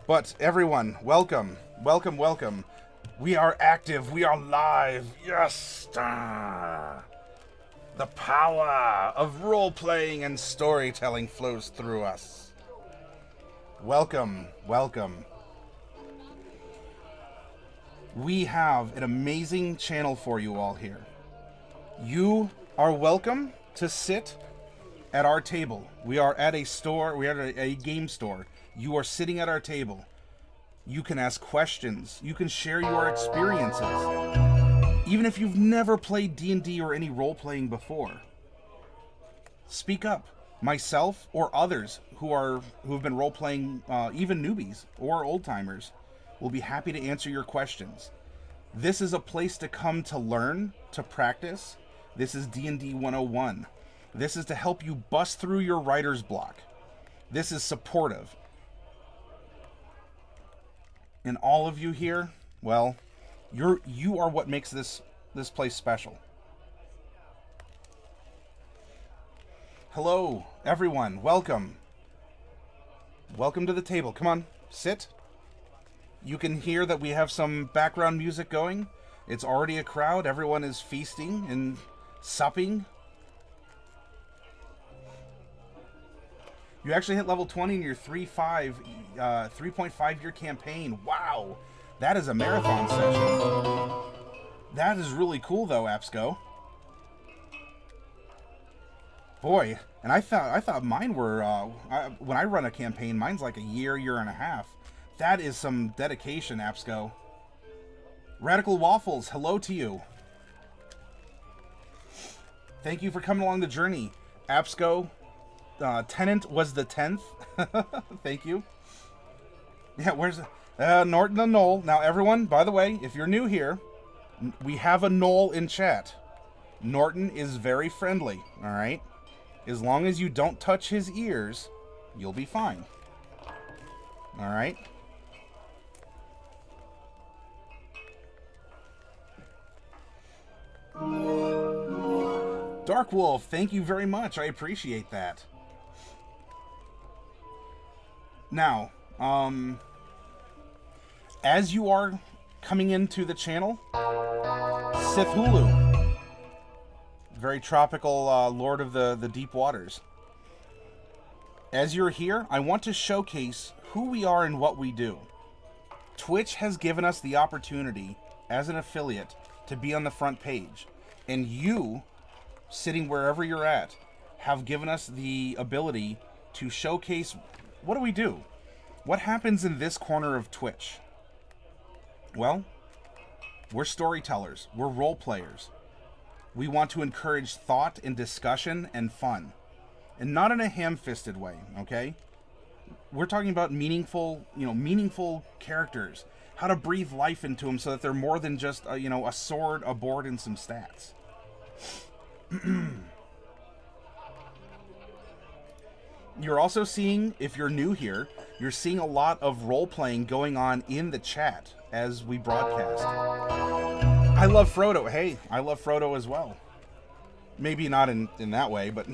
But everyone, welcome, welcome, welcome. We are active. We are live. Yes. The power of role-playing and storytelling flows through us. Welcome, welcome. We have an amazing channel for you all here. You are welcome to sit at our table. We are at a store. We are at a game store. You are sitting at our table. You can ask questions. You can share your experiences. Even if you've never played D&D or any role-playing before. Speak up. Myself or others who have been role-playing, even newbies or old-timers, will be happy to answer your questions. This is a place to come to learn, to practice. This is D&D 101. This is to help you bust through your writer's block. This is supportive. And all of you here, well, you are what makes this place special. Hello, everyone. Welcome. Welcome to the table. Come on, sit. You can hear that we have some background music going. It's already a crowd. Everyone is feasting and supping. You actually hit level 20 in your 3.5 year campaign. Wow, that is a marathon session. That is really cool, though, Apsco. Boy, and I thought mine were when I run a campaign, mine's like a year and a half. That is some dedication, Apsco. Radical Waffles, hello to you. Thank you for coming along the journey, Apsco. Tenant was the 10th. Thank you. Yeah, where's Norton the Knoll? Now, everyone, by the way, if you're new here, we have a Knoll in chat. Norton is very friendly, all right? As long as you don't touch his ears, you'll be fine. All right? Dark Wolf, thank you very much. I appreciate that. Now, as you are coming into the channel, Sith Hulu, very tropical Lord of the Deep Waters. As you're here, I want to showcase who we are and what we do. Twitch has given us the opportunity, as an affiliate, to be on the front page. And you, sitting wherever you're at, have given us the ability to showcase what do we do? What happens in this corner of Twitch? Well, we're storytellers. We're role players. We want to encourage thought and discussion and fun. And not in a ham-fisted way, okay? We're talking about meaningful characters. How to breathe life into them so that they're more than just, a sword, a board, and some stats. You're also seeing, if you're new here, you're seeing a lot of role-playing going on in the chat as we broadcast. I love Frodo. Hey, I love Frodo as well. Maybe not in that way, but...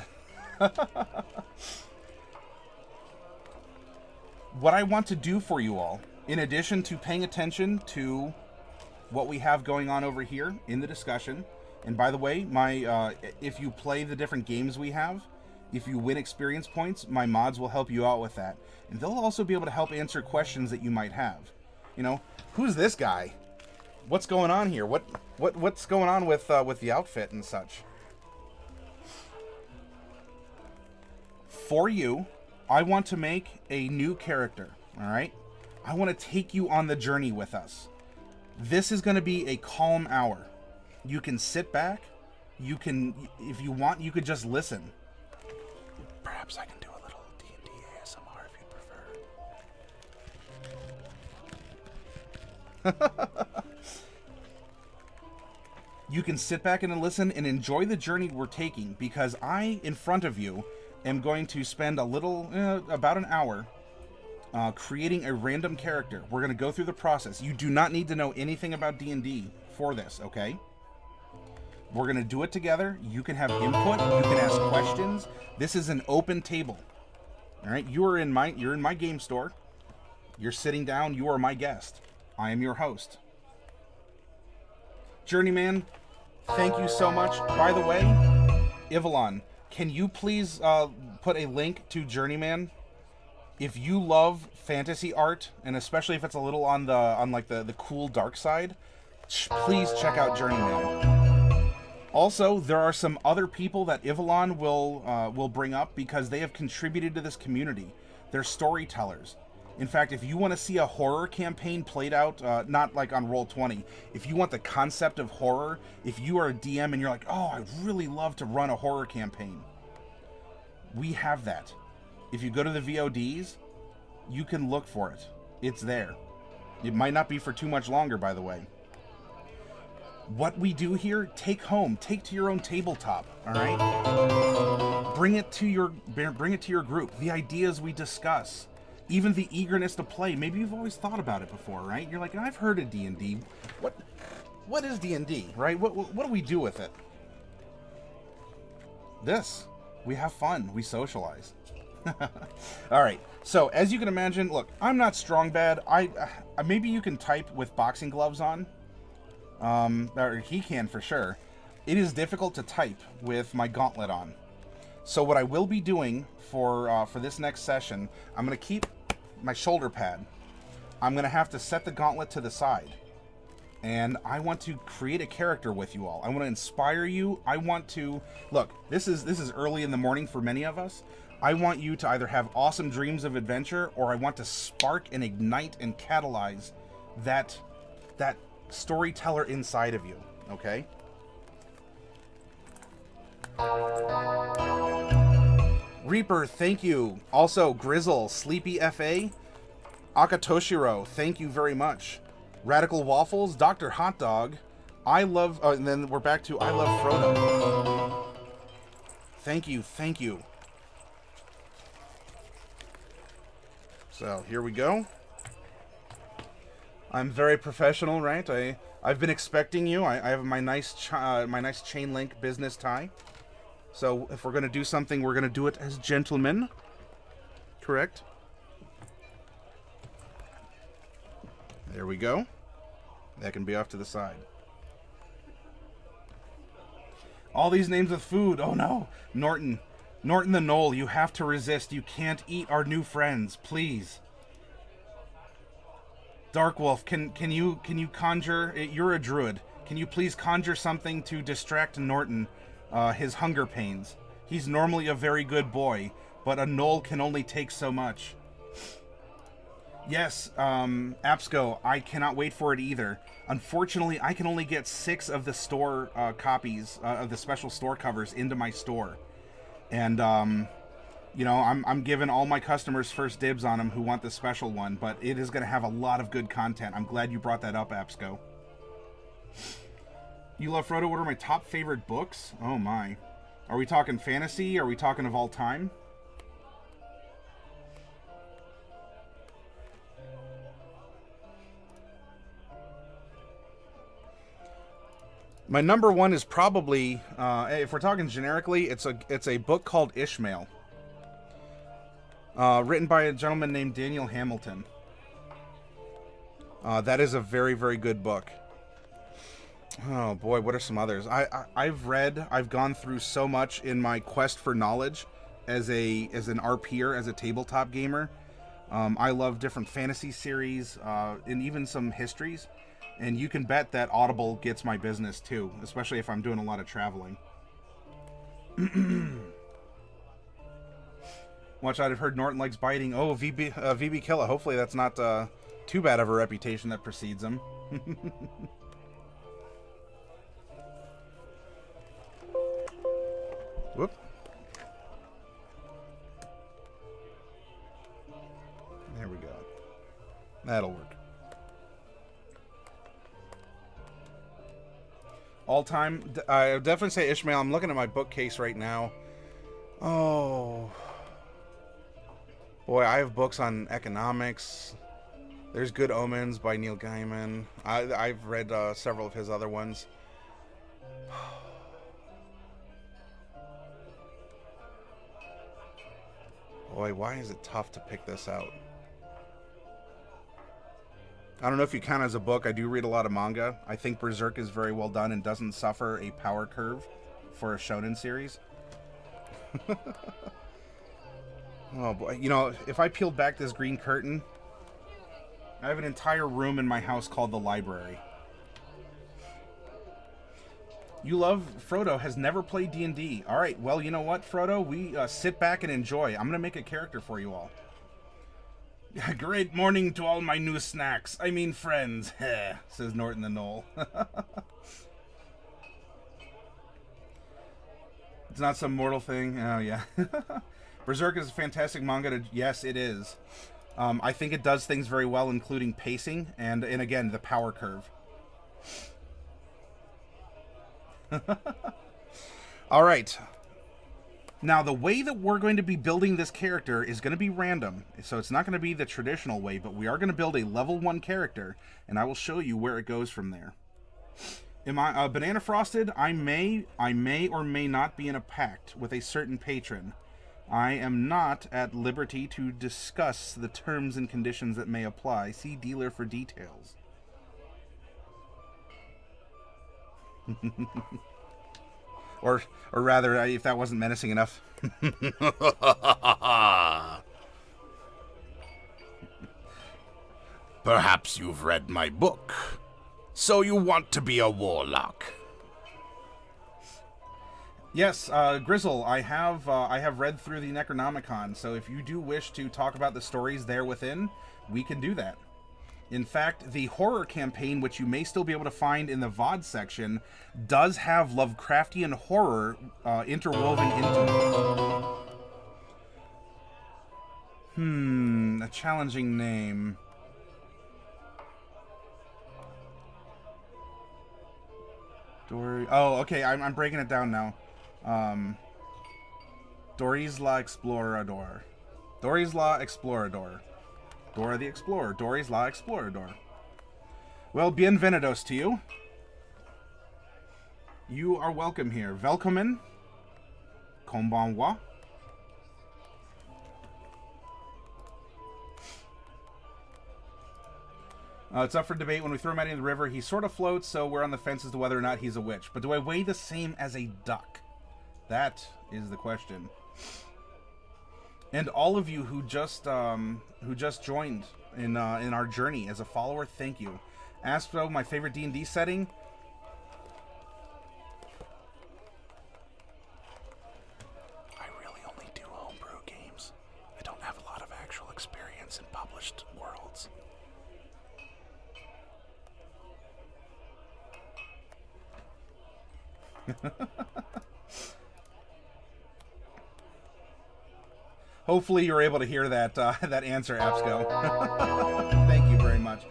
What I want to do for you all, in addition to paying attention to what we have going on over here in the discussion, and by the way, if you play the different games we have, if you win experience points, my mods will help you out with that. And they'll also be able to help answer questions that you might have. Who's this guy? What's going on here? What's going on with the outfit and such? For you, I want to make a new character, all right? I want to take you on the journey with us. This is going to be a calm hour. You can sit back. You can, if you want, you could just listen. Perhaps I can do a little D&D ASMR if you prefer. You can sit back and listen and enjoy the journey we're taking, because I, in front of you, am going to spend about an hour creating a random character. We're going to go through the process. You do not need to know anything about D&D for this, okay? We're going to do it together. You can have input. You can ask questions. This is an open table. All right? You're in my game store. You're sitting down. You are my guest. I am your host. Journeyman, thank you so much. By the way, Ivalon, can you please put a link to Journeyman? If you love fantasy art, and especially if it's a little on the cool dark side, please check out Journeyman. Also, there are some other people that Ivalon will bring up because they have contributed to this community. They're storytellers. In fact, if you want to see a horror campaign played out, not like on Roll20, if you want the concept of horror, if you are a DM and you're like, oh, I'd really love to run a horror campaign, we have that. If you go to the VODs, you can look for it. It's there. It might not be for too much longer, by the way. What we do here, take home, take to your own tabletop, all right? Bring it to your group. The ideas we discuss, even the eagerness to play. Maybe you've always thought about it before, right? You're like, I've heard of D&D. What is D&D, right? What do we do with it? We have fun. We socialize. All right. So as you can imagine, look, I'm not strong bad. I maybe you can type with boxing gloves on. Or he can for sure. It is difficult to type with my gauntlet on. So what I will be doing for this next session, I'm going to keep my shoulder pad. I'm going to have to set the gauntlet to the side. And I want to create a character with you all. I want to inspire you. I want to... Look, this is early in the morning for many of us. I want you to either have awesome dreams of adventure, or I want to spark and ignite and catalyze that storyteller inside of you, okay? Reaper, thank you. Also, Grizzle, Sleepy FA, Akatoshiro, thank you very much. Radical Waffles, Dr. Hot Dog, I love... and then we're back to I Love Frodo. Thank you, thank you. So, here we go. I'm very professional, right? I've been expecting you. I have my nice chain link business tie. So if we're gonna do something, we're gonna do it as gentlemen. Correct? There we go. That can be off to the side. All these names with food. Oh no, Norton the Knoll. You have to resist. You can't eat our new friends, please. Darkwolf, can you conjure? You're a druid. Can you please conjure something to distract Norton, his hunger pains? He's normally a very good boy, but a gnoll can only take so much. Yes, Apsco, I cannot wait for it either. Unfortunately, I can only get 6 of the store copies of the special store covers into my store, and you know, I'm giving all my customers first dibs on them who want the special one, but it is going to have a lot of good content. I'm glad you brought that up, Apsco. You Love Frodo, what are my top favorite books? Oh my. Are we talking fantasy? Are we talking of all time? My number one is probably, if we're talking generically, it's a book called Ishmael. Written by a gentleman named Daniel Hamilton. That is a very, very good book. Oh boy, what are some others? I've gone through so much in my quest for knowledge as an RPer, as a tabletop gamer. I love different fantasy series, and even some histories. And you can bet that Audible gets my business too, especially if I'm doing a lot of traveling. Watch out, I've heard Norton likes biting. Oh, VB Killa. Hopefully that's not too bad of a reputation that precedes him. Whoop. There we go. That'll work. All time, I would definitely say Ishmael. I'm looking at my bookcase right now. Oh. Boy, I have books on economics. There's Good Omens by Neil Gaiman. I've read several of his other ones. Boy, why is it tough to pick this out? I don't know if you count as a book. I do read a lot of manga. I think Berserk is very well done and doesn't suffer a power curve for a shonen series. Oh boy, you know, if I peeled back this green curtain, I have an entire room in my house called the library. You love Frodo has never played D&D. All right, well, you know what, Frodo? We sit back and enjoy. I'm going to make a character for you all. Great morning to all my new snacks. I mean friends, says Norton the Knoll. It's not some mortal thing. Oh, yeah. Berserk is a fantastic manga. Yes, it is. I think it does things very well, including pacing and again, the power curve. All right. Now, the way that we're going to be building this character is going to be random. So it's not going to be the traditional way, but we are going to build a level 1 character, and I will show you where it goes from there. Am I Banana Frosted? I may or may not be in a pact with a certain patron. I am not at liberty to discuss the terms and conditions that may apply. See dealer for details. Or rather, if that wasn't menacing enough. Perhaps you've read my book, so you want to be a warlock. Yes, Grizzle, I have read through the Necronomicon, so if you do wish to talk about the stories there within, we can do that. In fact, the horror campaign, which you may still be able to find in the VOD section, does have Lovecraftian horror interwoven into it. A challenging name. Dory. Oh, okay, I'm breaking it down now. Doris la Explorador. Doris la Explorador. Dora the Explorer. Doris la Explorador. Well, bienvenidos to you. You are welcome here. Velkommen. Konbanwa. It's up for debate. When we throw him out into the river, he sort of floats, so we're on the fence as to whether or not he's a witch. But do I weigh the same as a duck? That is the question. And all of you who just joined in our journey as a follower, thank you. Aspro, my favorite D&D setting. I really only do homebrew games. I don't have a lot of actual experience in published worlds. Hopefully you're able to hear that that answer, Absco. Thank you very much.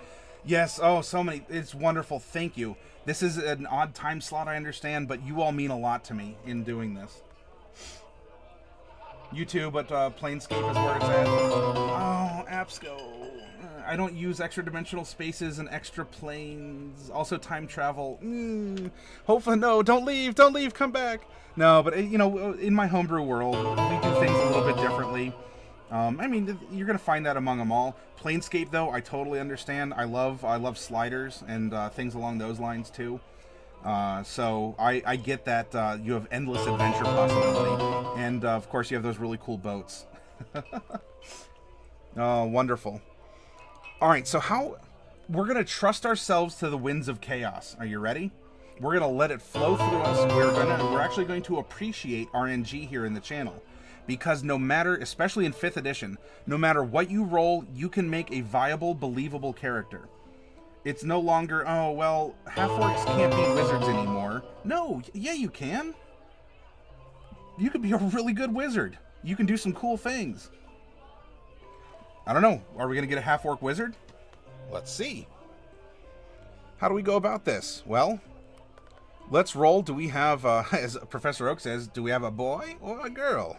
Yes, oh, so many. It's wonderful. Thank you. This is an odd time slot, I understand, but you all mean a lot to me in doing this. You too, but Planescape is where it's at. Oh, Absco. I don't use extra dimensional spaces and extra planes. Also time travel. Hopefully, no, don't leave, come back. No, but you know, in my homebrew world, we do things a little bit differently. I mean, you're gonna find that among them all. Planescape, though, I totally understand. I love sliders and things along those lines too. So I get that you have endless adventure possibility, and of course you have those really cool boats. Oh, wonderful. All right, so we're gonna trust ourselves to the winds of chaos. Are you ready? We're gonna let it flow through us. We're actually going to appreciate RNG here in the channel, because no matter, especially in 5th edition, no matter what you roll, you can make a viable, believable character. It's no longer, oh, well, half-orcs can't be wizards anymore. No, yeah, you can. You could be a really good wizard. You can do some cool things. I don't know. Are we going to get a half-orc wizard? Let's see. How do we go about this? Well, let's roll. Do we have, as Professor Oak says, do we have a boy or a girl?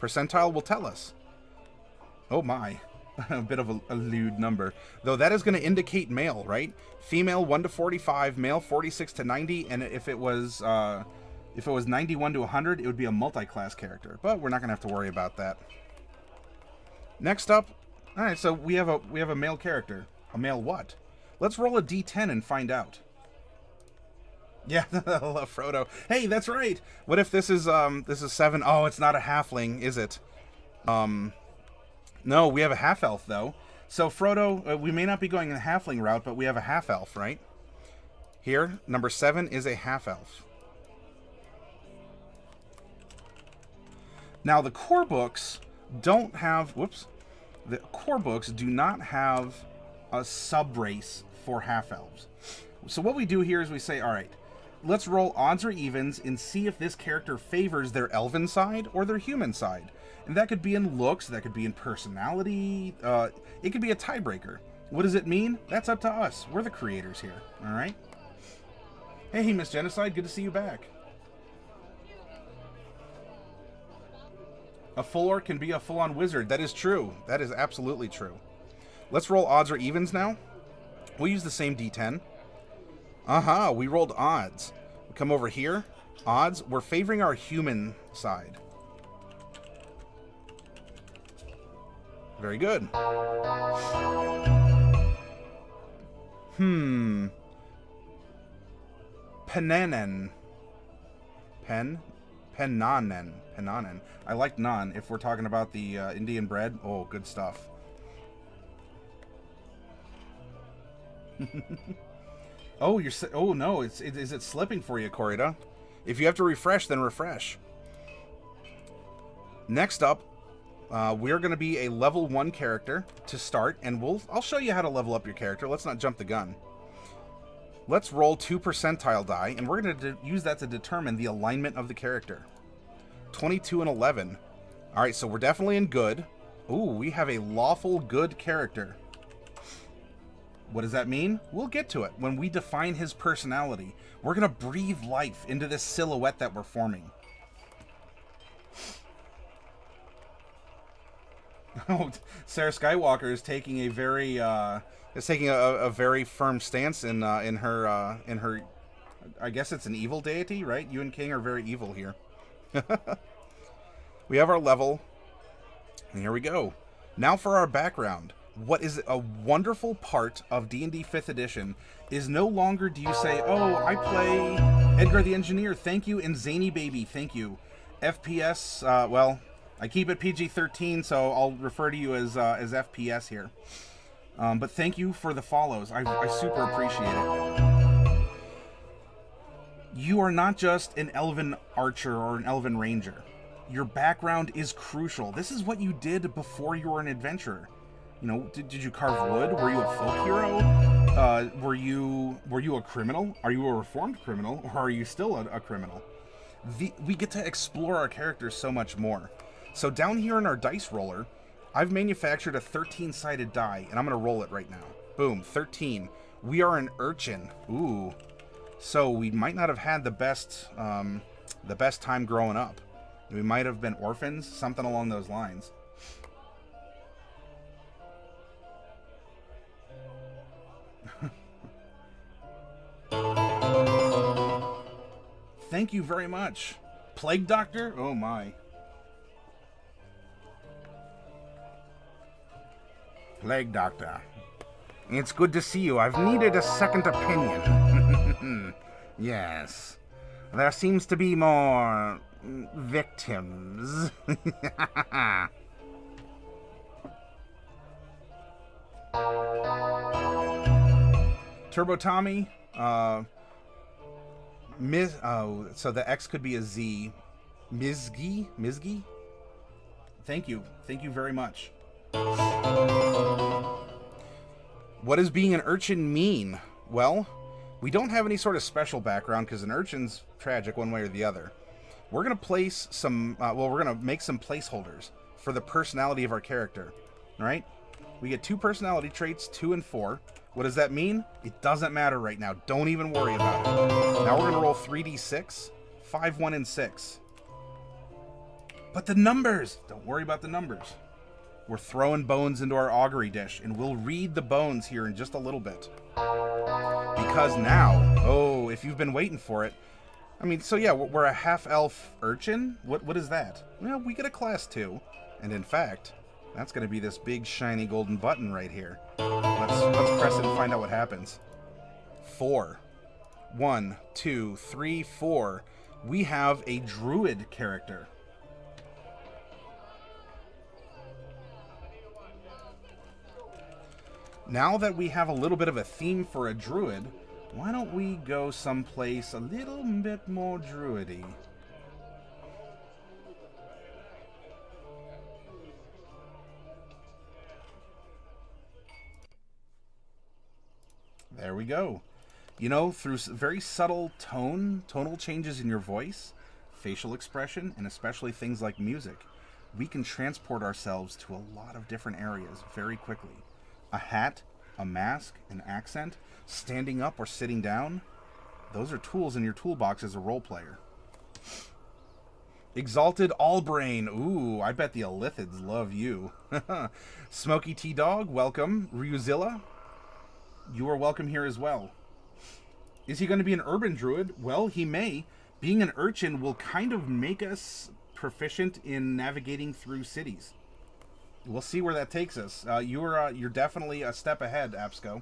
Percentile will tell us. Oh, my. A bit of a lewd number, though that is going to indicate male, right? Female 1 to 45, male 46 to 90, and if it was 91 to 100, it would be a multi-class character. But we're not going to have to worry about that. Next up, all right. So we have a male character. A male what? Let's roll a d10 and find out. Yeah, hello, Frodo. Hey, that's right. What if this is 7? Oh, it's not a halfling, is it? No, we have a half-elf, though. So, Frodo, we may not be going the halfling route, but we have a half-elf, right? Here, number 7 is a half-elf. Now, the core books don't have... Whoops. The core books do not have a sub-race for half-elves. So what we do here is we say, all right, let's roll odds or evens and see if this character favors their elven side or their human side. And that could be in looks, that could be in personality, it could be a tiebreaker. What does it mean? That's up to us. We're the creators here, all right? Hey, Miss Genocide, good to see you back. A full orc can be a full-on wizard. That is true. That is absolutely true. Let's roll odds or evens now. We'll use the same d10. Aha, we rolled odds. We come over here. Odds. We're favoring our human side. Very good. Penanen. Penanen. I like nan. If we're talking about the Indian bread, oh, good stuff. Oh, oh no! Is it slipping for you, Corrida? If you have to refresh, then refresh. Next up, we're going to be a level 1 character to start, and I'll show you how to level up your character. Let's not jump the gun. Let's roll 2 percentile die, and we're going to use that to determine the alignment of the character. 22 and 11. All right, so we're definitely in good. Ooh, we have a lawful good character. What does that mean? We'll get to it when we define his personality. We're going to breathe life into this silhouette that we're forming. Oh, Sarah Skywalker is taking a very a very firm stance in her I guess it's an evil deity, right? You and King are very evil here. We have our level, and here we go. Now for our background. What is a wonderful part of D&D 5th edition is no longer do you say, oh, I play Edgar the Engineer, thank you, and Zany Baby, thank you. FPS, well, I keep it PG-13, so I'll refer to you as FPS here. But thank you for the follows. I super appreciate it. You are not just an elven archer or an elven ranger. Your background is crucial. This is what you did before you were an adventurer. You know, did you carve wood? Were you a folk hero? Were you a criminal? Are you a reformed criminal, or are you still a criminal? We get to explore our characters so much more. So down here in our dice roller, I've manufactured a 13-sided die, and I'm going to roll it right now. Boom, 13. We are an urchin. Ooh. So we might not have had the best time growing up. We might have been orphans, something along those lines. Thank you very much. Plague Doctor? Oh my. Plague Doctor. It's good to see you. I've needed a second opinion. Yes. There seems to be more victims. Turbo Tommy, so the X could be a Z. Mizgi? Thank you very much. What does being an urchin mean? Well, we don't have any sort of special background because an urchin's tragic one way or the other. We're going to place some, we're going to make some placeholders for the personality of our character. All right? We get 2 personality traits, 2 and 4. What does that mean? It doesn't matter right now. Don't even worry about it. Now we're going to roll 3d6, 5, 1, and 6. But the numbers! Don't worry about the numbers. We're throwing bones into our augury dish, and we'll read the bones here in just a little bit. Because now, oh, if you've been waiting for it, I mean, so yeah, we're a half-elf urchin? What is that? Well, we get a class 2, and in fact, That's going to be this big shiny golden button right here. Let's press it and find out what happens. 4. 1, 2, 3, 4. We have a druid character. Now that we have a little bit of a theme for a druid, why don't we go someplace a little bit more druidy? There we go. You know, through very subtle tonal changes in your voice, facial expression, and especially things like music, we can transport ourselves to a lot of different areas very quickly. A hat, a mask, an accent, standing up or sitting down, those are tools in your toolbox as a role player. Exalted Allbrain. Ooh, I bet the Elithids love you. Smoky T-Dog, welcome. Ryuzilla, you are welcome here as well. Is he going to be an urban druid? Well, he may. Being an urchin will kind of make us proficient in navigating through cities. We'll see where that takes us. You're definitely a step ahead, Absco.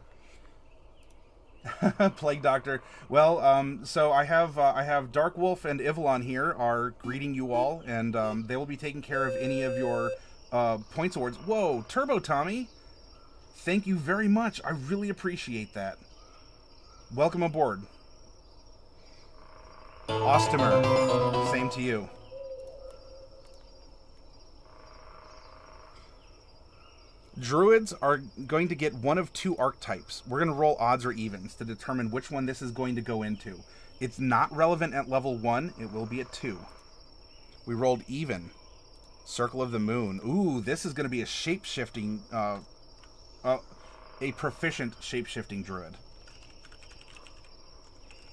Plague Doctor. Well, so I have Dark Wolf and Ivalon here are greeting you all, and they will be taking care of any of your points awards. Whoa, Turbo Tommy! Thank you very much. I really appreciate that. Welcome aboard. Ostomer, same to you. Druids are going to get one of two archetypes. We're going to roll odds or evens to determine which one this is going to go into. It's not relevant at level 1. It will be at 2. We rolled even. Circle of the Moon. Ooh, this is going to be a shape-shifting, a proficient shape-shifting druid.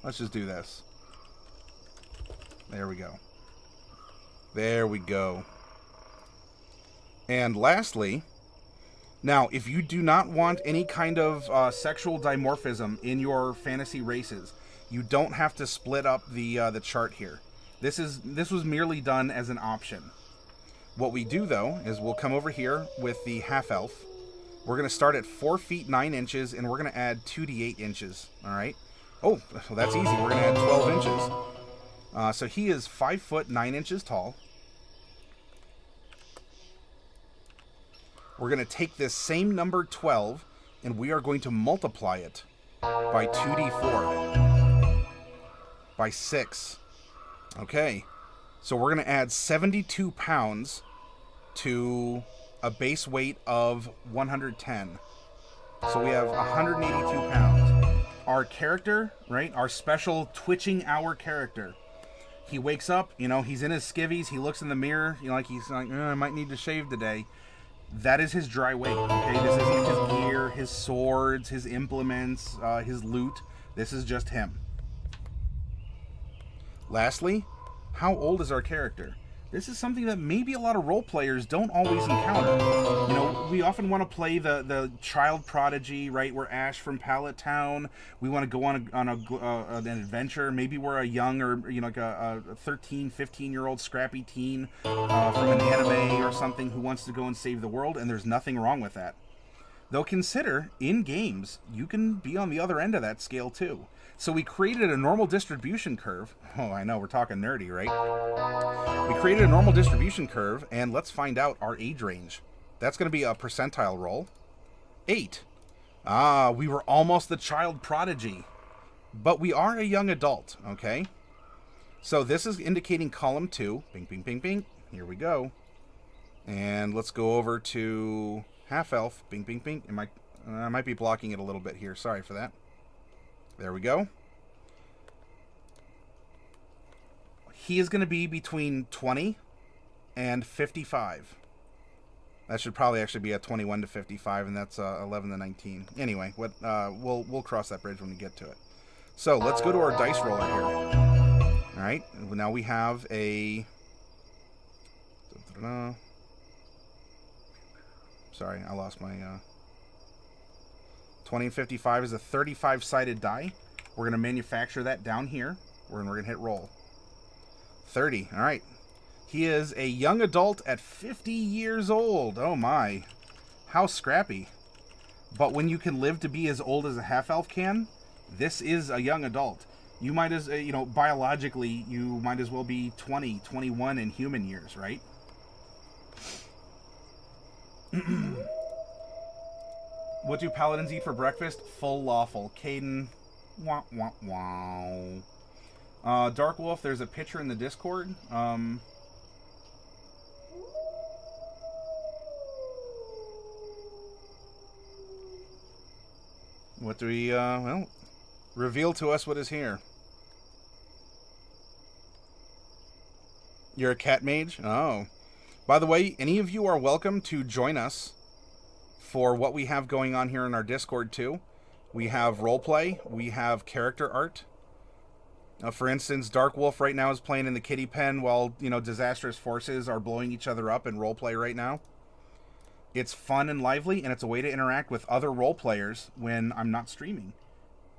Let's just do this. There we go. There we go. And lastly, now, if you do not want any kind of sexual dimorphism in your fantasy races, you don't have to split up the chart here. This was merely done as an option. What we do, though, is we'll come over here with the half-elf. We're going to start at 4 feet 9 inches, and we're going to add 2d8 inches, all right? Oh, well, that's easy. We're going to add 12 inches. So he is 5 foot 9 inches tall. We're going to take this same number 12, and we are going to multiply it by 2d4. By 6. Okay. So we're going to add 72 pounds to a base weight of 110. So we have 182 pounds. Our character, right, our special twitching hour character, he wakes up, you know, he's in his skivvies, he looks in the mirror, you know, like he's like, I might need to shave today. That is his dry weight, okay? This isn't his gear, his swords, his implements, his loot. This is just him. Lastly, how old is our character? This is something that maybe a lot of role players don't always encounter. You know, we often want to play the child prodigy, right? We're Ash from Pallet Town. We want to go on an adventure. Maybe we're a young or, you know, like a 13, 15-year-old scrappy teen from an anime or something who wants to go and save the world, and there's nothing wrong with that. Though consider, in games, you can be on the other end of that scale too. So we created a normal distribution curve. Oh, I know, we're talking nerdy, right? We created a normal distribution curve, and let's find out our age range. That's going to be a percentile roll. 8. Ah, we were almost the child prodigy. But we are a young adult, okay? So this is indicating column 2. Bing, bing, bing, bing. Here we go. And let's go over to half-elf. Bing, bing, bing. I might be blocking it a little bit here. Sorry for that. There we go. He is going to be between 20 and 55. That should probably actually be a 21 to 55, and that's 11 to 19. Anyway, we'll cross that bridge when we get to it. So let's go to our dice roller here. All right, now we have a. Sorry, I lost my. 20 and 55 is a 35-sided die. We're going to manufacture that down here. We're going to hit roll. 30. All right. He is a young adult at 50 years old. Oh my. How scrappy. But when you can live to be as old as a half-elf can, this is a young adult. You might as, biologically, you might as well be 20, 21 in human years, right? What do paladins eat for breakfast? Full lawful. Caden. Wah, wah, wow. Dark Wolf, there's a picture in the Discord. What do we, reveal to us what is here. You're a cat mage? Oh. By the way, any of you are welcome to join us for what we have going on here in our Discord, too. We have roleplay. We have character art. For instance, Dark Wolf right now is playing in the kitty pen while, disastrous forces are blowing each other up in roleplay right now. It's fun and lively, and it's a way to interact with other role players when I'm not streaming.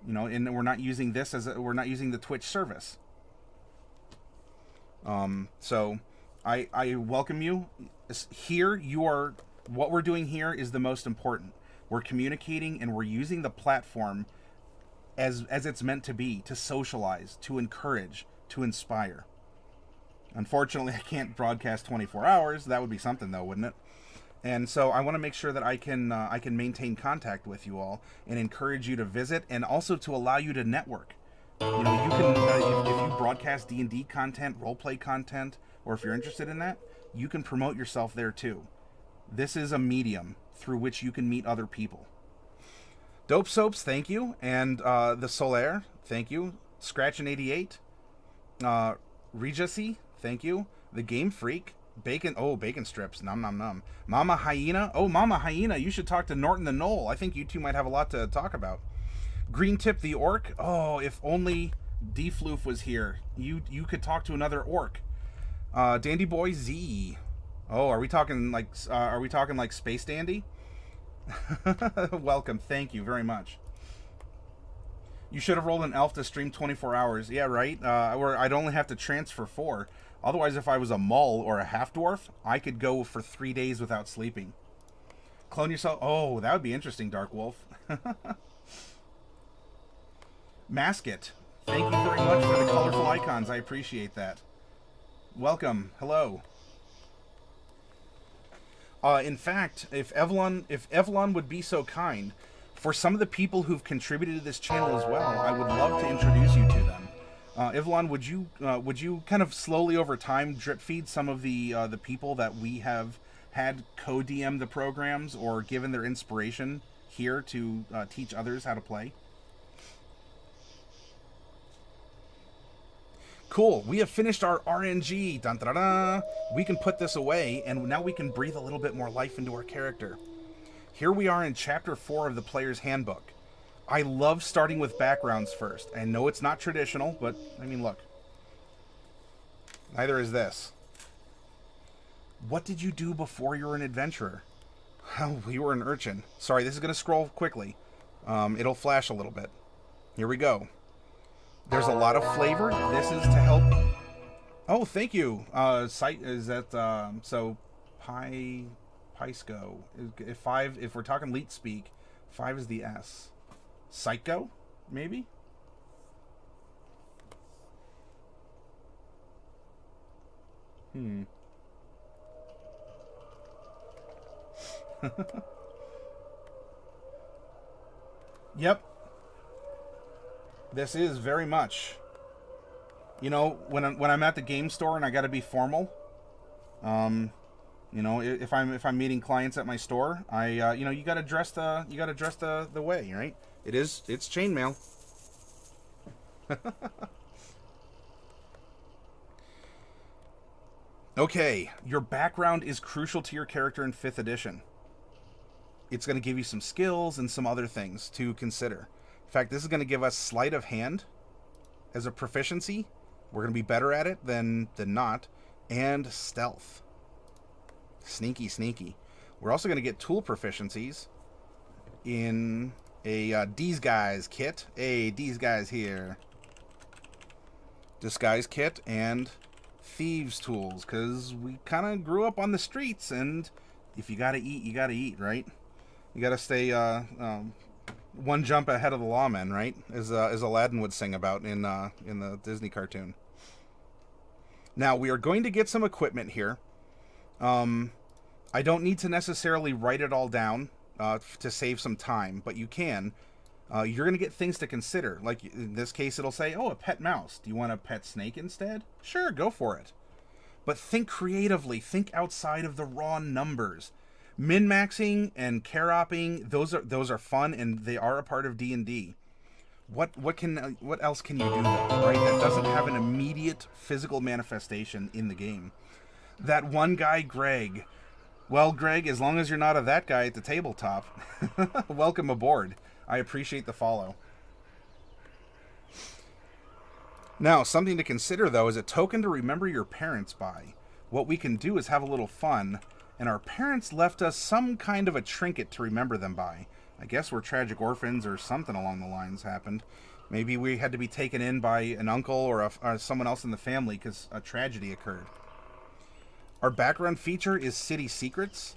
And we're not using this we're not using the Twitch service. So I welcome you. Here what we're doing here is the most important. We're communicating and we're using the platform as it's meant to be, to socialize, to encourage, to inspire. Unfortunately, I can't broadcast 24 hours. That would be something though, wouldn't it? And so I want to make sure that I can maintain contact with you all and encourage you to visit, and also to allow you to network. You can if you broadcast D&D content, roleplay content, or if you're interested in that, you can promote yourself there too. This is a medium through which you can meet other people. Dope Soaps, thank you, and the Solaire, thank you. Scratchin88, Regency, thank you. The Game Freak. Bacon strips. Nom nom nom. Mama Hyena. Oh, Mama Hyena, you should talk to Norton the Knoll. I think you two might have a lot to talk about. Green Tip the Orc. Oh, if only Defloof was here. You could talk to another orc. Dandy Boy Z. Oh, are we talking like Space Dandy? Welcome. Thank you very much. You should have rolled an elf to stream 24 hours. Yeah, right? Where I'd only have to transfer 4. Otherwise, if I was a mull or a half-dwarf, I could go for 3 days without sleeping. Clone yourself. Oh, that would be interesting, Dark Wolf. Masket. Thank you very much for the colorful icons. I appreciate that. Welcome. Hello. In fact, if Evelyn would be so kind, for some of the people who've contributed to this channel as well, I would love to introduce you to them. Evelyn, would you kind of slowly over time drip feed some of the people that we have had co-DM the programs or given their inspiration here to teach others how to play? Cool. We have finished our RNG. Dun, dun, dun, dun. We can put this away, and now we can breathe a little bit more life into our character. Here we are in Chapter 4 of the Player's Handbook. I love starting with backgrounds first. I know it's not traditional, but, I mean, look. Neither is this. What did you do before you were an adventurer? Well, we were an urchin. Sorry, this is going to scroll quickly. It'll flash a little bit. Here we go. There's a lot of flavor. This is to help... Oh, thank you. Site is that... so, Pisco. If we're talking leet speak, 5 is the S. Psycho, maybe? Yep. This is very much. When I'm at the game store and I got to be formal, if I'm meeting clients at my store, you got to dress the way, right? It's chainmail. Okay, your background is crucial to your character in 5th edition. It's going to give you some skills and some other things to consider. In fact, this is going to give us sleight of hand as a proficiency. We're going to be better at it than not. And stealth. Sneaky, sneaky. We're also going to get tool proficiencies in a These Guys kit. Hey, These Guys here. Disguise kit and thieves' tools, because we kind of grew up on the streets, and if you gotta eat, you gotta eat, right? You gotta stay one jump ahead of the lawmen, right? As Aladdin would sing about in the Disney cartoon. Now, we are going to get some equipment here. I don't need to necessarily write it all down to save some time, but you can. You're going to get things to consider. Like, in this case, it'll say, oh, a pet mouse. Do you want a pet snake instead? Sure, go for it. But think creatively. Think outside of the raw numbers. Min-maxing and care-opping, those are fun, and they are a part of D&D. What else can you do, though, right? That doesn't have an immediate physical manifestation in the game. That one guy, Greg. Well, Greg, as long as you're not that guy at the tabletop, welcome aboard. I appreciate the follow. Now, something to consider, though, is a token to remember your parents by. What we can do is have a little fun, and our parents left us some kind of a trinket to remember them by. I guess we're tragic orphans or something along the lines happened. Maybe we had to be taken in by an uncle or someone else in the family because a tragedy occurred. Our background feature is city secrets.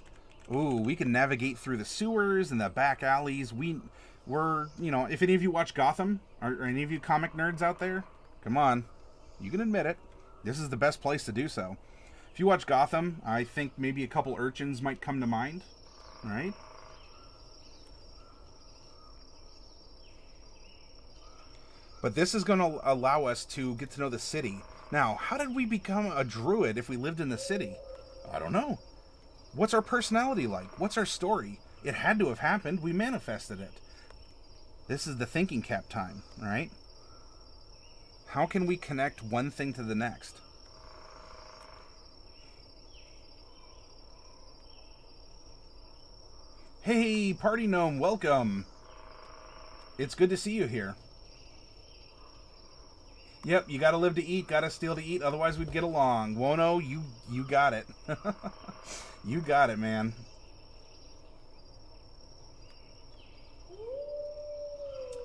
Ooh, we can navigate through the sewers and the back alleys. We're, if any of you watch Gotham, or any of you comic nerds out there, come on, you can admit it. This is the best place to do so. If you watch Gotham, I think maybe a couple urchins might come to mind, right? But this is going to allow us to get to know the city. Now, how did we become a druid if we lived in the city? I don't know. What's our personality like? What's our story? It had to have happened. We manifested it. This is the thinking cap time, right? How can we connect one thing to the next? Hey, Party Gnome, welcome. It's good to see you here. Yep, you gotta live to eat, gotta steal to eat, otherwise we'd get along. Wono, you got it. You got it, man.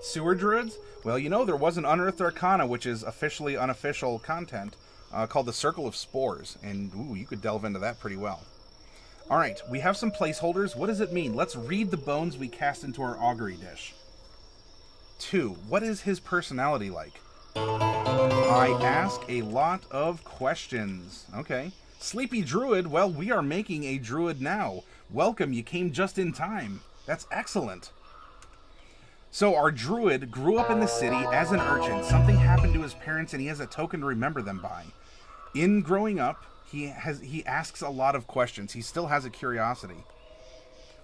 Sewer druids? Well, there was an Unearthed Arcana, which is officially unofficial content, called the Circle of Spores, and ooh, you could delve into that pretty well. Alright, we have some placeholders. What does it mean? Let's read the bones we cast into our augury dish. 2. What is his personality like? I ask a lot of questions. Okay. Sleepy Druid, well, we are making a druid now. Welcome, you came just in time. That's excellent. So our druid grew up in the city as an urchin. Something happened to his parents and he has a token to remember them by. In growing up, he asks a lot of questions. He still has a curiosity.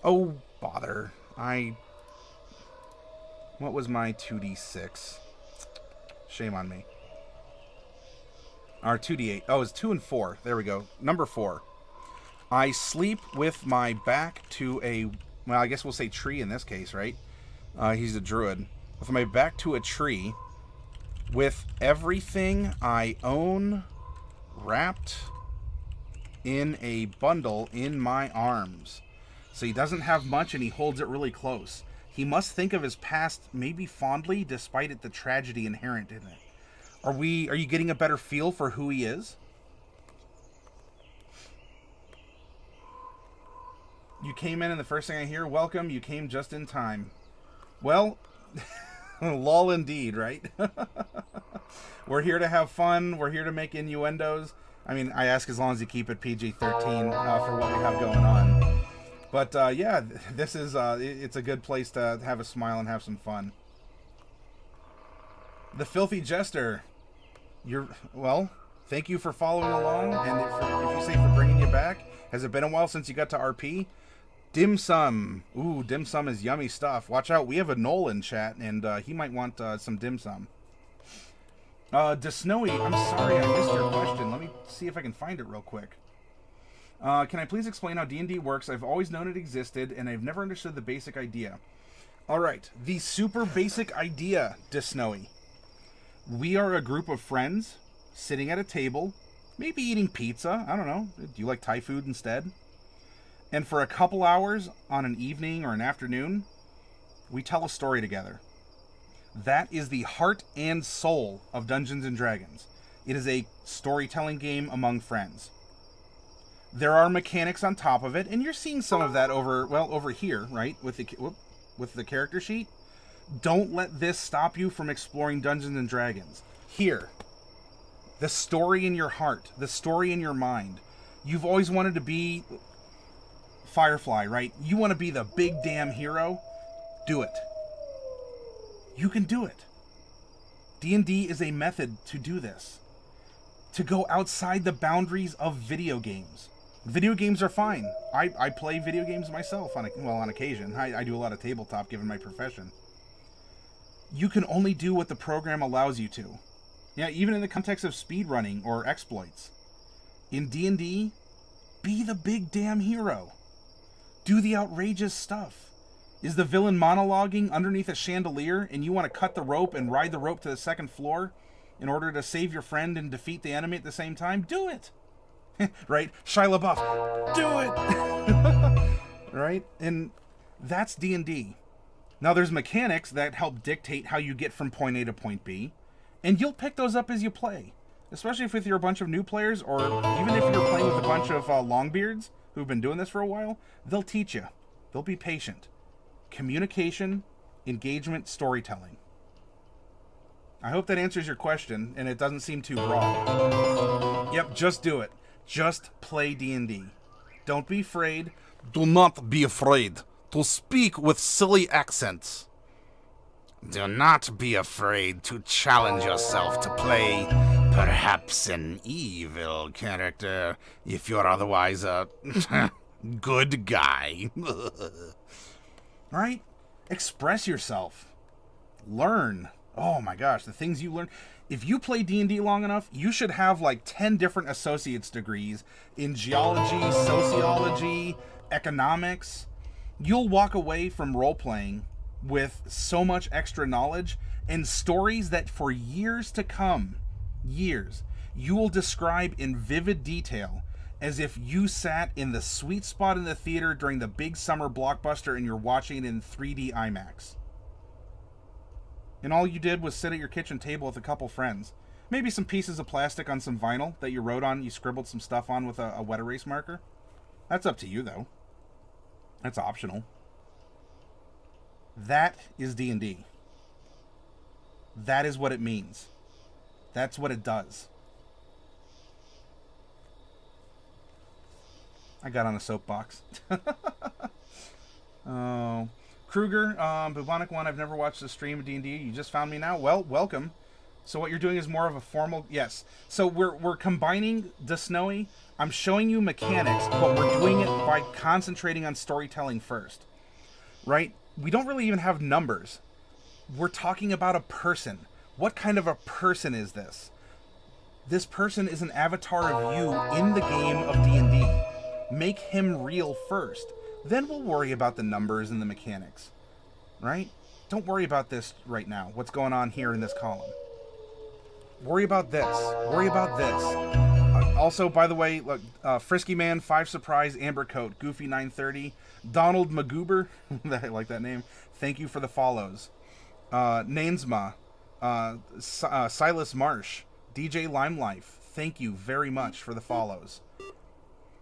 Oh, bother. What was my 2d6? Shame on me. Our 2d8. Oh, it's 2 and 4. There we go. Number 4. I sleep with my back to a... Well, I guess we'll say tree in this case, right? He's a druid. With my back to a tree, with everything I own wrapped in a bundle in my arms. So he doesn't have much and he holds it really close. He must think of his past maybe fondly, despite it the tragedy inherent in it. Are you getting a better feel for who he is? You came in and the first thing I hear, welcome, you came just in time. Well, lol indeed, right? We're here to have fun. We're here to make innuendos. I mean, I ask as long as you keep it PG-13 for what we have going on. But, yeah, this is, it's a good place to have a smile and have some fun. The Filthy Jester. Well, thank you for following along. And if you say for bringing you back, has it been a while since you got to RP? Dim sum. Ooh, dim sum is yummy stuff. Watch out, we have a Noel in chat, and he might want some dim sum. DeSnowy, I'm sorry I missed your question. Let me see if I can find it real quick. Can I please explain how D&D works? I've always known it existed, and I've never understood the basic idea. Alright, the super basic idea, DeSnowy. We are a group of friends sitting at a table, maybe eating pizza. I don't know. Do you like Thai food instead? And for a couple hours on an evening or an afternoon, we tell a story together. That is the heart and soul of Dungeons and Dragons. It is a storytelling game among friends. There are mechanics on top of it, and you're seeing some of that over here, right? With the character sheet. Don't let this stop you from exploring Dungeons and Dragons. Here, the story in your heart, the story in your mind. You've always wanted to be Firefly, right? You want to be the big damn hero? Do it. You can do it. D&D is a method to do this. To go outside the boundaries of video games. Video games are fine. I play video games myself on occasion. I do a lot of tabletop given my profession. You can only do what the program allows you to. Yeah, even in the context of speedrunning or exploits. In D&D, be the big damn hero. Do the outrageous stuff. Is the villain monologuing underneath a chandelier and you want to cut the rope and ride the rope to the second floor in order to save your friend and defeat the enemy at the same time? Do it! Right? Shia LaBeouf, do it! Right? And that's D&D. Now there's mechanics that help dictate how you get from point A to point B, and you'll pick those up as you play. Especially if you're a bunch of new players, or even if you're playing with a bunch of longbeards who've been doing this for a while, they'll teach you. They'll be patient. Communication, engagement, storytelling. I hope that answers your question, and it doesn't seem too broad. Yep, just do it. Just play D&D. Don't be afraid. Do not be afraid to speak with silly accents. Do not be afraid to challenge yourself to play perhaps an evil character if you're otherwise a good guy. Right? Express yourself. Learn. Oh my gosh, the things you learn. If you play D&D long enough, you should have like 10 different associate's degrees in geology, sociology, economics. You'll walk away from role-playing with so much extra knowledge and stories that for years to come, you will describe in vivid detail as if you sat in the sweet spot in the theater during the big summer blockbuster and you're watching it in 3D IMAX. And all you did was sit at your kitchen table with a couple friends. Maybe some pieces of plastic on some vinyl that you wrote on, you scribbled some stuff on with a wet erase marker. That's up to you, though. That's optional. That is D&D. That is what it means. That's what it does. I got on a soapbox. Oh... Kruger, Bubonic One, I've never watched the stream of D&D. You just found me now? Well, welcome. So what you're doing is more of a formal... Yes. So we're combining the Snowy. I'm showing you mechanics, but we're doing it by concentrating on storytelling first. Right? We don't really even have numbers. We're talking about a person. What kind of a person is this? This person is an avatar of you in the game of D&D. Make him real first. Then we'll worry about the numbers and the mechanics. Right? Don't worry about this right now. What's going on here in this column. Worry about this. Worry about this. Also, by the way, look, Frisky Man, 5 Surprise, Amber Coat, Goofy 930, Donald Magoober, I like that name. Thank you for the follows. Nainsma, Silas Marsh, DJ Limelife, thank you very much for the follows.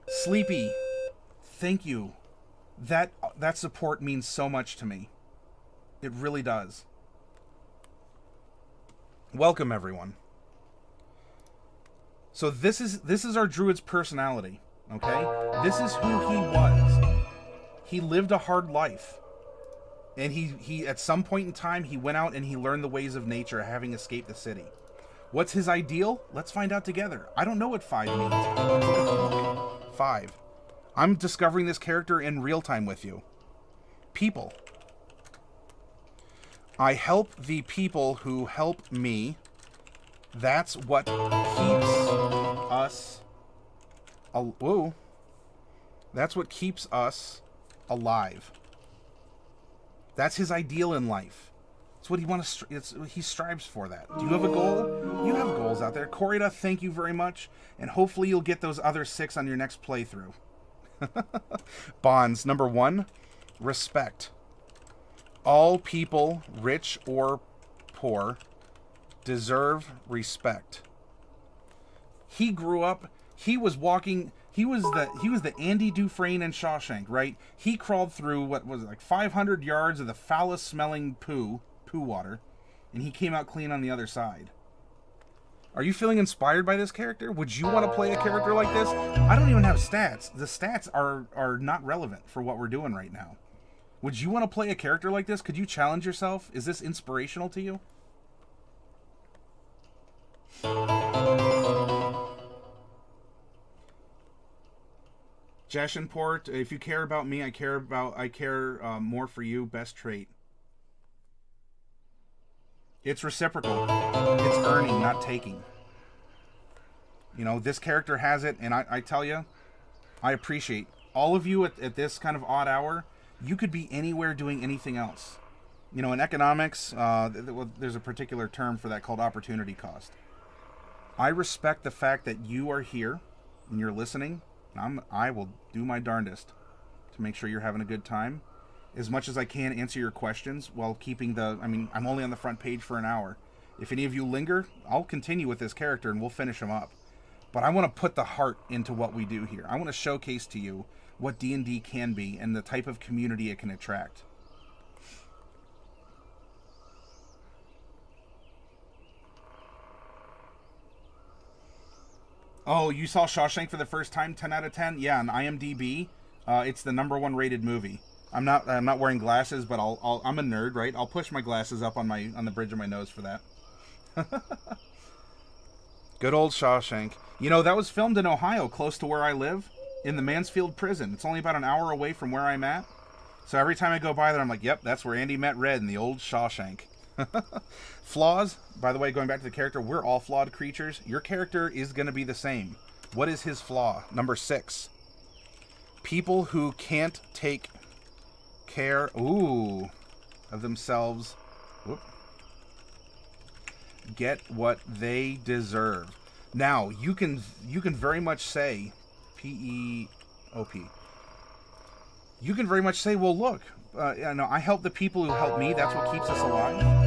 Sleepy, thank you. That support means so much to me. It really does. Welcome, everyone. So this is our druid's personality, okay? This is who he was. He lived a hard life. And he at some point in time, he went out and he learned the ways of nature, having escaped the city. What's his ideal? Let's find out together. I don't know what 5 means. 5. I'm discovering this character in real time with you. People. I help the people who help me. That's what keeps us... Whoa. That's what keeps us alive. That's his ideal in life. It's what he wants. He strives for that. Do you have a goal? You have goals out there. Corida, thank you very much. And hopefully you'll get those other 6 on your next playthrough. Bonds. Number 1, respect. All people, rich or poor, deserve respect. He grew up. He was walking. He was the Andy Dufresne in Shawshank, right? He crawled through what was it, like 500 yards of the foulest smelling poo water, and he came out clean on the other side. Are you feeling inspired by this character? Would you want to play a character like this? I don't even have stats. The stats are not relevant for what we're doing right now. Would you want to play a character like this? Could you challenge yourself? Is this inspirational to you? Jashinport, if you care about me, I care more for you. Best trait. It's reciprocal. It's earning, not taking. You know, this character has it, and I tell you, I appreciate all of you at this kind of odd hour. You could be anywhere doing anything else. You know, in economics, there's a particular term for that called opportunity cost. I respect the fact that you are here and you're listening. And I will do my darndest to make sure you're having a good time. As much as I can, answer your questions while keeping I'm only on the front page for an hour. If any of you linger, I'll continue with this character and we'll finish him up. But I want to put the heart into what we do here. I want to showcase to you what D&D can be and the type of community it can attract. Oh, you saw Shawshank for the first time? 10 out of 10? Yeah, on IMDb, it's the #1 rated movie. I'm not wearing glasses, but I'm a nerd, right? I'll push my glasses up on the bridge of my nose for that. Good old Shawshank. You know, that was filmed in Ohio, close to where I live, in the Mansfield prison. It's only about an hour away from where I'm at. So every time I go by there, I'm like, yep, that's where Andy met Red in the old Shawshank. Flaws, by the way, going back to the character, we're all flawed creatures. Your character is going to be the same. What is his flaw? Number 6. People who can't take care of themselves get what they deserve. Now you can very much say PEOP. You can very much say, well, look, I help the people who help me. That's what keeps us alive.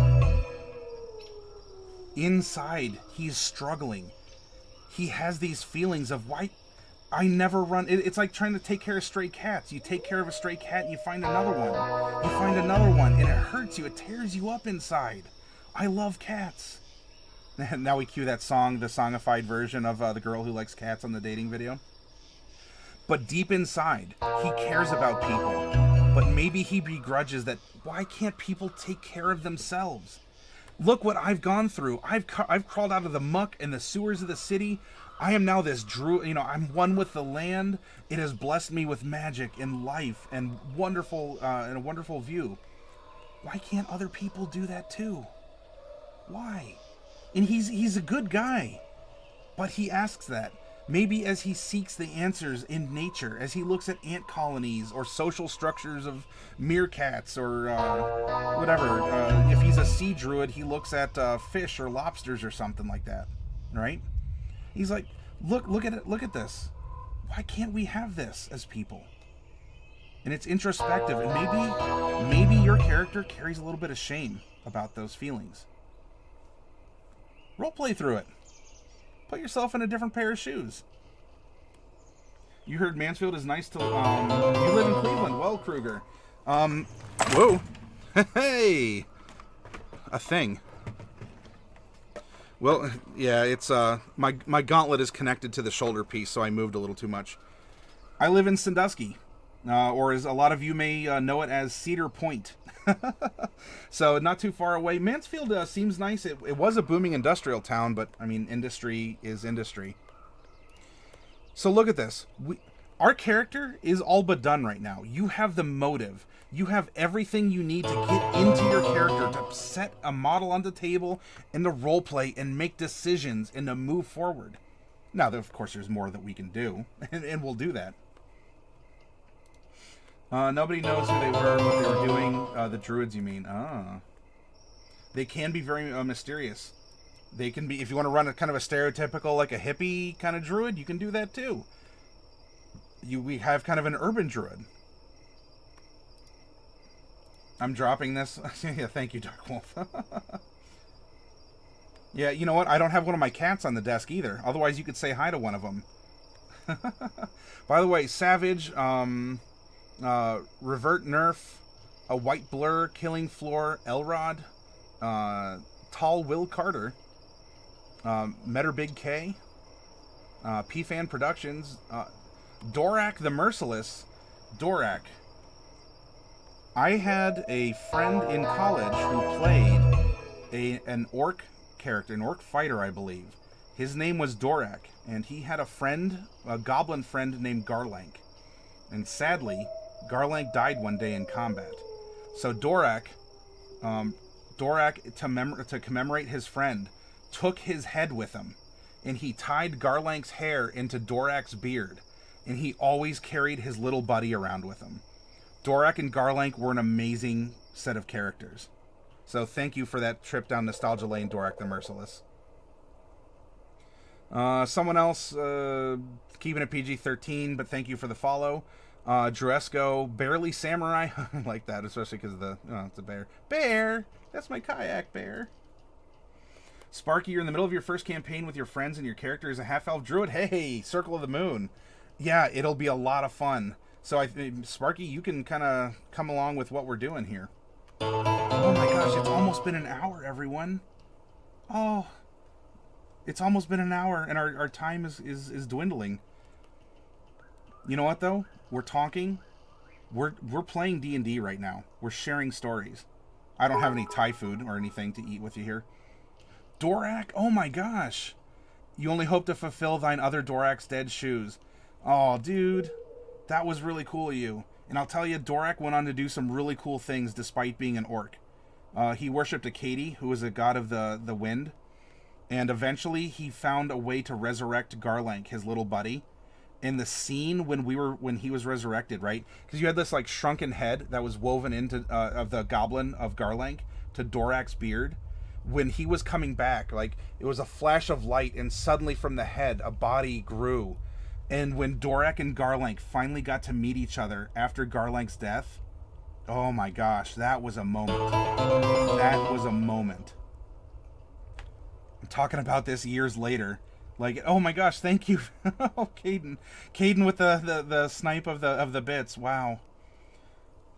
Inside, he's struggling. He has these feelings of why I never run. It's like trying to take care of stray cats. You take care of a stray cat, and you find another one. You find another one, and it hurts you. It tears you up inside. I love cats. Now we cue that song, the songified version of the girl who likes cats on the dating video. But deep inside, he cares about people. But maybe he begrudges that. Why can't people take care of themselves? Look what I've gone through. I've crawled out of the muck and the sewers of the city. I am now this druid. I'm one with the land. It has blessed me with magic and life and a wonderful view. Why can't other people do that too? Why? And he's a good guy, but he asks that. Maybe as he seeks the answers in nature, as he looks at ant colonies or social structures of meerkats or whatever. If he's a sea druid, he looks at fish or lobsters or something like that, right? He's like, look at it. Look at this. Why can't we have this as people? And it's introspective, and maybe your character carries a little bit of shame about those feelings. Role play through it. Put yourself in a different pair of shoes. You heard Mansfield is nice to... you live in Cleveland. Well, Kruger. Whoa. Hey! A thing. Well, yeah, it's... My gauntlet is connected to the shoulder piece, so I moved a little too much. I live in Sandusky. Or as a lot of you may know it as Cedar Point. So not too far away. Mansfield seems nice. It was a booming industrial town, but I mean, industry is industry. So look at this. Our character is all but done right now. You have the motive. You have everything you need to get into your character, to set a model on the table and to role play and make decisions and to move forward. Now, of course, there's more that we can do, and we'll do that. Nobody knows who they were, what they were doing. The druids, you mean? Ah. They can be very mysterious. They can be, if you want to run a kind of a stereotypical, like a hippie kind of druid, you can do that too. We have kind of an urban druid. I'm dropping this. Yeah, thank you, Dark Wolf. Yeah, you know what? I don't have one of my cats on the desk either. Otherwise, you could say hi to one of them. By the way, Savage, Revert Nerf, a White Blur, Killing Floor, Elrod, Tall Will Carter, Metter Big K, PFan Productions, Dorak the Merciless. Dorak. I had a friend in college who played an orc character, an orc fighter, I believe. His name was Dorak, and he had a goblin friend named Garlank. And sadly, Garlank died one day in combat. So Dorak, to commemorate his friend, took his head with him, and he tied Garlank's hair into Dorak's beard, and he always carried his little buddy around with him. Dorak and Garlank were an amazing set of characters. So thank you for that trip down nostalgia lane, Dorak the Merciless. Someone else, keeping it PG-13, but thank you for the follow. Druesco, Barely Samurai. I like that, especially because it's a bear. Bear! That's my kayak, bear. Sparky, you're in the middle of your first campaign with your friends, and your character is a half-elf druid. Hey, Circle of the Moon. Yeah, it'll be a lot of fun. So, Sparky, you can kind of come along with what we're doing here. Oh my gosh, it's almost been an hour, everyone. Oh, it's almost been an hour, and our time is dwindling. You know what, though? We're talking. We're playing D&D right now. We're sharing stories. I don't have any Thai food or anything to eat with you here. Dorak? Oh my gosh. You only hope to fulfill thine other Dorak's dead shoes. Oh, dude. That was really cool of you. And I'll tell you, Dorak went on to do some really cool things despite being an orc. He worshipped Akadi, who was a god of the wind. And eventually he found a way to resurrect Garlank, his little buddy. In the scene when he was resurrected, right? Because you had this like shrunken head that was woven into of the goblin of Garlank to Dorak's beard. When he was coming back, like it was a flash of light, and suddenly from the head a body grew. And when Dorak and Garlank finally got to meet each other after Garlank's death, oh my gosh, that was a moment. That was a moment. I'm talking about this years later. Like, oh my gosh, thank you. Oh, Caden. Caden with the snipe of the bits. Wow.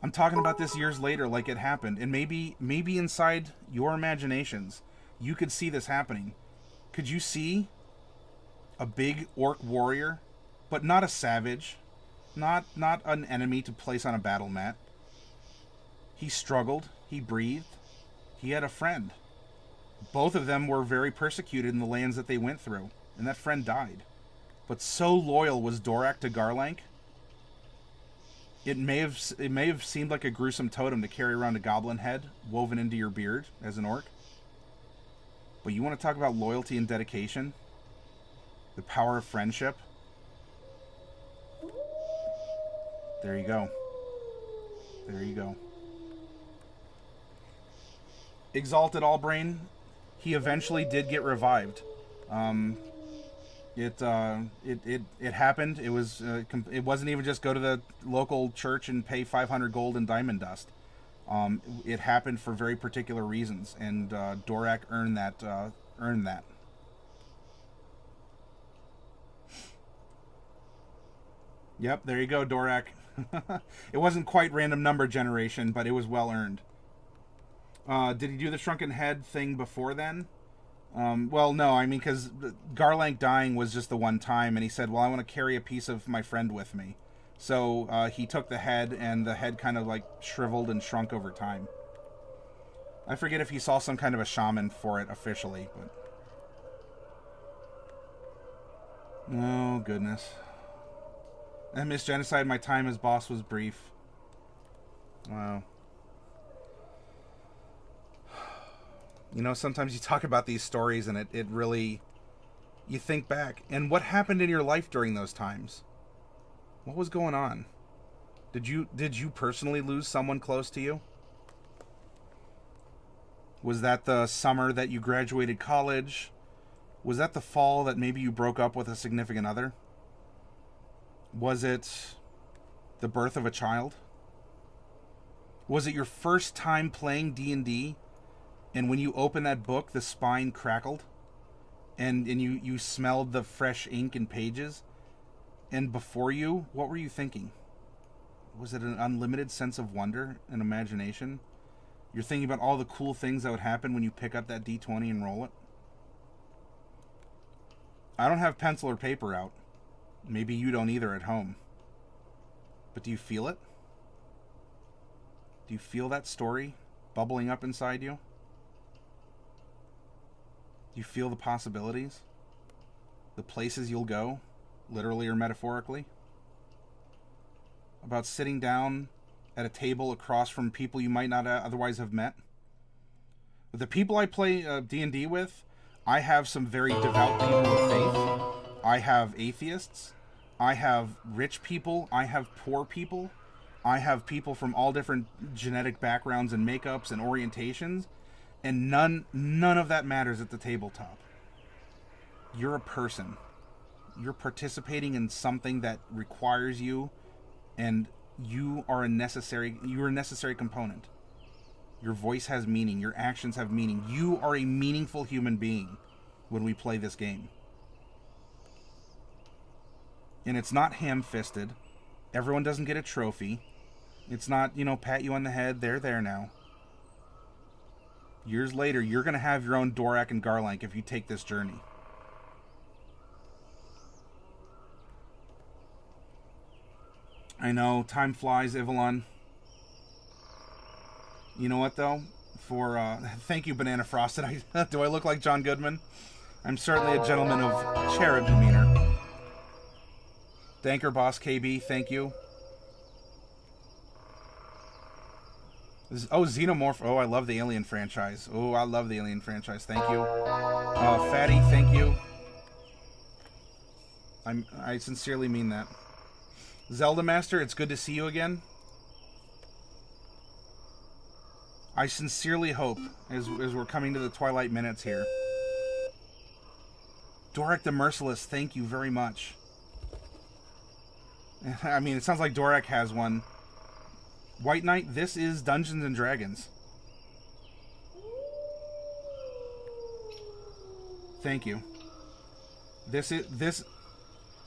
I'm talking about this years later like it happened. And maybe inside your imaginations, you could see this happening. Could you see a big orc warrior, but not a savage, not an enemy to place on a battle mat? He struggled. He breathed. He had a friend. Both of them were very persecuted in the lands that they went through, and that friend died. But so loyal was Dorak to Garlank, it may have seemed like a gruesome totem to carry around a goblin head woven into your beard as an orc. But you want to talk about loyalty and dedication? The power of friendship? There you go. There you go. Exalted Allbrain, he eventually did get revived. It happened. It was it wasn't even just go to the local church and pay 500 gold and diamond dust. It happened for very particular reasons, and Dorak earned that. Yep, there you go, Dorak. It wasn't quite random number generation, but it was well earned. Did he do the shrunken head thing before then? Well, no, I mean, because Garlank dying was just the one time, and he said, well, I want to carry a piece of my friend with me. So he took the head, and the head kind of like shriveled and shrunk over time. I forget if he saw some kind of a shaman for it officially, but... Oh, goodness. I missed Genocide. My time as boss was brief. Wow. You know, sometimes you talk about these stories and it really... You think back. And what happened in your life during those times? What was going on? Did you personally lose someone close to you? Was that the summer that you graduated college? Was that the fall that maybe you broke up with a significant other? Was it the birth of a child? Was it your first time playing D&D And when you open that book, the spine crackled, and you smelled the fresh ink and pages. And before you, what were you thinking? Was it an unlimited sense of wonder and imagination? You're thinking about all the cool things that would happen when you pick up that D20 and roll it? I don't have pencil or paper out. Maybe you don't either at home. But do you feel it? Do you feel that story bubbling up inside you? Do you feel the possibilities? The places you'll go, literally or metaphorically? About sitting down at a table across from people you might not otherwise have met? With the people I play D&D with, I have some very devout people of faith. I have atheists. I have rich people. I have poor people. I have people from all different genetic backgrounds and makeups and orientations. And none of that matters at the tabletop. You're a person. You're participating in something that requires you, and you're a necessary component. Your voice has meaning. Your actions have meaning. You are a meaningful human being when we play this game. And it's not ham-fisted. Everyone doesn't get a trophy. It's not, pat you on the head, they're there now. Years later, you're going to have your own Dorak and Garlank if you take this journey. I know, time flies, Ivalon. You know what, though? Thank you, Banana Frosted. Do I look like John Goodman? I'm certainly a gentleman of cherub demeanor. Danker Boss KB, thank you. Xenomorph. Oh, I love the Alien franchise. Oh, I love the Alien franchise. Thank you. Fatty, thank you. I sincerely mean that. Zelda Master, it's good to see you again. I sincerely hope, as we're coming to the Twilight Minutes here. Dorak the Merciless, thank you very much. I mean, it sounds like Dorak has one. White Knight, this is Dungeons and Dragons. Thank you.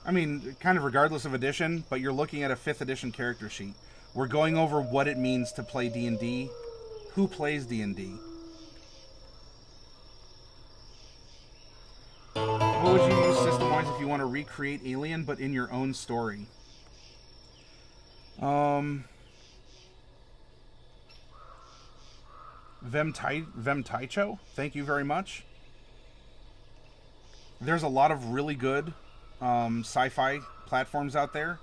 I mean, kind of regardless of edition, but you're looking at a 5th edition character sheet. We're going over what it means to play D&D, who plays D&D. What would you use system-wise if you want to recreate Alien, but in your own story? Vemtaicho, thank you very much. There's a lot of really good sci-fi platforms out there.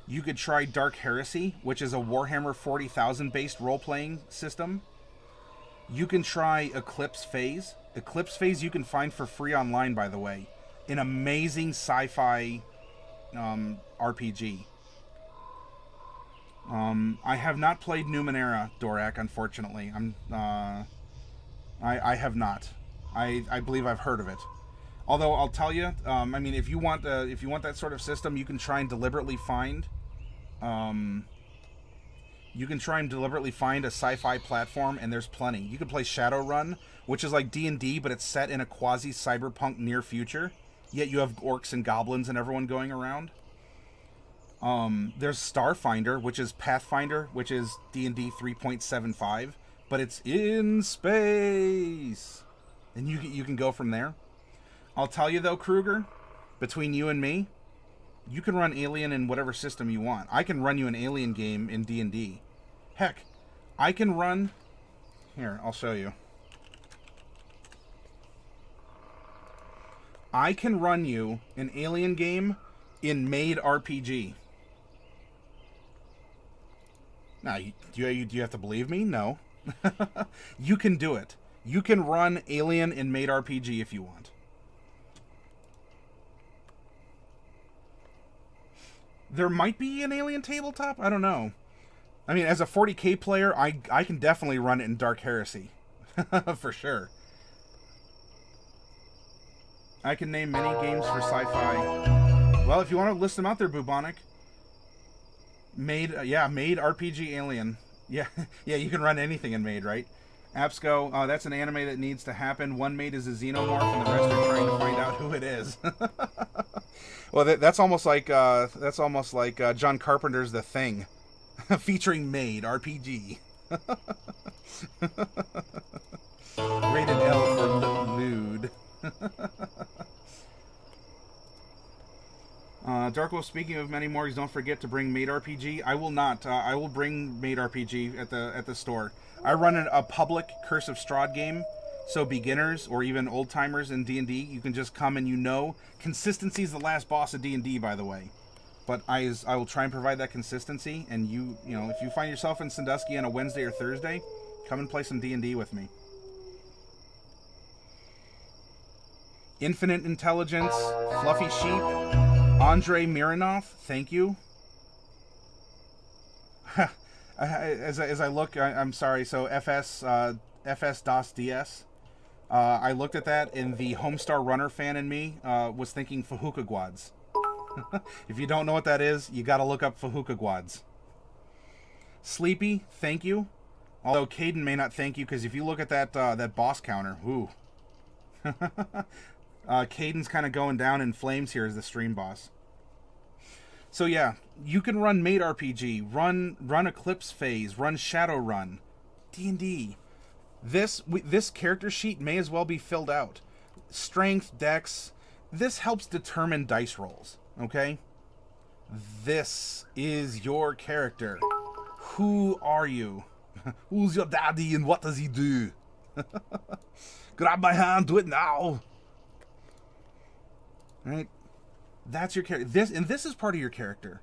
You could try Dark Heresy, which is a Warhammer 40,000 based role-playing system. You can try Eclipse Phase. Eclipse Phase you can find for free online, by the way. An amazing sci-fi RPG. I have not played Numenera, Dorak, unfortunately. I have not. I believe I've heard of it. Although I'll tell you, I mean, if you want that sort of system, you can try and deliberately find, a sci-fi platform, and there's plenty. You can play Shadowrun, which is like D&D, but it's set in a quasi-cyberpunk near future. Yet you have orcs and goblins and everyone going around. There's Starfinder, which is Pathfinder, which is D&D 3.75, but it's in space, and you can go from there. I'll tell you though, Kruger, between you and me, you can run Alien in whatever system you want. I can run you an Alien game in D&D. Heck, I can run... Here, I'll show you. I can run you an Alien game in Made RPG. Now, do you have to believe me? No. You can do it. You can run Alien in Made RPG if you want. There might be an Alien tabletop. I don't know. I mean, as a 40k player, I can definitely run it in Dark Heresy. For sure. I can name many games for sci-fi. Well, if you want to list them out there, Bubonic. Made RPG Alien. Yeah, yeah, you can run anything in Made, right? Absco, that's an anime that needs to happen. One mate is a xenomorph, and the rest are trying to find out who it is. Well, that's almost like John Carpenter's The Thing, featuring Maid RPG. Rated L for lewd. Darko, speaking of many morgues, don't forget to bring Maid RPG. I will not. I will bring Maid RPG at the store. I run a public Curse of Strahd game, so beginners or even old timers in D&D, you can just come and consistency is the last boss of D&D, by the way. But I will try and provide that consistency, and if you find yourself in Sandusky on a Wednesday or Thursday, come and play some D&D with me. Infinite Intelligence, Fluffy Sheep, Andrei Mironov, thank you. As I look, I'm sorry. So FS DOS DS. I looked at that, and the Homestar Runner fan in me was thinking Fahuka-Gwads. If you don't know what that is, you got to look up Fahuka-Gwads. Sleepy, thank you. Although Caden may not thank you, because if you look at that boss counter, ooh. Caden's kind of going down in flames here as the stream boss. So yeah, you can run Maid RPG, run Eclipse Phase, run Shadowrun, D&D. This character sheet may as well be filled out. Strength, Dex. This helps determine dice rolls. Okay. This is your character. Who are you? Who's your daddy and what does he do? Grab my hand, do it now. Right? That's your character. This is part of your character.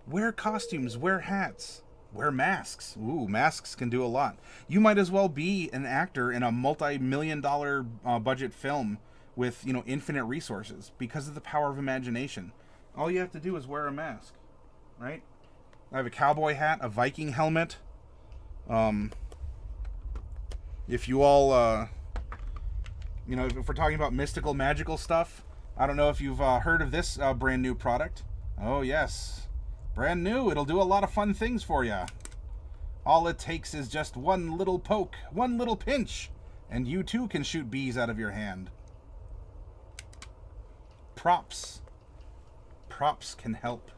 Wear costumes, wear hats, wear masks. Ooh, masks can do a lot. You might as well be an actor in a multi-million-dollar budget film with, infinite resources because of the power of imagination. All you have to do is wear a mask, right? I have a cowboy hat, a Viking helmet. If you all, if we're talking about mystical, magical stuff, I don't know if you've heard of this brand new product. Oh, yes. Brand new. It'll do a lot of fun things for you. All it takes is just one little poke, one little pinch, and you too can shoot bees out of your hand. Props. Props can help.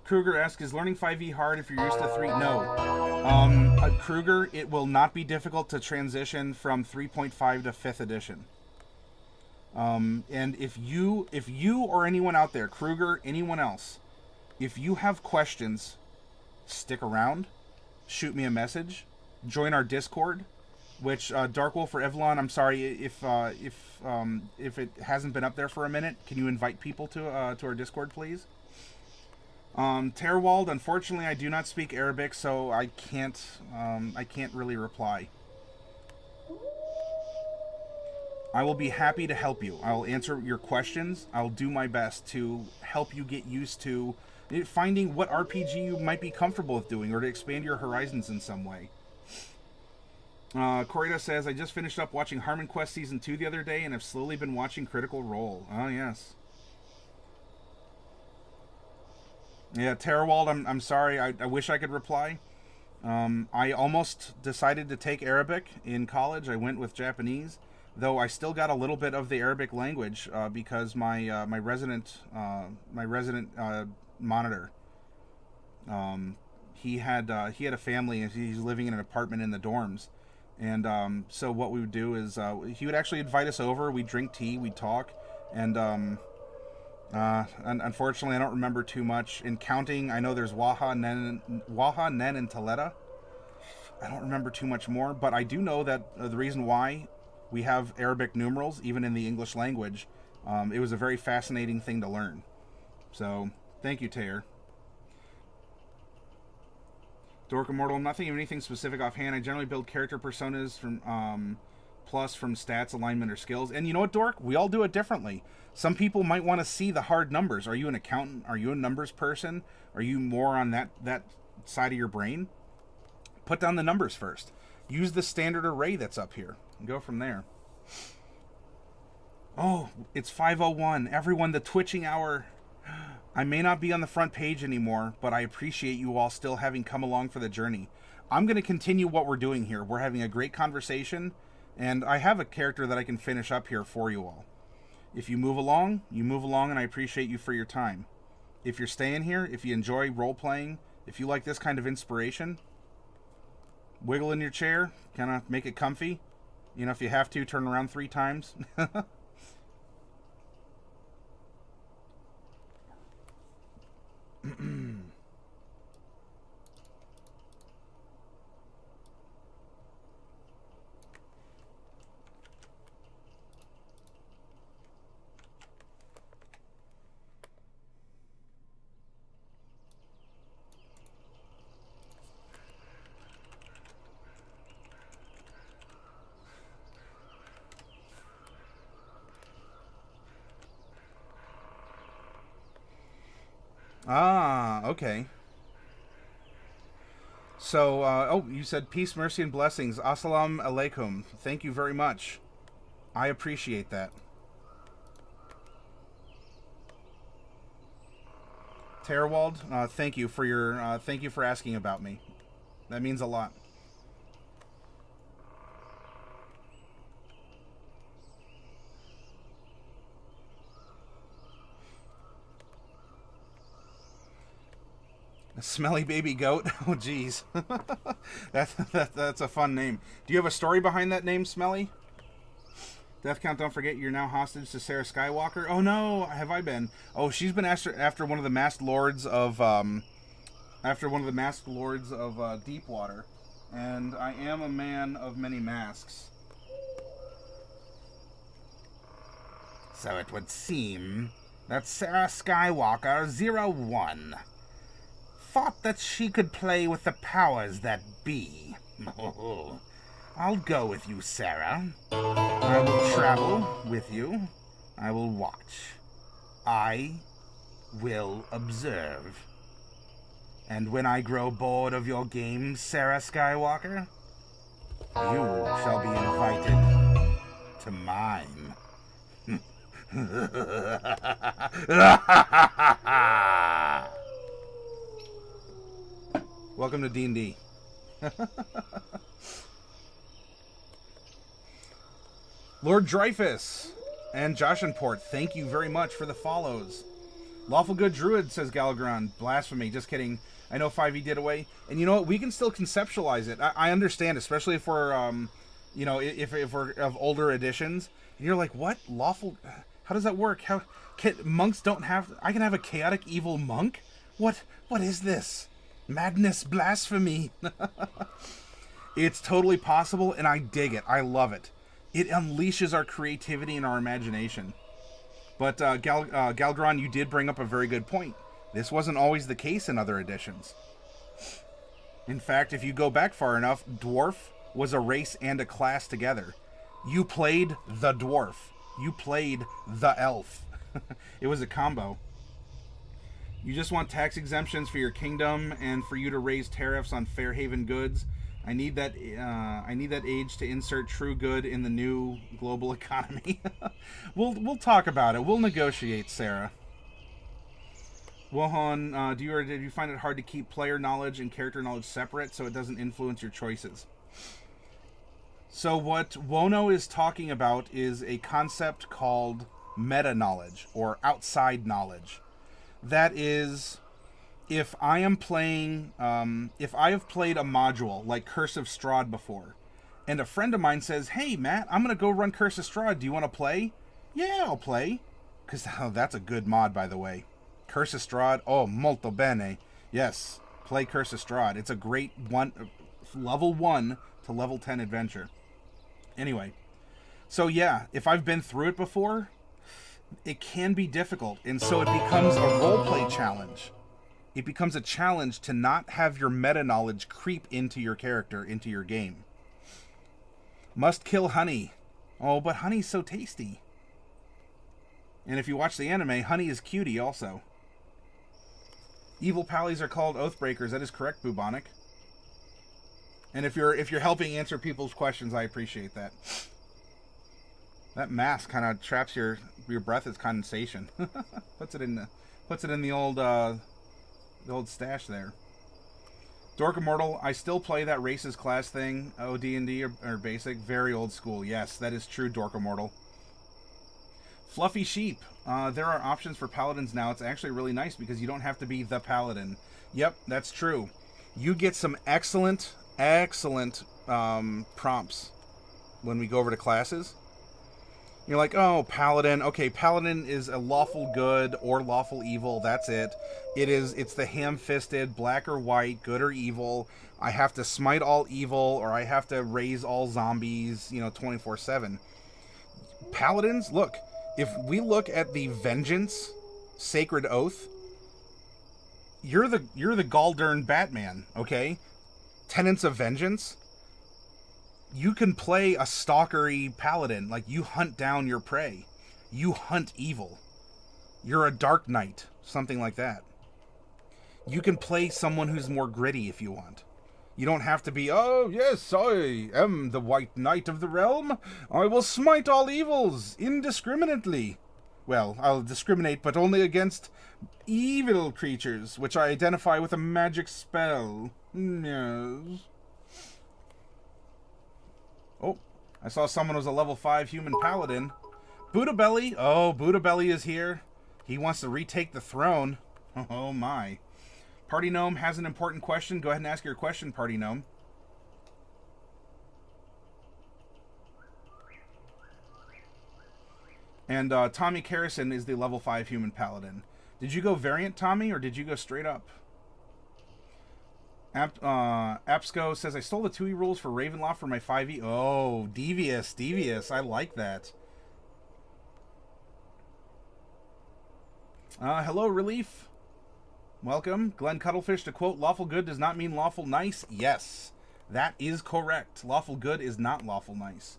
Kruger asks, is learning 5e hard if you're used to 3? No. Kruger, it will not be difficult to transition from 3.5 to 5th edition. And if you or anyone out there, Kruger, anyone else, if you have questions, stick around, shoot me a message, join our Discord, which Dark Wolf or Evlon, I'm sorry if it hasn't been up there for a minute, can you invite people to our Discord, please? Terwald, unfortunately, I do not speak Arabic, so I can't really reply. I will be happy to help you. I'll answer your questions. I'll do my best to help you get used to finding what RPG you might be comfortable with doing, or to expand your horizons in some way. Corita says, I just finished up watching Harmon Quest Season 2 the other day, and have slowly been watching Critical Role. Oh, yes. Yeah, Terrawald, I'm sorry. I wish I could reply. I almost decided to take Arabic in college. I went with Japanese, though I still got a little bit of the Arabic language because my resident monitor, he had a family, and he's living in an apartment in the dorms. And so what we would do is he would actually invite us over. We'd drink tea, we'd talk, and unfortunately, I don't remember too much. In counting, I know there's Waha, Nen, and Taleta. I don't remember too much more, but I do know that the reason why we have Arabic numerals, even in the English language, it was a very fascinating thing to learn. So, thank you, Tayer. Dork Immortal, I'm not thinking of anything specific offhand. I generally build character personas from plus from stats, alignment, or skills. And you know what, Dork? We all do it differently. Some people might want to see the hard numbers. Are you an accountant? Are you a numbers person? Are you more on that side of your brain? Put down the numbers first. Use the standard array that's up here and go from there. Oh, it's 5:01. Everyone, the twitching hour. I may not be on the front page anymore, but I appreciate you all still having come along for the journey. I'm going to continue what we're doing here. We're having a great conversation, and I have a character that I can finish up here for you all. If you move along, and I appreciate you for your time. If you're staying here, if you enjoy role-playing, if you like this kind of inspiration, wiggle in your chair, kind of make it comfy. You know, if you have to, turn around 3 times. Ah, okay. So, oh, you said peace, mercy, and blessings. Assalamu alaikum. Thank you very much. I appreciate that. Terrawald, thank you for your, thank you for asking about me. That means a lot. A smelly baby goat. Oh, geez. That's a fun name. Do you have a story behind that name, Smelly? Death Count, don't forget you're now hostage to Sarah Skywalker. Oh no, have I been? Oh, she's been after one of the masked lords of Deepwater, and I am a man of many masks. So it would seem that Sarah Skywalker 01 thought that she could play with the powers that be. I'll go with you, Sarah. I will travel with you. I will watch. I will observe. And when I grow bored of your games, Sarah Skywalker, you shall be invited to mine. Welcome to D&D. Lord Dreyfus and Josh and Port, thank you very much for the follows. Lawful Good Druid, says Galagron. Blasphemy. Just kidding. I know 5e did away. And you know what? We can still conceptualize it. I understand, especially if we're, if we're of older editions. And you're like, what? Lawful? How does that work? How monks don't have... I can have a chaotic evil monk? What is this? Madness, blasphemy. It's totally possible, and I dig it. I love it. It unleashes our creativity and our imagination. But Galgron, you did bring up a very good point. This wasn't always the case in other editions. In fact, if you go back far enough, dwarf was a race and a class together. You played the dwarf. You played the elf. It was a combo. You just want tax exemptions for your kingdom and for you to raise tariffs on Fairhaven goods. I need that age to insert true good in the new global economy. We'll talk about it. We'll negotiate, Sarah. Wohon, did you find it hard to keep player knowledge and character knowledge separate so it doesn't influence your choices? So what Wono is talking about is a concept called meta knowledge or outside knowledge. That is, if I am playing, if I have played a module like Curse of Strahd before, and a friend of mine says, hey, Matt, I'm going to go run Curse of Strahd. Do you want to play? Yeah, I'll play. Because that's a good mod, by the way. Curse of Strahd, oh, molto bene. Yes, play Curse of Strahd. It's a great level 1 to level 10 adventure. Anyway, so yeah, if I've been through it before, it can be difficult. And so it becomes a roleplay challenge. It becomes a challenge to not have your meta knowledge creep into your character, into your game. Must kill honey. Oh, but honey's so tasty. And if you watch the anime, honey is cutie also. Evil pallies are called Oathbreakers. That is correct, Bubonic. And if you're helping answer people's questions, I appreciate that. That mask kind of traps your breath as condensation. puts it in the old stash there. Dork Immortal, I still play that races class thing. OD&D or basic, very old school. Yes, that is true, Dork Immortal. Fluffy Sheep. There are options for paladins now. It's actually really nice because you don't have to be the paladin. Yep, that's true. You get some excellent prompts when we go over to classes. You're like, oh, paladin. Okay, paladin is a lawful good or lawful evil. That's it. It's the ham-fisted, black or white, good or evil. I have to smite all evil, or I have to raise all zombies, 24/7. Paladins, look. If we look at the Vengeance Sacred Oath, you're the Galdern Batman, okay? Tenets of Vengeance. You can play a stalkery paladin, like you hunt down your prey. You hunt evil. You're a Dark Knight, something like that. You can play someone who's more gritty if you want. You don't have to be, oh yes, I am the White Knight of the realm. I will smite all evils indiscriminately. Well, I'll discriminate, but only against evil creatures, which I identify with a magic spell. Yes. Oh, I saw someone was a level 5 human paladin. Buddha Belly. Oh, Buddha Belly is here. He wants to retake the throne. Oh my. Party Gnome has an important question. Go ahead and ask your question, Party Gnome. And Tommy Carrison is the level 5 human paladin. Did you go variant, Tommy, or did you go straight up? Apsco says, I stole the TUE rules for Ravenloft for my 5e. Oh, devious. I like that. Hello, Relief. Welcome. Glenn Cuttlefish, to quote, lawful good does not mean lawful nice. Yes, that is correct. Lawful good is not lawful nice.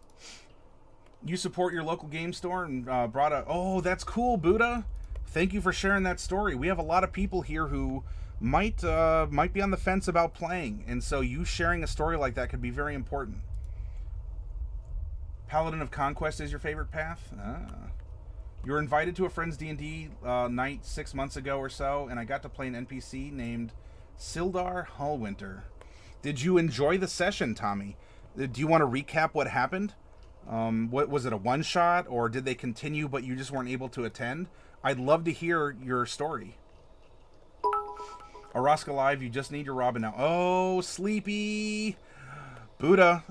You support your local game store and brought a... Oh, that's cool, Buddha. Thank you for sharing that story. We have a lot of people here who might be on the fence about playing, and so you sharing a story like that could be very important. Paladin of Conquest is your favorite path? You were invited to a friend's D&D night 6 months ago or so, and I got to play an NPC named Sildar Hallwinter. Did you enjoy the session, Tommy? Do you want to recap what happened? What was it, a one-shot, or did they continue but you just weren't able to attend? I'd love to hear your story. Araska Live, you just need your Robin now. Oh, Sleepy! Buddha.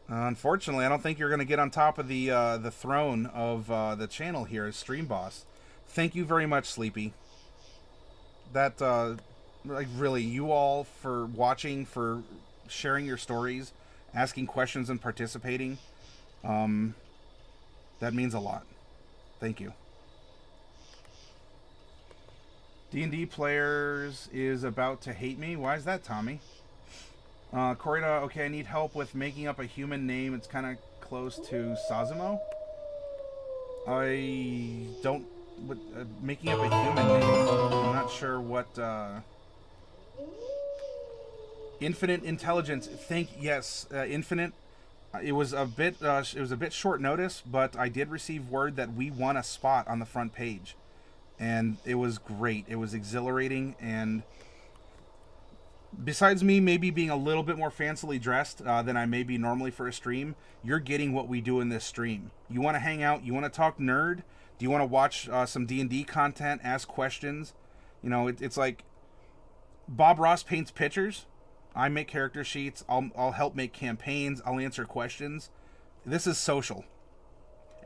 Unfortunately, I don't think you're going to get on top of the throne of the channel here as Stream Boss. Thank you very much, Sleepy. That, like, really, you all for watching, for sharing your stories, asking questions and participating. That means a lot. Thank you. D&D players is about to hate me. Why is that, Tommy? Corita, okay, I need help with making up a human name. It's kind of close to Sazumo. I don't... making up a human name. I'm not sure what... Infinite Intelligence. Yes, Infinite. It was a bit short notice, but I did receive word that we won a spot on the front page. And it was great. It was exhilarating, and besides me maybe being a little bit more fancily dressed than I may be normally for a stream, you're getting what we do in this stream. You want to hang out, you want to talk nerd, do you want to watch some D&D content, ask questions? You know, it's like Bob Ross paints pictures, I make character sheets, I'll help make campaigns, I'll answer questions. This is social.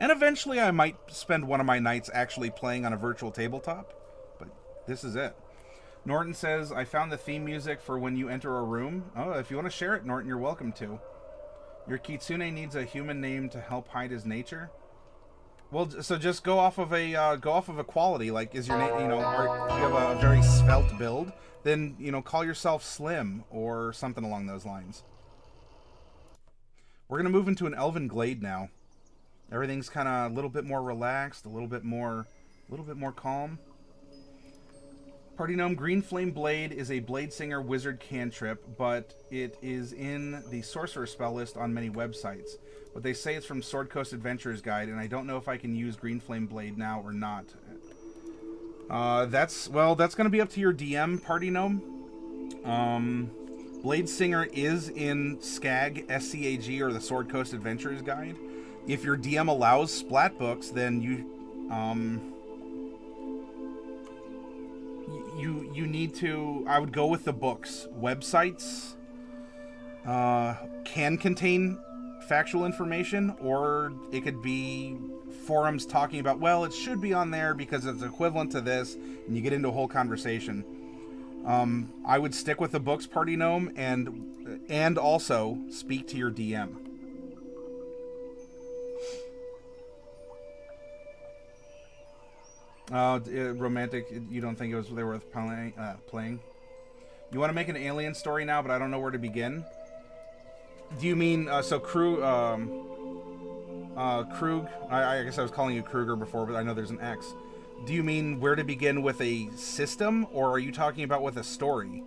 And eventually I might spend one of my nights actually playing on a virtual tabletop. But this is it. Norton says, I found the theme music for when you enter a room. Oh, if you want to share it, Norton, you're welcome to. Your Kitsune needs a human name to help hide his nature. Well, so just go off of a quality. Like, is your name, you have a very svelte build, then, call yourself Slim or something along those lines. We're going to move into an Elven Glade now. Everything's kind of a little bit more relaxed, a little bit more calm. Party Gnome, Green Flame Blade is a Blade Singer wizard cantrip, but it is in the sorcerer spell list on many websites. but they say it's from Sword Coast Adventurer's Guide, and I don't know if I can use Green Flame Blade now or not. That's going to be up to your DM, Party Gnome. Blade Singer is in SCAG, SCAG, or the Sword Coast Adventurer's Guide. If your DM allows splat books, then you need to... I would go with the books. Websites can contain factual information, or it could be forums talking about, well, it should be on there because it's equivalent to this, and you get into a whole conversation. I would stick with the books, Party Gnome, and also speak to your DM. Romantic, you don't think it was worth playing? You want to make an alien story now, but I don't know where to begin? Do you mean, Krug, I guess I was calling you Kruger before, but I know there's an X. Do you mean where to begin with a system, or are you talking about with a story?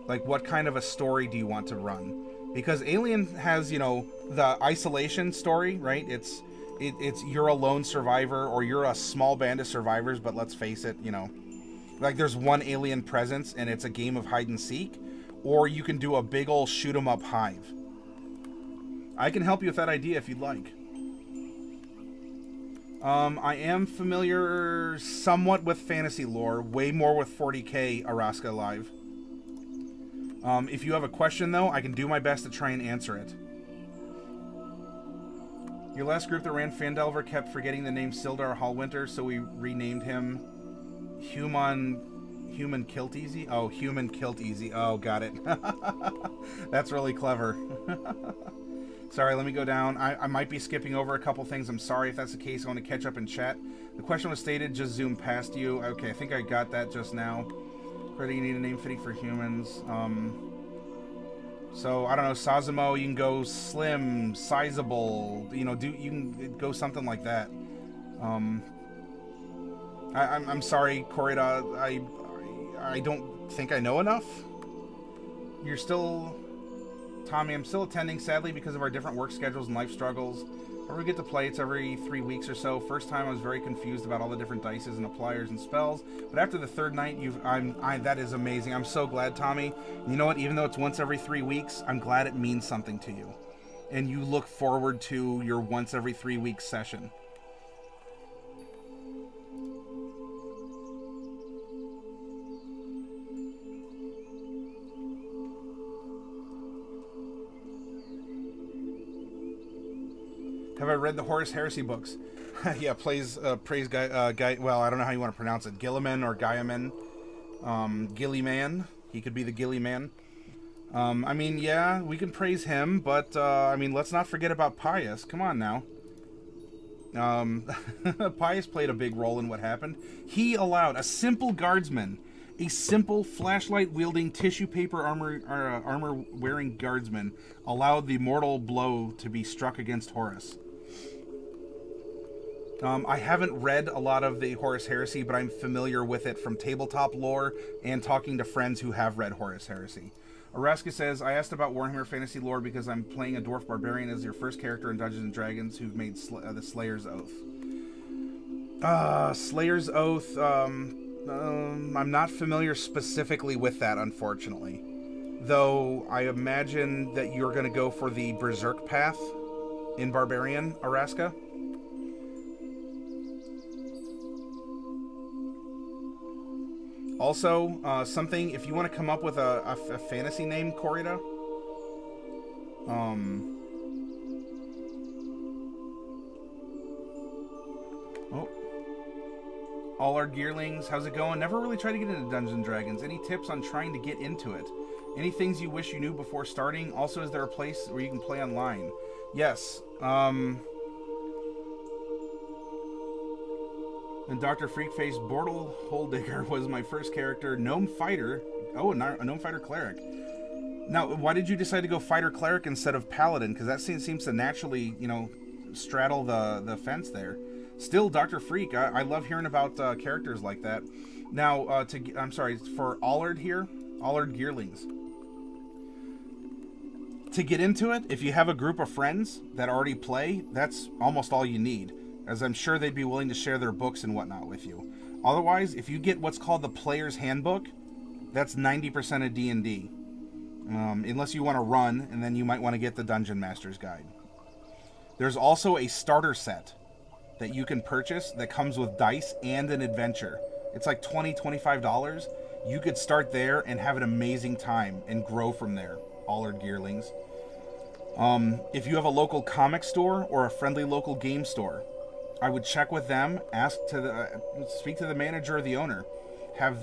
Like, what kind of a story do you want to run? Because Alien has, the isolation story, right? It's you're a lone survivor, or you're a small band of survivors, but let's face it, like there's one alien presence, and it's a game of hide and seek. Or you can do a big ol' shoot 'em up hive. I can help you with that idea if you'd like. I am familiar somewhat with fantasy lore, way more with 40k Araska Live. If you have a question, though, I can do my best to try and answer it. Your last group that ran Fandelver kept forgetting the name Sildar Hallwinter, so we renamed him Human Kilt Easy? Oh, Human Kilt Easy. Oh, got it. That's really clever. Sorry, let me go down. I might be skipping over a couple things. I'm sorry if that's the case. I want to catch up in chat. The question was stated, just zoom past you. Okay, I think I got that just now. Whether you need a name fitting for humans. So, I don't know, Sazamo, you can go slim, sizable, you can go something like that. I'm sorry, Corrida, I don't think I know enough. You're still... Tommy, I'm still attending, sadly, because of our different work schedules and life struggles. Whenever we get to play, it's every 3 weeks or so. First time, I was very confused about all the different dices and appliers and spells. But after the third night, that is amazing. I'm so glad, Tommy. You know what? Even though it's once every 3 weeks, I'm glad it means something to you. And you look forward to your once every 3 weeks session. Have I read the Horus Heresy books? Yeah, praise guy. Well, I don't know how you want to pronounce it. Gilliman or Gaiaman. Gillyman. He could be the Gillyman. I mean, yeah, we can praise him, but I mean, let's not forget about Pius. Come on now. Pius played a big role in what happened. He allowed a simple guardsman, a simple flashlight-wielding, tissue paper armor-wearing guardsman, allowed the mortal blow to be struck against Horus. I haven't read a lot of the Horus Heresy, but I'm familiar with it from tabletop lore and talking to friends who have read Horus Heresy. Araska says, I asked about Warhammer Fantasy lore because I'm playing a Dwarf Barbarian as your first character in Dungeons & Dragons who've made the Slayer's Oath. Slayer's Oath, I'm not familiar specifically with that, unfortunately. Though, I imagine that you're going to go for the Berserk path in Barbarian, Araska. Also, something, if you want to come up with a fantasy name, Corrida, all our gearlings, how's it going? Never really tried to get into Dungeons & Dragons. Any tips on trying to get into it? Any things you wish you knew before starting? Also, is there a place where you can play online? Yes. And Dr. Freakface Bortle Holedigger was my first character. Gnome Fighter. Oh, a Gnome Fighter Cleric. Now, why did you decide to go Fighter Cleric instead of Paladin? Because that seems to naturally, straddle the fence there. Still, Dr. Freak, I love hearing about characters like that. Now, I'm sorry, for Allard here, Allard Gearlings. To get into it, if you have a group of friends that already play, that's almost all you need, as I'm sure they'd be willing to share their books and whatnot with you. Otherwise, if you get what's called the Player's Handbook, that's 90% of D&D. Unless you want to run, and then you might want to get the Dungeon Master's Guide. There's also a starter set that you can purchase that comes with dice and an adventure. It's like $20, $25. You could start there and have an amazing time and grow from there. Allard Gearlings. If you have a local comic store or a friendly local game store, I would check with them, speak to the manager or the owner. Do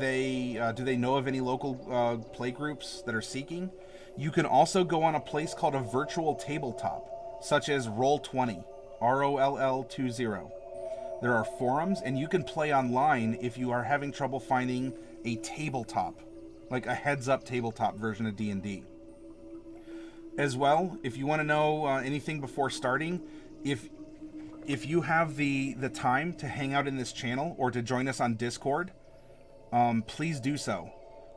they know of any local play groups that are seeking? You can also go on a place called a virtual tabletop, such as Roll20, ROLL20. There are forums, and you can play online if you are having trouble finding a tabletop, like a heads-up tabletop version of D&D. As well, if you want to know anything before starting, if you have the time to hang out in this channel or to join us on Discord, please do so.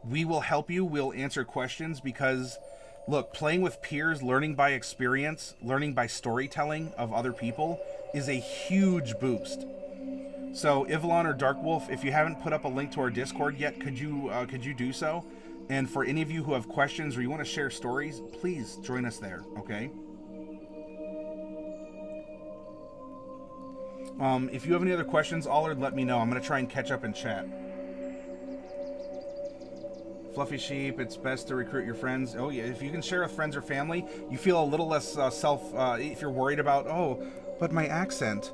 We will help you. We'll answer questions because, look, playing with peers, learning by experience, learning by storytelling of other people is a huge boost. So, Ivalon or Darkwolf, if you haven't put up a link to our Discord yet, could you do so? And for any of you who have questions or you want to share stories, please join us there, okay? If you have any other questions, Allard, let me know. I'm going to try and catch up in chat. Fluffy Sheep, it's best to recruit your friends. Oh, yeah, if you can share with friends or family, you feel a little less if you're worried about, oh, but my accent.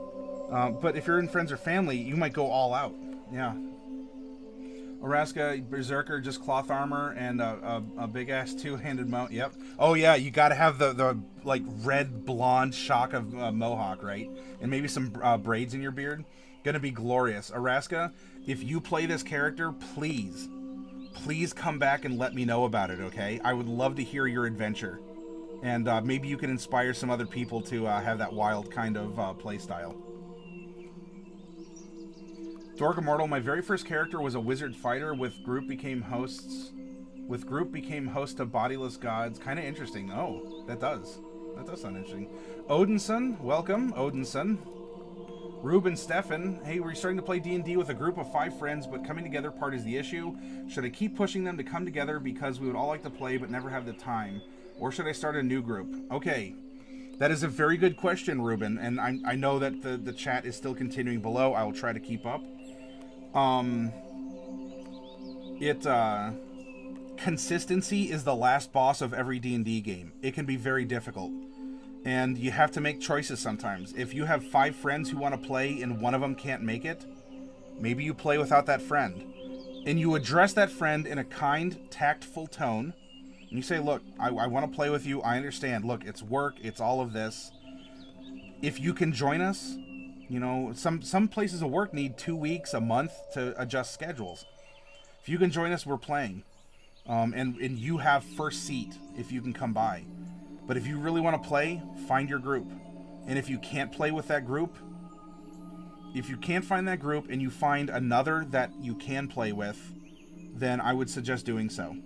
But if you're in friends or family, you might go all out. Yeah. Oraska, Berserker, just cloth armor and a big-ass two-handed mount. Yep. Oh, yeah, you got to have the like, red blonde shock of mohawk, right? And maybe some braids in your beard. Gonna be glorious. Oraska, if you play this character, please come back and let me know about it, okay? I would love to hear your adventure. And maybe you can inspire some other people to have that wild kind of play style. Dork Immortal, my very first character was a wizard fighter with group became host to bodiless gods. Kind of interesting. Oh, that does sound interesting. Odinson, welcome, Odinson. Ruben Stefan, hey, we're starting to play D&D with a group of 5 friends, but coming together part is the issue. Should I keep pushing them to come together because we would all like to play but never have the time? Or should I start a new group? Okay, that is a very good question, Ruben, and I know that the chat is still continuing below. I will try to keep up. Consistency is the last boss of every D&D game. It can be very difficult. And you have to make choices sometimes. If you have 5 friends who want to play and one of them can't make it, maybe you play without that friend. And you address that friend in a kind, tactful tone. And you say, look, I want to play with you. I understand. Look, it's work. It's all of this. If you can join us, you know, some places of work need 2 weeks, a month to adjust schedules. If you can join us, we're playing. And you have first seat if you can come by. But if you really want to play, find your group. And if you can't play with that group, if you can't find that group and you find another that you can play with, then I would suggest doing so.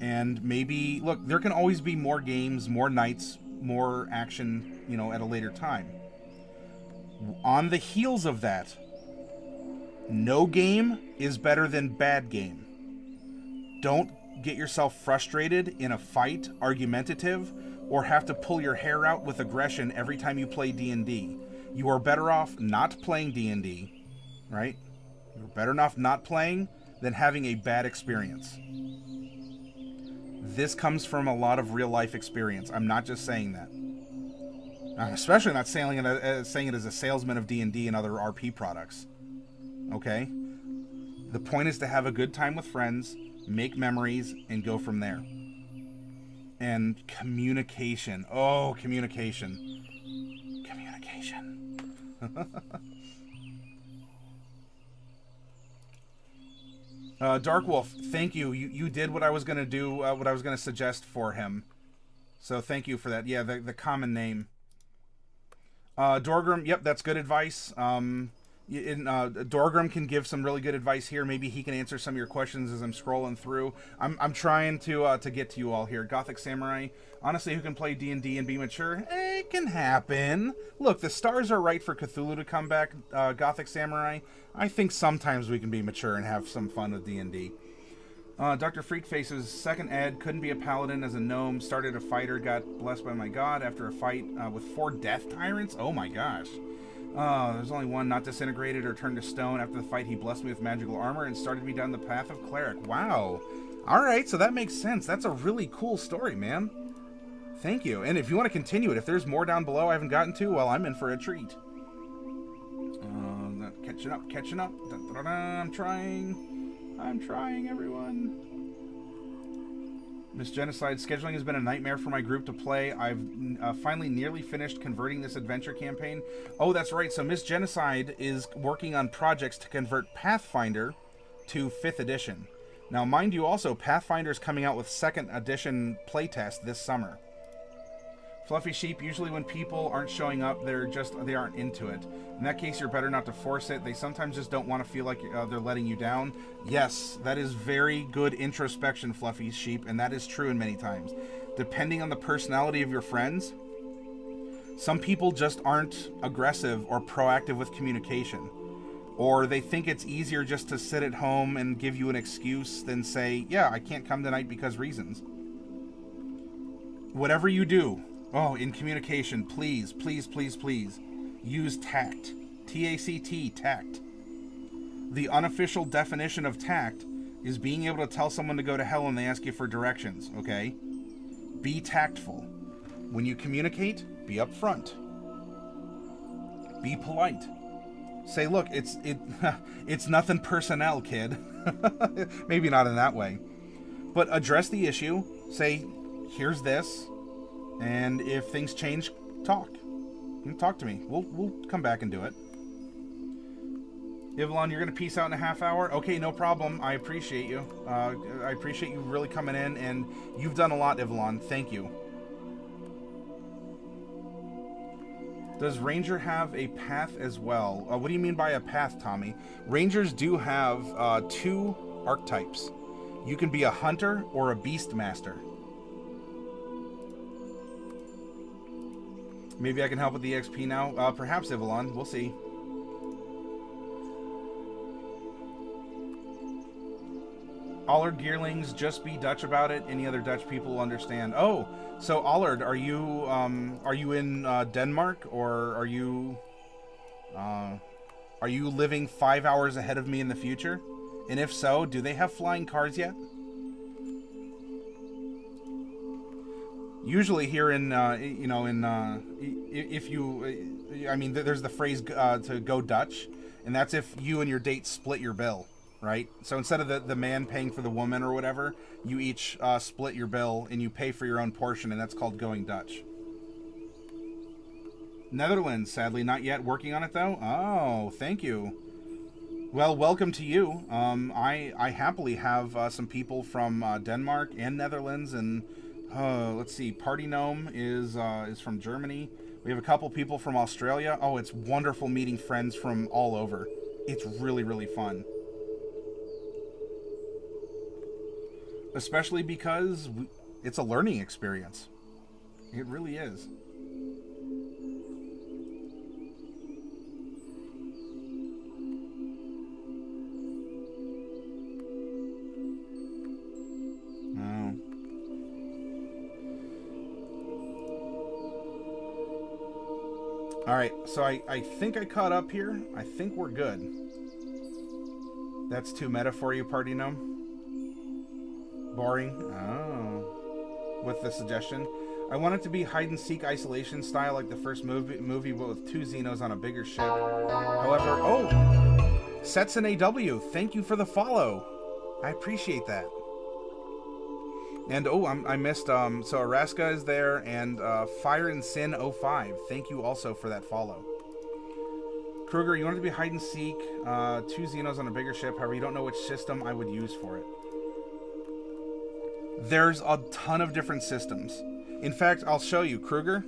And maybe, look, there can always be more games, more nights, more action, you know, at a later time. On the heels of that, no game is better than bad game. Don't get yourself frustrated in a fight, argumentative, or have to pull your hair out with aggression every time you play D&D. You are better off not playing D&D, right? You're better off not playing than having a bad experience. This comes from a lot of real-life experience. I'm not just saying that. I'm especially not saying it as a salesman of D&D and other RP products. Okay? The point is to have a good time with friends, make memories, and go from there. And communication. Oh, communication. Communication. Darkwolf, thank you. You did what I was going to do, what I was going to suggest for him. So thank you for that. Yeah, the common name. Dorgrim, yep, that's good advice. Dorgrim can give some really good advice here. Maybe he can answer some of your questions as I'm scrolling through. I'm trying to get to you all here. Gothic Samurai. Honestly, who can play D&D and be mature? It can happen. Look, the stars are right for Cthulhu to come back, Gothic Samurai. I think sometimes we can be mature and have some fun with D&D. Dr. Freakface's second ed couldn't be a paladin as a gnome. Started a fighter, got blessed by my god after a fight with 4 death tyrants. Oh my gosh. There's only one not disintegrated or turned to stone. After the fight, he blessed me with magical armor and started me down the path of cleric. Wow. Alright, so that makes sense. That's a really cool story, man. Thank you. And if you want to continue it, if there's more down below I haven't gotten to, well, I'm in for a treat. Catching up. I'm trying, everyone. Miss Genocide, scheduling has been a nightmare for my group to play. I've finally nearly finished converting this adventure campaign. Oh, that's right. So Miss Genocide is working on projects to convert Pathfinder to 5th edition. Now, mind you also, Pathfinder's coming out with 2nd edition playtest this summer. Fluffy Sheep, usually when people aren't showing up, they aren't into it. In that case, you're better not to force it. They sometimes just don't want to feel like they're letting you down. Yes, that is very good introspection, Fluffy Sheep, and that is true in many times. Depending on the personality of your friends, some people just aren't aggressive or proactive with communication. Or they think it's easier just to sit at home and give you an excuse than say, yeah, I can't come tonight because reasons. Whatever you do, in communication, please, please, please, please, use tact. T-A-C-T, tact. The unofficial definition of tact is being able to tell someone to go to hell when they ask you for directions, okay? Be tactful. When you communicate, be upfront. Be polite. Say, look, it's nothing personnel, kid. Maybe not in that way. But address the issue. Say, here's this. And if things change, talk. Talk to me. We'll come back and do it. Ivalon, you're going to peace out in a half hour? Okay, no problem. I appreciate you. I appreciate you really coming in, and you've done a lot, Ivalon. Thank you. Does Ranger have a path as well? What do you mean by a path, Tommy? Rangers do have 2 archetypes. You can be a hunter or a beast master. Maybe I can help with the XP now. Perhaps, Ivalon. We'll see. Allard Gearlings, just be Dutch about it. Any other Dutch people will understand. Oh, so Allard, are you in Denmark, or are you living 5 hours ahead of me in the future? And if so, do they have flying cars yet? Usually here in, if you, I mean, there's the phrase to go Dutch, and that's if you and your date split your bill, right? So instead of the man paying for the woman or whatever, you each split your bill and you pay for your own portion, and that's called going Dutch. Netherlands, sadly not yet. Working on it though? Oh, thank you. Well, welcome to you. I happily have some people from Denmark and Netherlands, and let's see, Party Gnome is from Germany. We have a couple people from Australia. Oh, it's wonderful meeting friends from all over. It's really, really fun. Especially because it's a learning experience. It really is. Alright, so I think I caught up here. I think we're good. That's too meta for you, Party Gnome? Boring? Oh. With the suggestion. I want it to be hide-and-seek isolation style like the first movie, but with 2 Xenos on a bigger ship. However, oh! Sets in AW, thank you for the follow. I appreciate that. And oh, I missed, so Araska is there, and Fire and Sin 05. Thank you also for that follow. Kruger, you want it to be hide and seek, 2 Xenos on a bigger ship. However, you don't know which system I would use for it. There's a ton of different systems. In fact, I'll show you. Kruger?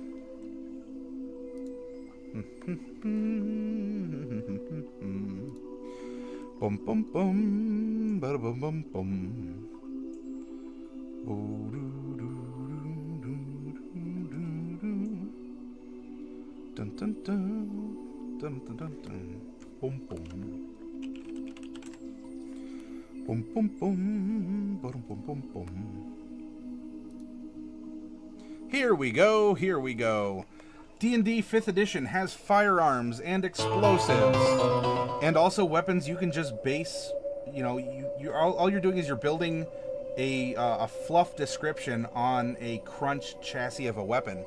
Bum bum bum, bada bum bum bum. Dun dun dun, dun dun dun dun. Bum bum. Bum bum bum, bum bum bum bum. Here we go, here we go. D&D 5th edition has firearms and explosives, and also weapons you can just base. You know, all you're doing is you're building a fluff description on a crunch chassis of a weapon.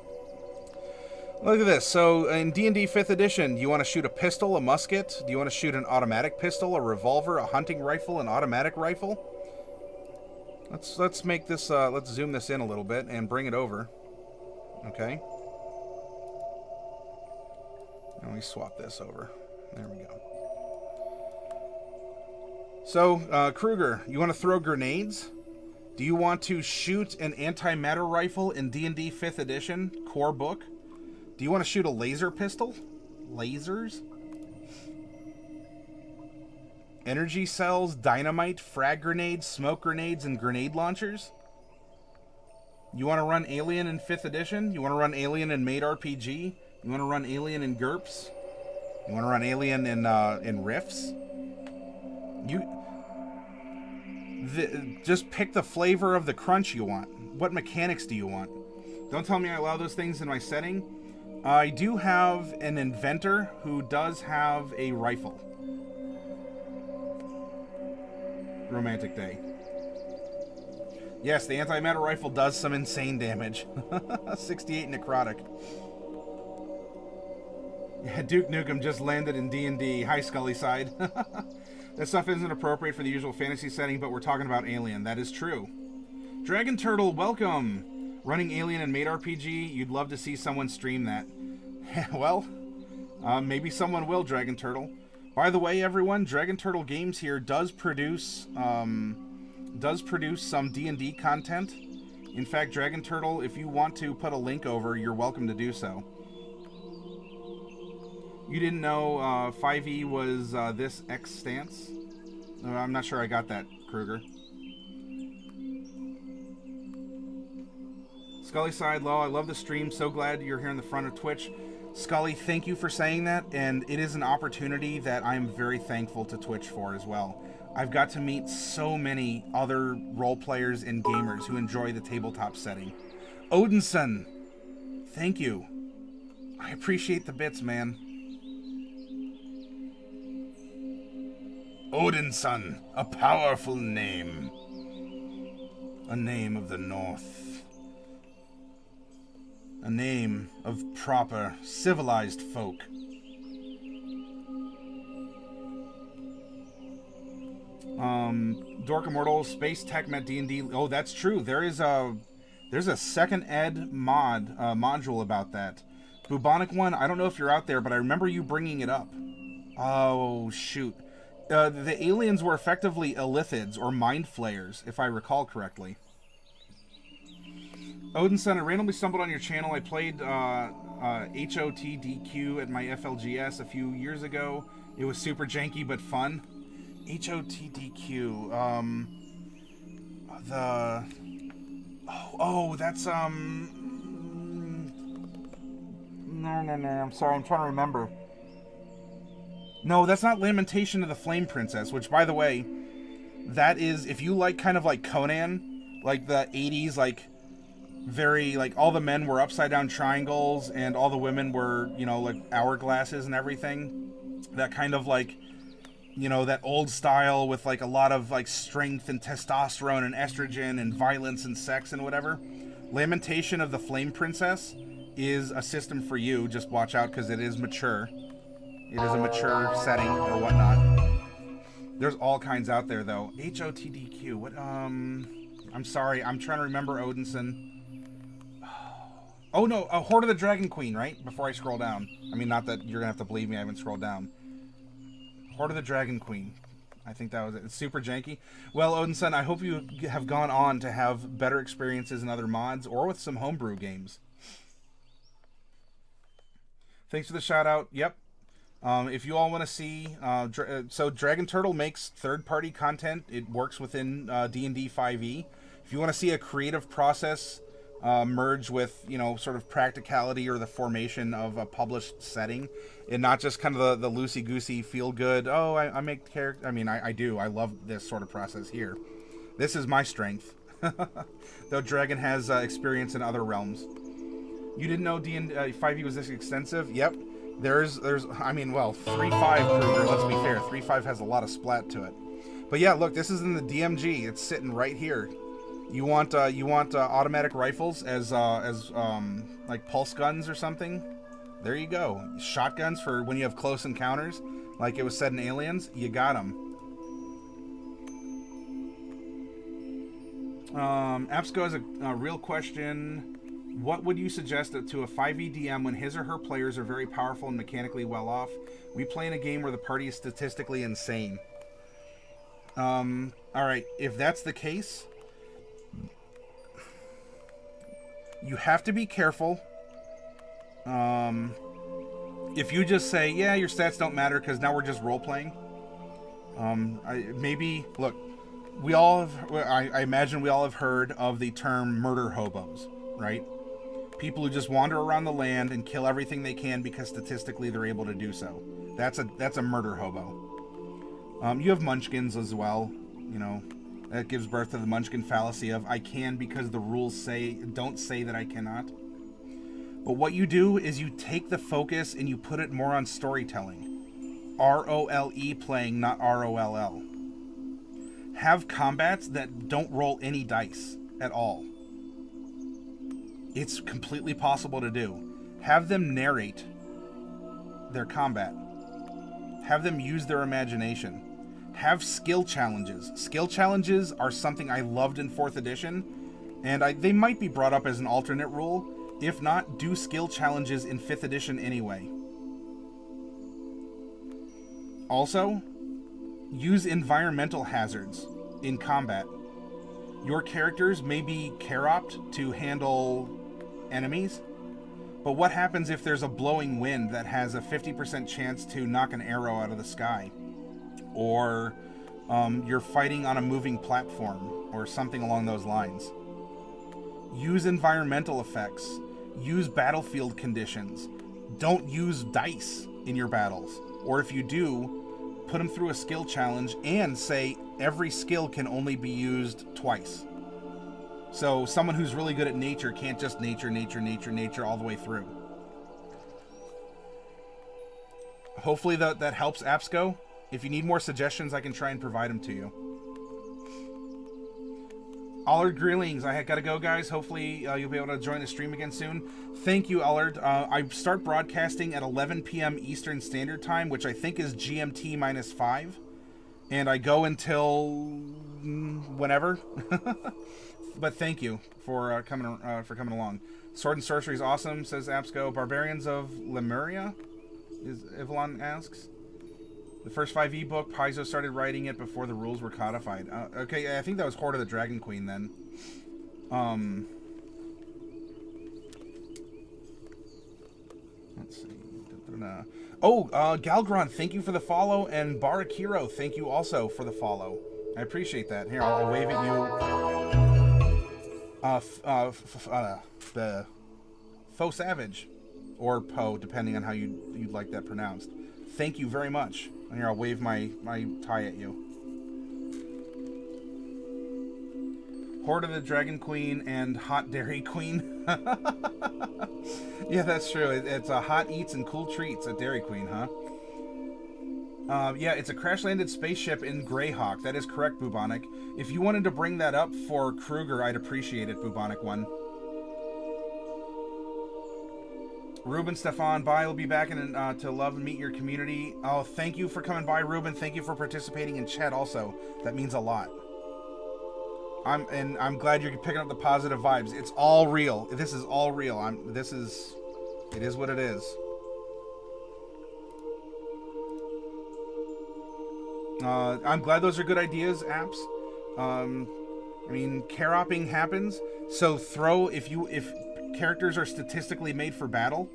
Look at this. So in D&D 5th edition, do you want to shoot a pistol, a musket? Do you want to shoot an automatic pistol, a revolver, a hunting rifle, an automatic rifle? Let's make this. Let's zoom this in a little bit and bring it over. Okay. Let me swap this over. There we go. So, Kruger, you want to throw grenades? Do you want to shoot an antimatter rifle in D&D 5th edition, core book? Do you want to shoot a laser pistol? Lasers? Energy cells, dynamite, frag grenades, smoke grenades, and grenade launchers? You want to run Alien in 5th edition? You want to run Alien in Made RPG? You want to run Alien in GURPS? You want to run Alien in Riffs? Just pick the flavor of the crunch you want. What mechanics do you want? Don't tell me I allow those things in my setting. I do have an inventor who does have a rifle. Romantic Day. Yes, the antimatter rifle does some insane damage. 68 necrotic. Yeah, Duke Nukem just landed in D&D. Hi, Scully Side. That stuff isn't appropriate for the usual fantasy setting, but we're talking about Alien. That is true. Dragon Turtle, welcome! Running Alien in Made RPG, you'd love to see someone stream that. Well, maybe someone will, Dragon Turtle. By the way, everyone, Dragon Turtle Games here does produce some D&D content. In fact, Dragon Turtle, if you want to put a link over, you're welcome to do so. You didn't know 5e was this X stance? I'm not sure I got that, Kruger. Scully Side Low, I love the stream. So glad you're here in the front of Twitch. Scully, thank you for saying that, and it is an opportunity that I'm very thankful to Twitch for as well. I've got to meet so many other role players and gamers who enjoy the tabletop setting. Odinson, thank you. I appreciate the bits, man. Odinson, a powerful name. A name of the North. A name of proper, civilized folk. Dork Immortal, Space Tech Met D&D. Oh, that's true. There's a second ed module about that. Bubonic One, I don't know if you're out there, but I remember you bringing it up. Oh, shoot. The aliens were effectively illithids, or mind flayers, if I recall correctly. Odinson, I randomly stumbled on your channel. I played HOTDQ at my FLGS a few years ago. It was super janky but fun. HOTDQ. That's No. I'm sorry. I'm trying to remember. No, that's not Lamentation of the Flame Princess, which, by the way, that is, if you like kind of like Conan, like the 80s, like, very, like, all the men were upside down triangles and all the women were, you know, like hourglasses and everything. That kind of, like, you know, that old style with, like, a lot of, like, strength and testosterone and estrogen and violence and sex and whatever. Lamentation of the Flame Princess is a system for you. Just watch out, because it is mature. It is a mature setting or whatnot. There's all kinds out there, though. HOTDQ. What? I'm sorry. I'm trying to remember Odinson. Oh, no. Horde of the Dragon Queen, right? Before I scroll down. I mean, not that you're going to have to believe me. I haven't scrolled down. Horde of the Dragon Queen. I think that was it. It's super janky. Well, Odinson, I hope you have gone on to have better experiences in other mods or with some homebrew games. Thanks for the shout out. Yep. If you all want to see, so Dragon Turtle makes third-party content. It works within D&D 5e. If you want to see a creative process merge with, sort of practicality or the formation of a published setting, and not just kind of the loosey-goosey feel-good, oh, I make character. I mean, I do. I love this sort of process here. This is my strength. Though Dragon has experience in other realms. You didn't know D&D 5e was this extensive? Yep. There's 3.5 Kruger, let's be fair. 3.5 has a lot of splat to it. But yeah, look, this is in the DMG. It's sitting right here. You want automatic rifles as like pulse guns or something? There you go. Shotguns for when you have close encounters, like it was said in Aliens. You got them. Absco has a real question. What would you suggest to a 5e DM when his or her players are very powerful and mechanically well off? We play in a game where the party is statistically insane. Alright, if that's the case, you have to be careful. If you just say, yeah, your stats don't matter because now we're just role-playing. Look, I imagine we all have heard of the term murder hobos, right? People who just wander around the land and kill everything they can because statistically they're able to do so. That's a murder hobo. You have munchkins as well. That gives birth to the munchkin fallacy of I can because the rules don't say that I cannot. But what you do is you take the focus and you put it more on storytelling. R-O-L-E playing, not R-O-L-L. Have combats that don't roll any dice at all. It's completely possible to do. Have them narrate their combat. Have them use their imagination. Have skill challenges. Skill challenges are something I loved in 4th edition, and they might be brought up as an alternate rule. If not, do skill challenges in 5th edition anyway. Also, use environmental hazards in combat. Your characters may be care-opt to handle enemies, but what happens if there's a blowing wind that has a 50% chance to knock an arrow out of the sky? Or you're fighting on a moving platform or something along those lines. Use environmental effects. Use battlefield conditions. Don't use dice in your battles. Or if you do, put them through a skill challenge and say every skill can only be used twice. So someone who's really good at nature can't just nature all the way through. Hopefully that helps, Absco. If you need more suggestions, I can try and provide them to you. Allard Greelings, I gotta go, guys. Hopefully you'll be able to join the stream again soon. Thank you, Allard. I start broadcasting at 11 p.m. Eastern Standard Time, which I think is GMT -5. And I go until whenever. But thank you for coming along. Sword and Sorcery is awesome, says Absco. Barbarians of Lemuria, Evelyn asks. The first 5e book, Paizo started writing it before the rules were codified. Okay, I think that was Horde of the Dragon Queen then. Let's see. Galgron, thank you for the follow, and Barakiro, thank you also for the follow. I appreciate that. Here, I'll wave at you. The Faux Savage, or Poe, depending on how you'd like that pronounced. Thank you very much. Here, I'll wave my tie at you. Horde of the Dragon Queen and Hot Dairy Queen. Yeah, that's true. It's a hot eats and cool treats at Dairy Queen, huh? Yeah, it's a crash-landed spaceship in Greyhawk. That is correct, Bubonic. If you wanted to bring that up for Kruger, I'd appreciate it, Bubonic one. Ruben, Stefan, bye. We'll be back to love and meet your community. Oh, thank you for coming by, Ruben. Thank you for participating in chat also. That means a lot. I'm glad you're picking up the positive vibes. It's all real. This is all real. It is what it is. I'm glad those are good ideas, apps. I mean, care-opping happens. So if characters are statistically made for battle,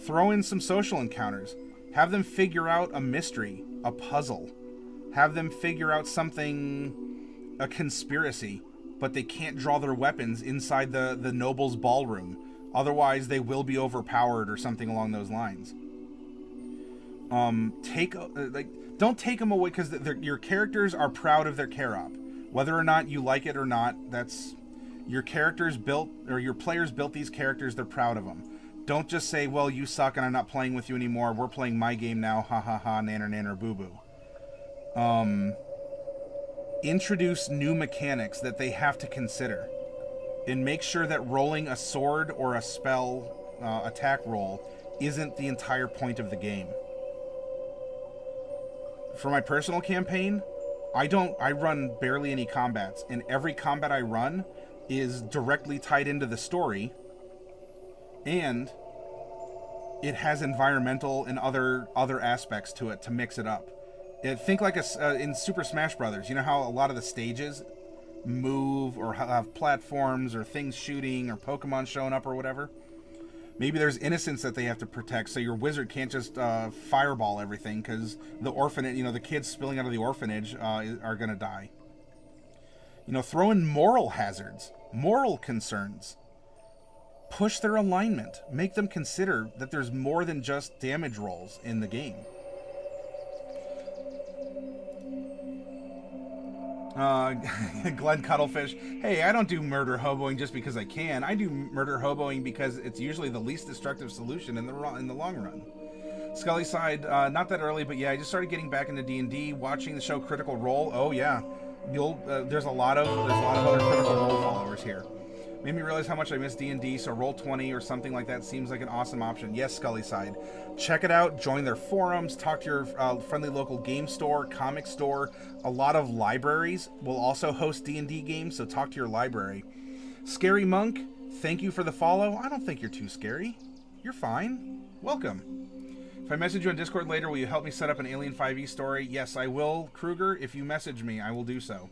throw in some social encounters. Have them figure out a mystery, a puzzle. Have them figure out something, a conspiracy, but they can't draw their weapons inside the noble's ballroom. Otherwise, they will be overpowered or something along those lines. Don't take them away, because your characters are proud of their Karop. Whether or not you like it or not, that's your characters built, or your players built these characters. They're proud of them. Don't just say, well, you suck and I'm not playing with you anymore. We're playing my game now. Ha ha ha, nanner nanner boo boo. Introduce new mechanics that they have to consider. And make sure that rolling a sword or a spell attack roll isn't the entire point of the game. For my personal campaign, I run barely any combats, and every combat I run is directly tied into the story, and it has environmental and other aspects to it to mix it up. Think like in Super Smash Brothers. You know how a lot of the stages move or have platforms or things shooting or Pokemon showing up or whatever? Maybe there's innocents that they have to protect, so your wizard can't just fireball everything, because the orphanage, the kids spilling out of the orphanage are going to die. Throw in moral hazards, moral concerns. Push their alignment. Make them consider that there's more than just damage rolls in the game. Glenn Cuttlefish, hey, I don't do murder hoboing just because I can. I do murder hoboing because it's usually the least destructive solution in the long run. Scully side, not that early, but yeah, I just started getting back into D&D, watching the show Critical Role. Oh yeah, there's a lot of other Critical Role followers here. Made me realize how much I miss D&D, so Roll20 or something like that seems like an awesome option. Yes, Scully side. Check it out, join their forums, talk to your friendly local game store, comic store. A lot of libraries will also host D&D games, so talk to your library. Scary Monk, thank you for the follow. I don't think you're too scary. You're fine. Welcome. If I message you on Discord later, will you help me set up an Alien 5e story? Yes, I will, Kruger. If you message me, I will do so.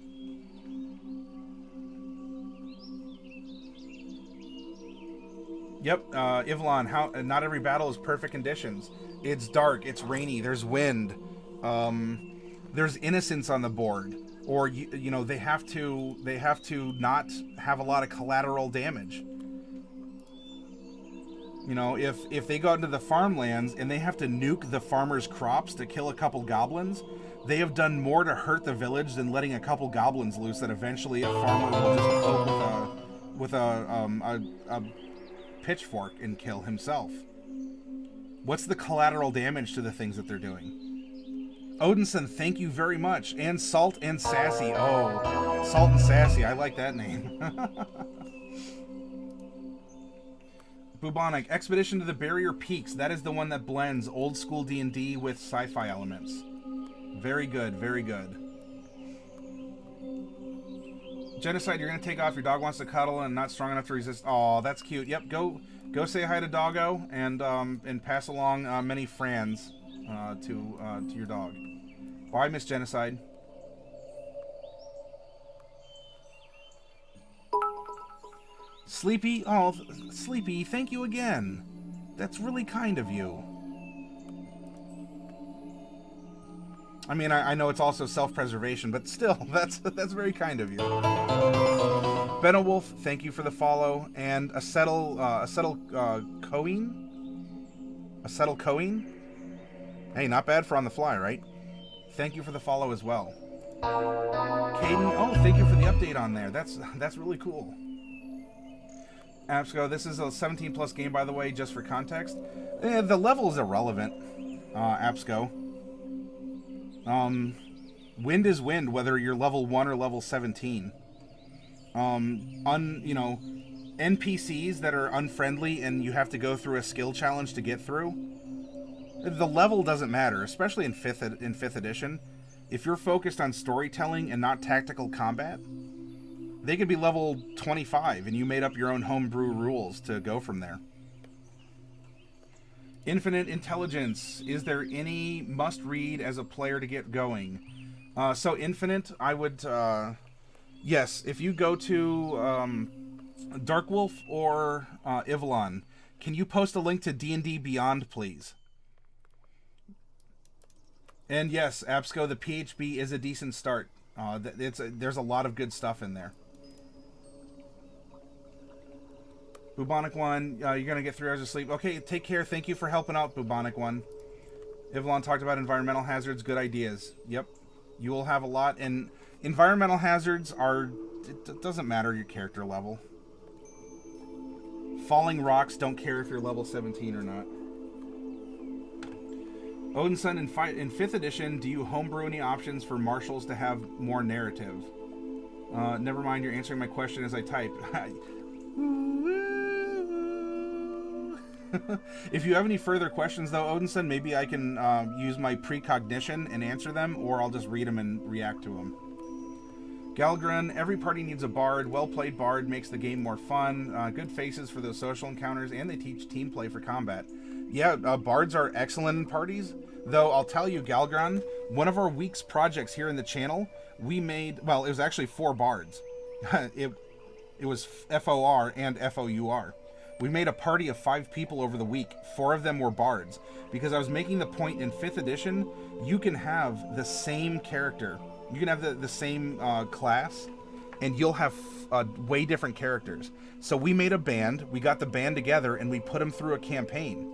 Yep, Ivlon, not every battle is perfect conditions. It's dark, it's rainy, there's wind, there's innocence on the board, or they have to not have a lot of collateral damage. If they go into the farmlands and they have to nuke the farmers' crops to kill a couple goblins, they have done more to hurt the village than letting a couple goblins loose that eventually a farmer will just poke with a pitchfork and kill himself. What's the collateral damage to the things that they're doing? Odinson, thank you very much. And Salt and Sassy. Oh, Salt and Sassy. I like that name. Bubonic, Expedition to the Barrier Peaks. That is the one that blends old school D&D with sci-fi elements. Very good, very good. Genocide, you're going to take off. Your dog wants to cuddle and not strong enough to resist. Oh, that's cute. Yep, go say hi to Doggo and pass along many frans to your dog. Bye, Miss Genocide. Sleepy, oh, Sleepy, thank you again. That's really kind of you. I mean, I know it's also self-preservation, but still, that's very kind of you. Benowulf, thank you for the follow, and Acetylcholine. Hey, not bad for on the fly, right? Thank you for the follow as well. Caden, oh, thank you for the update on there. That's really cool. Absco, this is a 17+ game, by the way, just for context. The level is irrelevant, Absco. Wind is wind, whether you're level 1 or level 17. NPCs that are unfriendly and you have to go through a skill challenge to get through, the level doesn't matter, especially in 5th edition. If you're focused on storytelling and not tactical combat, they could be level 25 and you made up your own homebrew rules to go from there. Infinite Intelligence. Is there any must-read as a player to get going? So Infinite, I would... yes, if you go to Darkwolf or Ivlon, can you post a link to D&D Beyond, please? And yes, Absco, the PHB is a decent start. There's a lot of good stuff in there. Bubonic One, you're going to get 3 hours of sleep. Okay, take care. Thank you for helping out, Bubonic One. Ivlon talked about environmental hazards. Good ideas. Yep. You will have a lot. And environmental hazards are... It doesn't matter your character level. Falling rocks don't care if you're level 17 or not. Odinson, in 5th edition, do you homebrew any options for marshals to have more narrative? Never mind, you're answering my question as I type. If you have any further questions, though, Odinson, maybe I can use my precognition and answer them, or I'll just read them and react to them. Galgren, every party needs a bard. Well-played bard makes the game more fun. Good faces for those social encounters, and they teach team play for combat. Yeah, bards are excellent in parties, though I'll tell you, Galgren, one of our week's projects here in the channel, we made, well, it was actually 4 bards. it was FOR and FOUR. We made a party of 5 people over the week. 4 of them were bards, because I was making the point in 5th edition, you can have the same character. You can have the same class, and you'll have way different characters. So we made a band, we got the band together, and we put them through a campaign.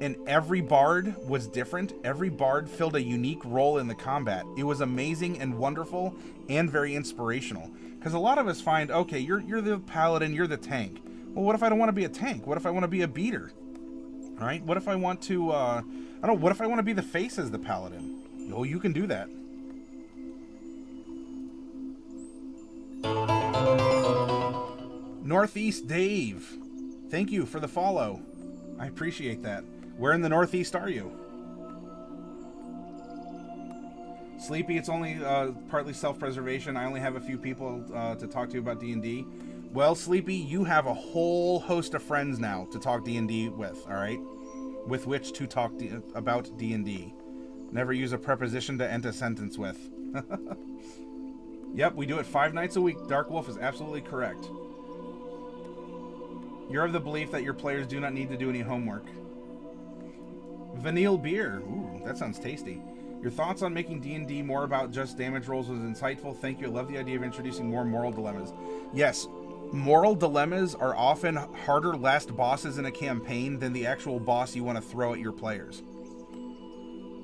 And every bard was different. Every bard filled a unique role in the combat. It was amazing and wonderful and very inspirational. Because a lot of us find, okay, you're the paladin, you're the tank. Well, what if I don't want to be a tank? What if I want to be a beater? All right? What if I want to, what if I want to be the face as the paladin? Oh, you can do that. Northeast Dave, thank you for the follow. I appreciate that. Where in the Northeast are you? Sleepy, it's only partly self-preservation. I only have a few people to talk to about D&D. Well, Sleepy, you have a whole host of friends now to talk D&D with, all right? With which to talk about D&D. Never use a preposition to end a sentence with. Yep, we do it 5 nights a week. Dark Wolf is absolutely correct. You're of the belief that your players do not need to do any homework. Vanille beer. Ooh, that sounds tasty. Your thoughts on making D&D more about just damage rolls was insightful. Thank you. I love the idea of introducing more moral dilemmas. Yes, moral dilemmas are often harder last bosses in a campaign than the actual boss you want to throw at your players.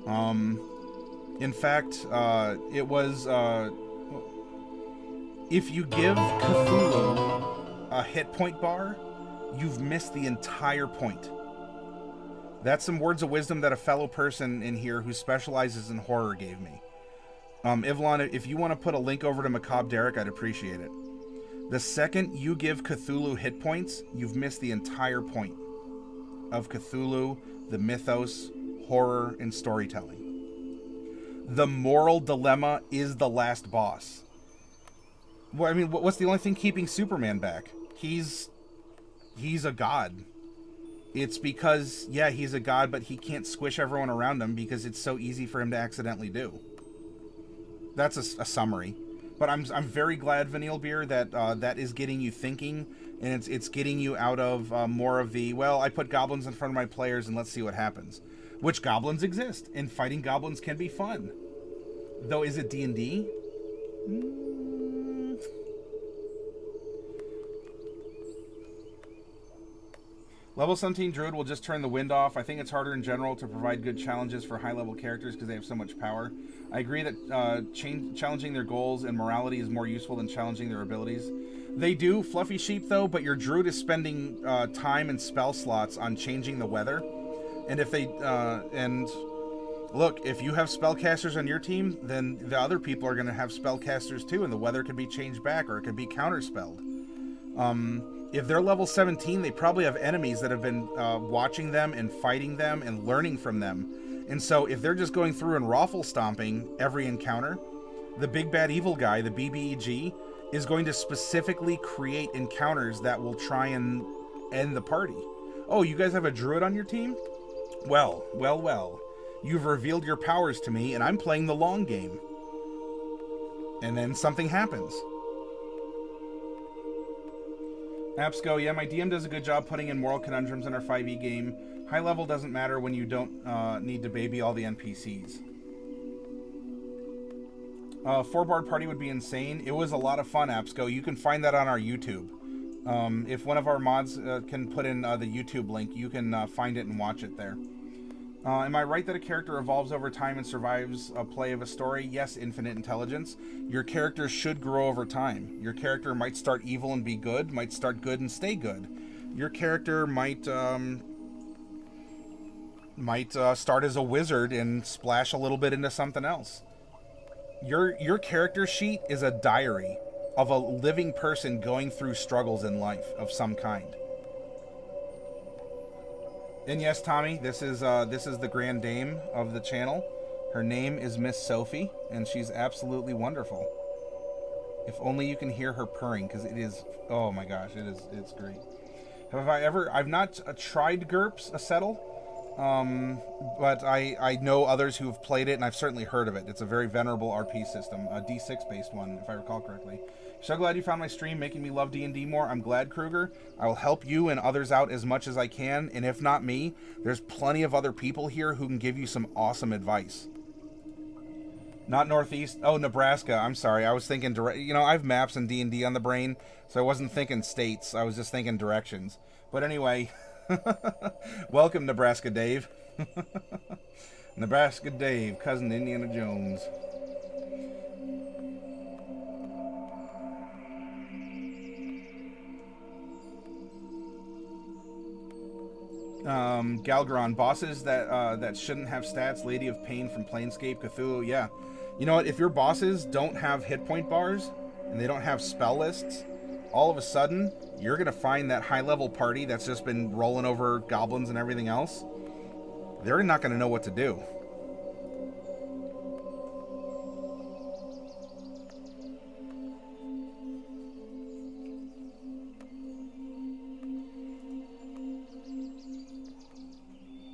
In fact, it was... if you give Cthulhu a hit point bar, you've missed the entire point. That's some words of wisdom that a fellow person in here who specializes in horror gave me. Ivlon, if you want to put a link over to Macabre Derek, I'd appreciate it. The second you give Cthulhu hit points, you've missed the entire point of Cthulhu, the mythos, horror, and storytelling. The moral dilemma is the last boss. Well, I mean, what's the only thing keeping Superman back? He's a god. It's because, yeah, he's a god, but he can't squish everyone around him because it's so easy for him to accidentally do. That's a summary. But I'm very glad, Vanille Beer, that that is getting you thinking, and it's getting you out of more of the, well, I put goblins in front of my players and let's see what happens. Which goblins exist, and fighting goblins can be fun. Though, is it D&D? Level 17 Druid will just turn the wind off. I think it's harder in general to provide good challenges for high-level characters because they have so much power. I agree that challenging their goals and morality is more useful than challenging their abilities. They do, Fluffy Sheep, though, but your Druid is spending time and spell slots on changing the weather. And if they... and look, if you have spellcasters on your team, then the other people are going to have spellcasters too, and the weather can be changed back, or it can be counterspelled. If they're level 17, they probably have enemies that have been watching them and fighting them and learning from them. And so if they're just going through and raffle stomping every encounter, the big bad evil guy, the BBEG, is going to specifically create encounters that will try and end the party. Oh, you guys have a druid on your team? Well, well, well. You've revealed your powers to me, and I'm playing the long game. And then something happens. Absco, yeah, my DM does a good job putting in moral conundrums in our 5e game. High level doesn't matter when you don't need to baby all the NPCs. 4-board party would be insane. It was a lot of fun, Apsco. You can find that on our YouTube. If one of our mods can put in the YouTube link, you can find it and watch it there. Am I right that a character evolves over time and survives a play of a story? Yes, infinite intelligence. Your character should grow over time. Your character might start evil and be good, might start good and stay good. Your character might start as a wizard and splash a little bit into something else. Your character sheet is a diary of a living person going through struggles in life of some kind. And yes, Tommy, this is the grand dame of the channel. Her name is Miss Sophie, and she's absolutely wonderful. If only you can hear her purring, because it is, oh my gosh, it's great. I've not tried GURPS a settle, but I know others who have played it, and I've certainly heard of it. It's a very venerable RP system, a D6 based one, if I recall correctly. So glad you found my stream, making me love D&D more. I'm glad, Kruger. I will help you and others out as much as I can, and if not me, there's plenty of other people here who can give you some awesome advice. Not Northeast. Oh, Nebraska. I'm sorry. I was thinking direct. You know, I have maps and D&D on the brain, so I wasn't thinking states. I was just thinking directions. But anyway, welcome, Nebraska Dave. Nebraska Dave, cousin Indiana Jones. Galgaron, bosses that shouldn't have stats. Lady of Pain from Planescape, Cthulhu. Yeah, you know what? If your bosses don't have hit point bars and they don't have spell lists, all of a sudden you're gonna find that high level party that's just been rolling over goblins and everything else. They're not gonna know what to do.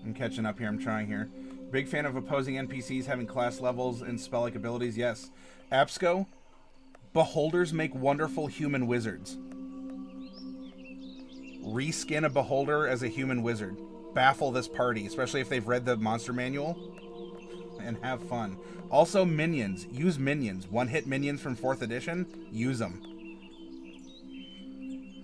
I'm catching up here. I'm trying here. Big fan of opposing NPCs having class levels and spell-like abilities. Yes. Absco, beholders make wonderful human wizards. Reskin a beholder as a human wizard. Baffle this party, especially if they've read the monster manual. And have fun. Also, minions. Use minions. One-hit minions from 4th edition. Use them.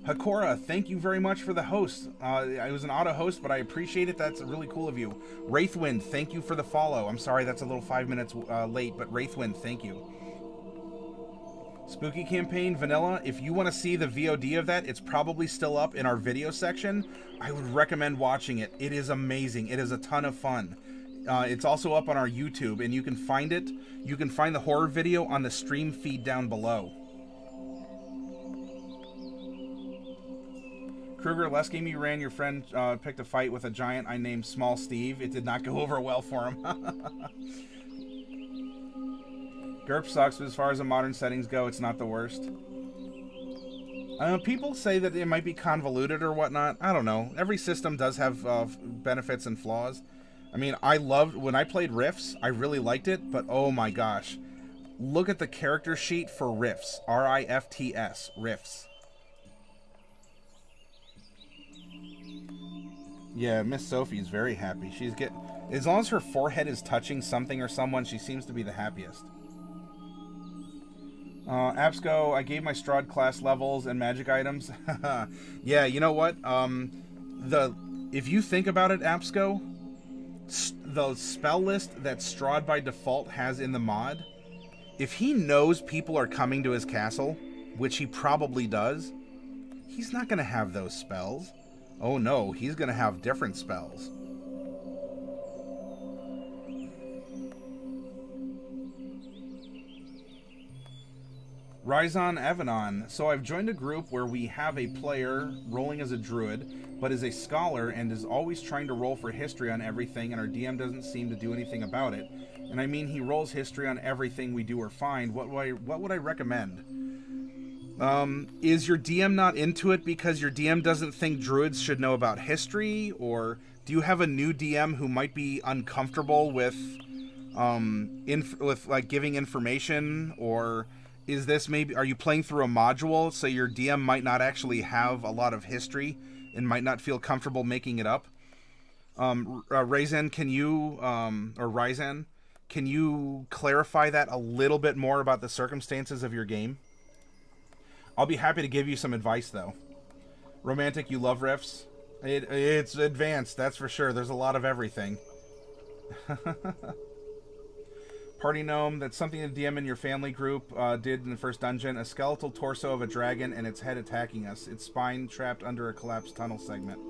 Hakora, thank you very much for the host. I was an auto host, but I appreciate it. That's really cool of you. Wraithwind, thank you for the follow. I'm sorry that's a little 5 minutes late, but Wraithwind, thank you. Spooky Campaign Vanilla, if you want to see the VOD of that, it's probably still up in our video section. I would recommend watching it. It is amazing. It is a ton of fun. It's also up on our YouTube, and you can find it. You can find the horror video on the stream feed down below. Kruger, last game you ran, your friend picked a fight with a giant I named Small Steve. It did not go over well for him. GURP sucks, but as far as the modern settings go, it's not the worst. People say that it might be convoluted or whatnot. I don't know. Every system does have benefits and flaws. I mean, I loved, when I played Rifts, I really liked it, but oh my gosh. Look at the character sheet for Rifts. R-I-F-T-S. Rifts. Yeah, Miss Sophie's very happy. As long as her forehead is touching something or someone, she seems to be the happiest. Absco, I gave my Strahd class levels and magic items. Yeah, you know what? If you think about it, Absco, the spell list that Strahd by default has in the mod, if he knows people are coming to his castle, which he probably does, he's not going to have those spells. Oh no, he's going to have different spells. Ryzon Avanon. So I've joined a group where we have a player rolling as a druid, but is a scholar and is always trying to roll for history on everything, and our DM doesn't seem to do anything about it. And I mean, he rolls history on everything we do or find. What would I recommend? Is your DM not into it because your DM doesn't think druids should know about history? Or do you have a new DM who might be uncomfortable with like giving information? Or is this maybe, are you playing through a module so your DM might not actually have a lot of history and might not feel comfortable making it up? Ryzen, Can you clarify that a little bit more about the circumstances of your game? I'll be happy to give you some advice, though. Romantic, you love riffs? It's advanced, that's for sure. There's a lot of everything. Party Gnome, that's something the DM in your family group did in the first dungeon. A skeletal torso of a dragon and its head attacking us. Its spine trapped under a collapsed tunnel segment.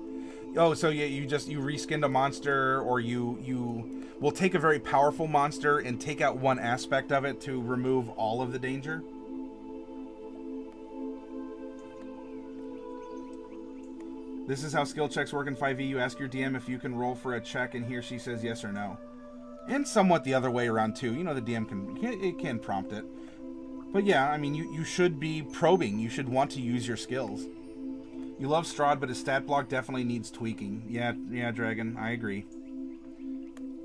Oh, so yeah, you reskinned a monster, or you will take a very powerful monster and take out one aspect of it to remove all of the danger? This is how skill checks work in 5e. You ask your DM if you can roll for a check, and he or she says yes or no. And somewhat the other way around, too. You know, the DM can prompt it. But yeah, I mean, you should be probing. You should want to use your skills. You love Strahd, but his stat block definitely needs tweaking. Yeah, Dragon, I agree.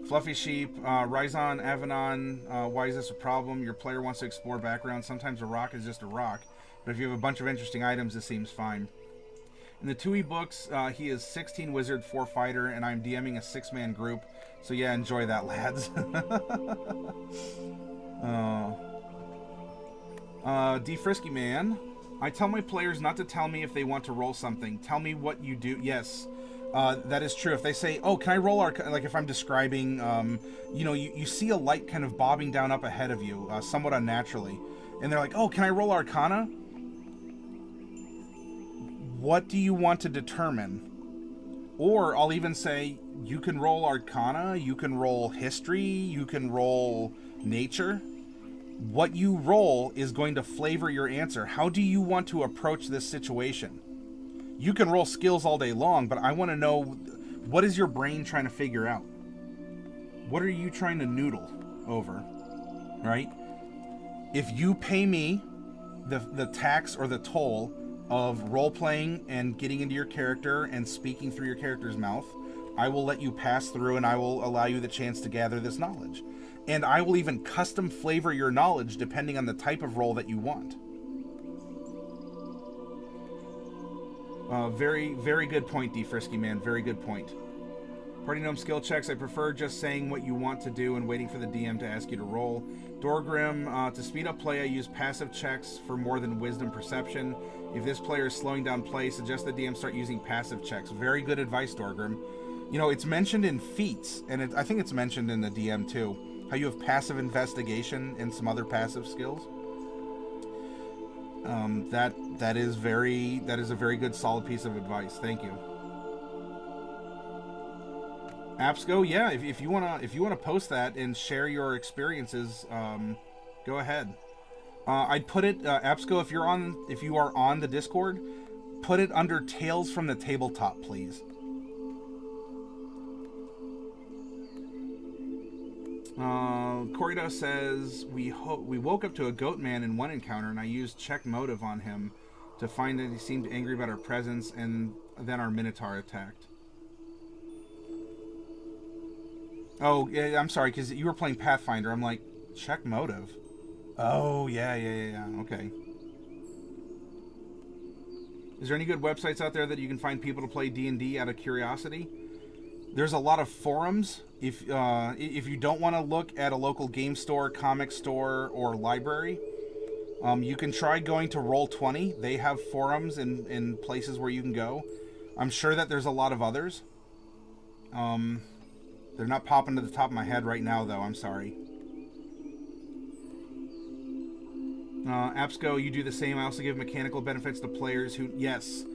Fluffy Sheep, Ryzon, Avanon, why is this a problem? Your player wants to explore background. Sometimes a rock is just a rock. But if you have a bunch of interesting items, this seems fine. In the TUE books, he is 16 wizard, 4 fighter, and I'm DMing a 6-man group. So yeah, enjoy that, lads. D Frisky Man. I tell my players not to tell me if they want to roll something. Tell me what you do. Yes, that is true. If they say, oh, can I roll like if I'm describing, you know, you see a light kind of bobbing down up ahead of you, somewhat unnaturally. And they're like, oh, can I roll Arcana? What do you want to determine? Or I'll even say, you can roll Arcana, you can roll History, you can roll Nature. What you roll is going to flavor your answer. How do you want to approach this situation? You can roll skills all day long, but I want to know, what is your brain trying to figure out? What are you trying to noodle over, right? If you pay me the tax or the toll of role-playing and getting into your character and speaking through your character's mouth, I will let you pass through and I will allow you the chance to gather this knowledge. And I will even custom flavor your knowledge depending on the type of role that you want. Very, very good point, D Frisky Man. Very good point. Party Gnome skill checks. I prefer just saying what you want to do and waiting for the DM to ask you to roll. Dorgrim, to speed up play, I use passive checks for more than wisdom perception. If this player is slowing down play, suggest the DM start using passive checks. Very good advice, Dorgrim. You know, it's mentioned in feats, and I think it's mentioned in the DM too, how you have passive investigation and some other passive skills. That is a very good, solid piece of advice. Thank you. Apsco, yeah, if you wanna post that and share your experiences, go ahead. I'd put it, Apsco, if you are on the Discord, put it under Tales from the Tabletop, please. Corrido says, we woke up to a goat man in one encounter, and I used check motive on him to find that he seemed angry about our presence, and then our Minotaur attacked. Oh, yeah, I'm sorry, because you were playing Pathfinder. I'm like, check motive. Oh, yeah, okay. Is there any good websites out there that you can find people to play D&D out of curiosity? There's a lot of forums. If you don't want to look at a local game store, comic store, or library, you can try going to Roll20. They have forums in places where you can go. I'm sure that there's a lot of others. They're not popping to the top of my head right now, though. I'm sorry. Apsco, you do the same. I also give mechanical benefits to players who... Yes.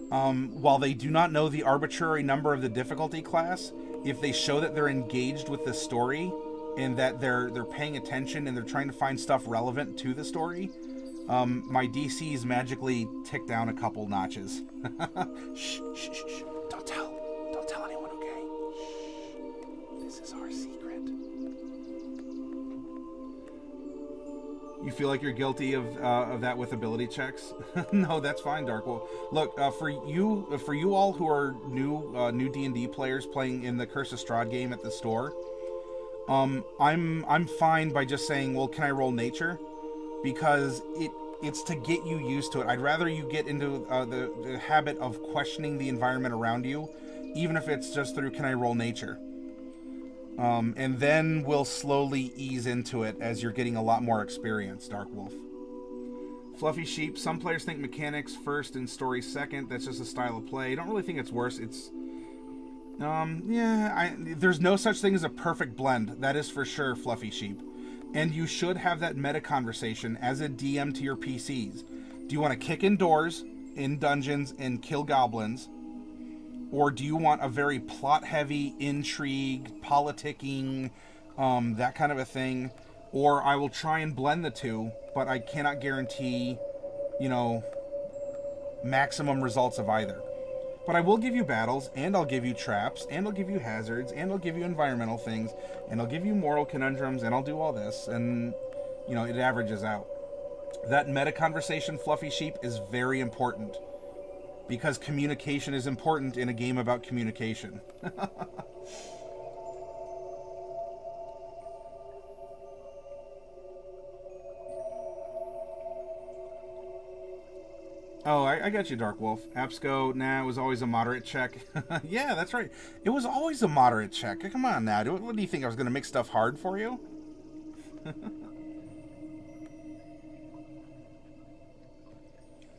While they do not know the arbitrary number of the difficulty class, if they show that they're engaged with the story and that they're paying attention and they're trying to find stuff relevant to the story, my DCs magically tick down a couple notches. Shh. Don't tell anyone, okay? Shh. This is our secret. You feel like you're guilty of that with ability checks? No, that's fine, Dark. Well, look, for you all who are new D&D players playing in the Curse of Strahd game at the store, I'm fine by just saying, well, can I roll nature? Because it's to get you used to it. I'd rather you get into the habit of questioning the environment around you, even if it's just through can I roll nature. And then we'll slowly ease into it as you're getting a lot more experience, Dark Wolf. Fluffy Sheep. Some players think mechanics first and story second. That's just a style of play. I don't really think it's worse. It's... there's no such thing as a perfect blend. That is for sure, Fluffy Sheep. And you should have that meta conversation as a DM to your PCs. Do you want to kick in doors, in dungeons, and kill goblins? Or do you want a very plot-heavy, intrigue, politicking, that kind of a thing? Or I will try and blend the two, but I cannot guarantee, maximum results of either. But I will give you battles, and I'll give you traps, and I'll give you hazards, and I'll give you environmental things, and I'll give you moral conundrums, and I'll do all this, and, it averages out. That meta conversation, Fluffy Sheep, is very important. Because communication is important in a game about communication. Oh, I got you, Dark Wolf. Absco, it was always a moderate check. Yeah, that's right. It was always a moderate check. Come on now. What do you think? I was going to make stuff hard for you?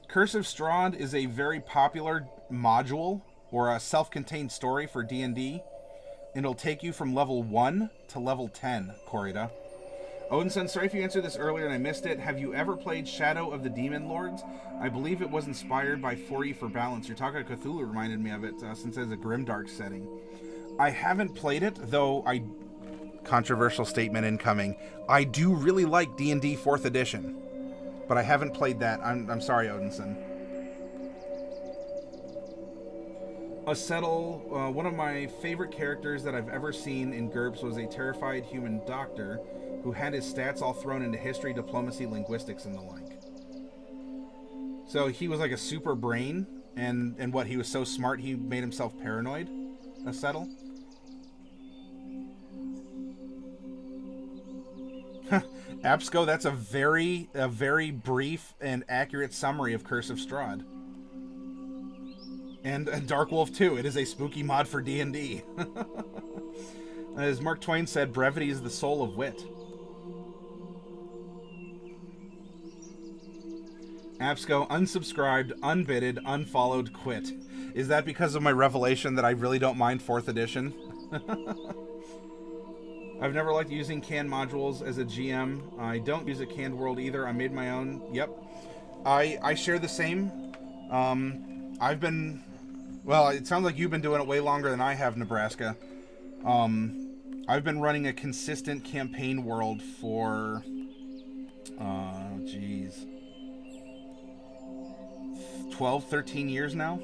Curse of Strahd is a very popular module or a self-contained story for D&D. And it'll take you from level 1 to level 10, Corrida. Odinson, sorry if you answered this earlier and I missed it. Have you ever played Shadow of the Demon Lords? I believe it was inspired by 4E for Balance. Your talk of Cthulhu reminded me of it since it's a grimdark setting. I haven't played it, though controversial statement incoming. I do really like D&D 4th edition. But I haven't played that. I'm sorry, Odinson. Acettle, one of my favorite characters that I've ever seen in GURPS was a terrified human doctor who had his stats all thrown into history, diplomacy, linguistics, and the like. So he was like a super brain, and what, he was so smart he made himself paranoid? Acettle? Absco, that's a very brief and accurate summary of Curse of Strahd. And Dark Wolf 2, it is a spooky mod for D&D. As Mark Twain said, brevity is the soul of wit. Absco, unsubscribed, unbidded, unfollowed, quit. Is that because of my revelation that I really don't mind 4th edition? I've never liked using canned modules as a GM. I don't use a canned world either. I made my own. Yep. I share the same. I've been... Well, it sounds like you've been doing it way longer than I have, Nebraska. I've been running a consistent campaign world for... 12, 13 years now?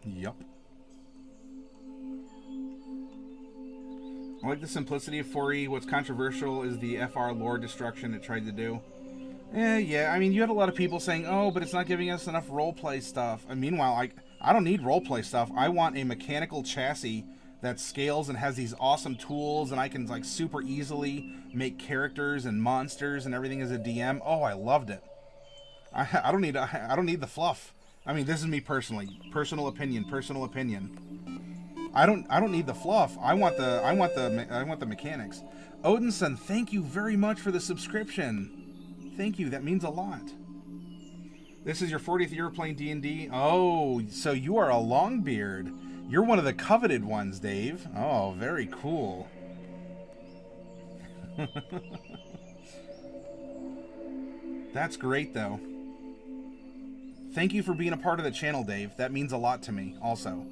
Yup. I like the simplicity of 4E. What's controversial is the FR lore destruction it tried to do. Yeah, I mean, you had a lot of people saying, oh, but it's not giving us enough roleplay stuff. And meanwhile, I don't need roleplay stuff. I want a mechanical chassis that scales and has these awesome tools, and I can, like, super easily make characters and monsters and everything as a DM. Oh, I loved it. I don't need the fluff. I mean, this is me personally. Personal opinion. I don't need the fluff. I want the mechanics. Odinson, thank you very much for the subscription. Thank you. That means a lot. This is your 40th year of playing D&D. Oh, so you are a Longbeard. You're one of the coveted ones, Dave. Oh, very cool. That's great, though. Thank you for being a part of the channel, Dave. That means a lot to me, also.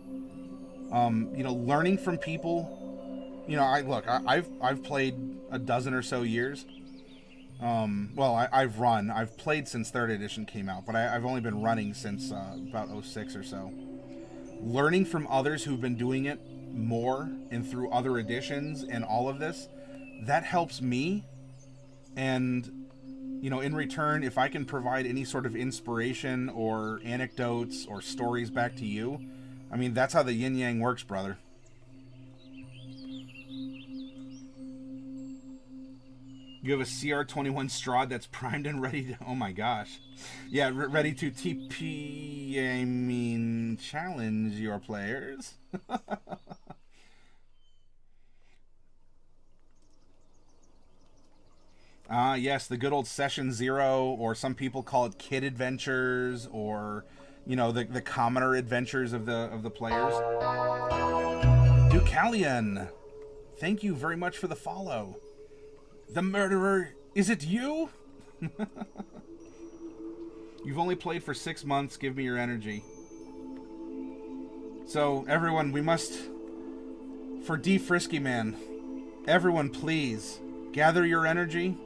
Learning from people. I've played a dozen or so years. I've played since 3rd edition came out, but I've only been running since about 06 or so. Learning from others who've been doing it more and through other editions and all of this, that helps me. And, in return, if I can provide any sort of inspiration or anecdotes or stories back to you, I mean, that's how the yin-yang works, brother. You have a CR21 Strahd that's primed and ready to... Oh my gosh. Yeah, ready to challenge your players. Ah, yes, the good old Session Zero, or some people call it Kid Adventures, or the commoner adventures of the players. Deucalion, thank you very much for the follow. The murderer, is it you? You've only played for 6 months. Give me your energy. So, everyone, we must... For D. Frisky Man, everyone, please, gather your energy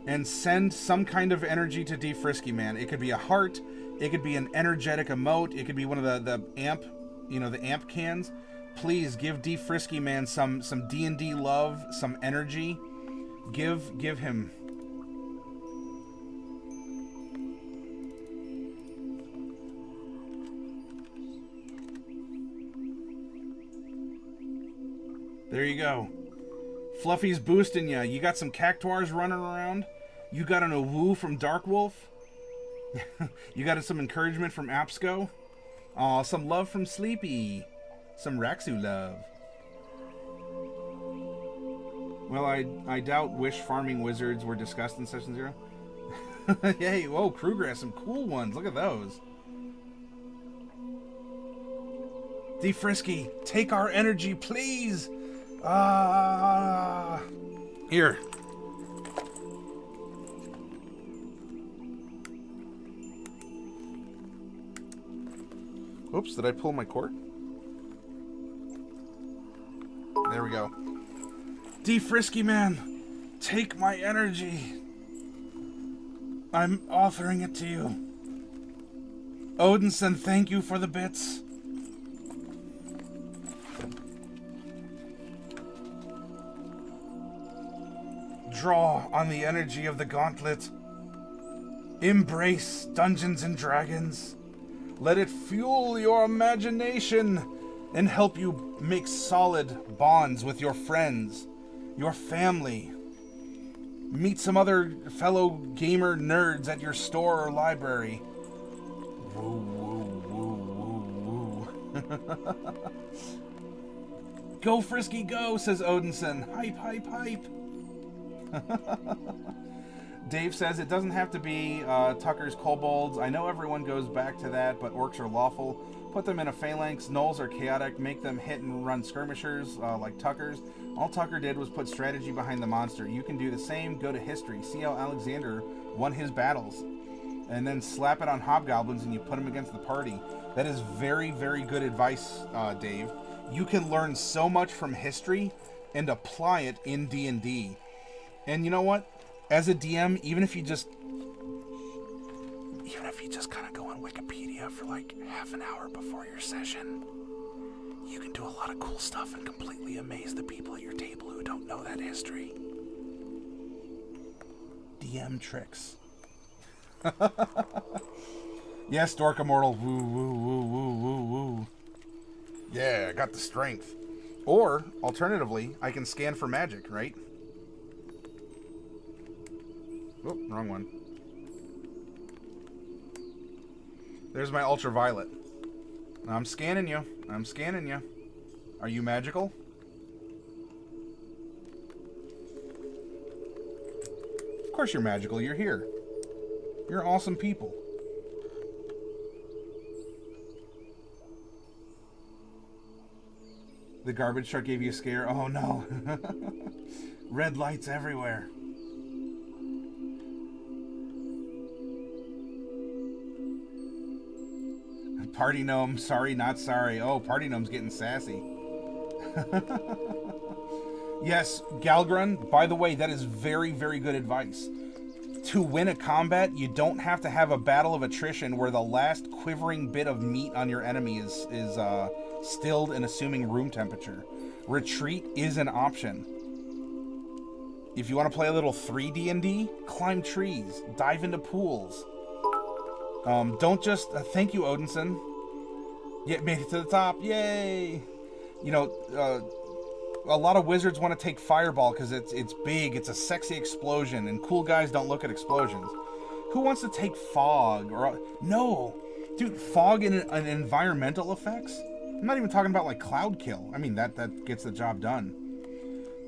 and send some kind of energy to D. Frisky Man. It could be a heart. It could be an energetic emote. It could be one of the amp, the amp cans. Please give D. Frisky Man some D&D love, some energy. Give him... There you go. Fluffy's boosting ya. You got some cactuars running around. You got an Awoo from Darkwolf. You got some encouragement from Apsco. Aw, some love from Sleepy. Some Raxu love. Well, I doubt Wish farming wizards were discussed in Session 0. Hey, whoa, Kruger has some cool ones. Look at those. D. Frisky, take our energy, please. Here. Oops, did I pull my cord? There we go. D. Frisky Man, take my energy. I'm offering it to you. Odinson, thank you for the bits. Draw on the energy of the gauntlet. Embrace Dungeons and Dragons. Let it fuel your imagination and help you make solid bonds with your friends, your family. Meet some other fellow gamer nerds at your store or library. Woo, woo, woo, woo, woo. Go, Frisky, go, says Odinson. Hype, hype, hype. Dave says it doesn't have to be Tucker's kobolds. I know everyone goes back to that, but orcs are lawful. Put them in a phalanx. Gnolls are chaotic. Make them hit and run skirmishers like Tucker's. All Tucker did was put strategy behind the monster. You can do the same. Go to history. See how Alexander won his battles. And then slap it on hobgoblins and you put them against the party. That is very, very good advice, Dave. You can learn so much from history and apply it in D&D. And you know what? As a DM, even if you just kind of go on Wikipedia for like half an hour before your session, you can do a lot of cool stuff and completely amaze the people at your table who don't know that history. DM tricks. Yes, Dork Immortal. Woo, woo, woo, woo, woo, woo. Yeah, I got the strength. Or, alternatively, I can scan for magic, right? Oh, wrong one. There's my ultraviolet. I'm scanning you. I'm scanning you. Are you magical? Of course you're magical. You're here. You're awesome people. The garbage truck gave you a scare? Oh no. Red lights everywhere. Party gnome, sorry, not sorry. Oh, party gnome's getting sassy. Yes, Galgrun, by the way, that is very, very good advice. To win a combat, you don't have to have a battle of attrition where the last quivering bit of meat on your enemy is stilled and assuming room temperature. Retreat is an option. If you want to play a little 3D&D, climb trees, dive into pools. Don't just... thank you, Odinson. Yeah, made it to the top. Yay! You know, a lot of wizards want to take Fireball because it's big, it's a sexy explosion, and cool guys don't look at explosions. Who wants to take Fog? No! Dude, Fog and environmental effects? I'm not even talking about, like, Cloud Kill. I mean, that gets the job done.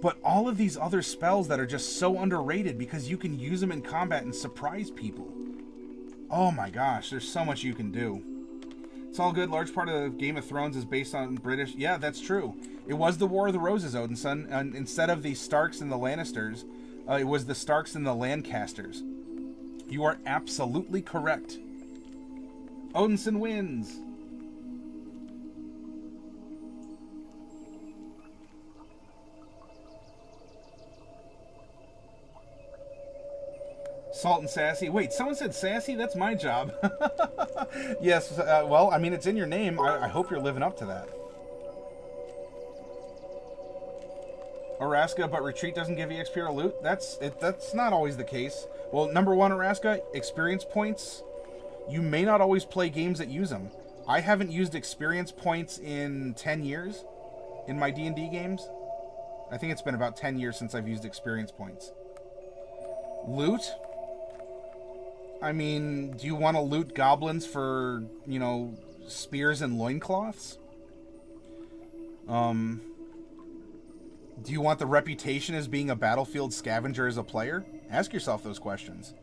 But all of these other spells that are just so underrated because you can use them in combat and surprise people. Oh my gosh, there's so much you can do. It's all good. Large part of Game of Thrones is based on British. Yeah, that's true. It was the War of the Roses, Odinson, and instead of the Starks and the Lannisters, it was the Starks and the Lancasters. You are absolutely correct. Odinson wins. Salt and sassy. Wait, someone said sassy? That's my job. Yes, well, I mean, it's in your name. I hope you're living up to that. Araska, but retreat doesn't give EXP or loot? That's not always the case. Well, number one, Araska, experience points. You may not always play games that use them. I haven't used experience points in 10 years in my D&D games. I think it's been about 10 years since I've used experience points. Loot? I mean, do you want to loot goblins for, you know, spears and loincloths? Do you want the reputation as being a battlefield scavenger as a player? Ask yourself those questions.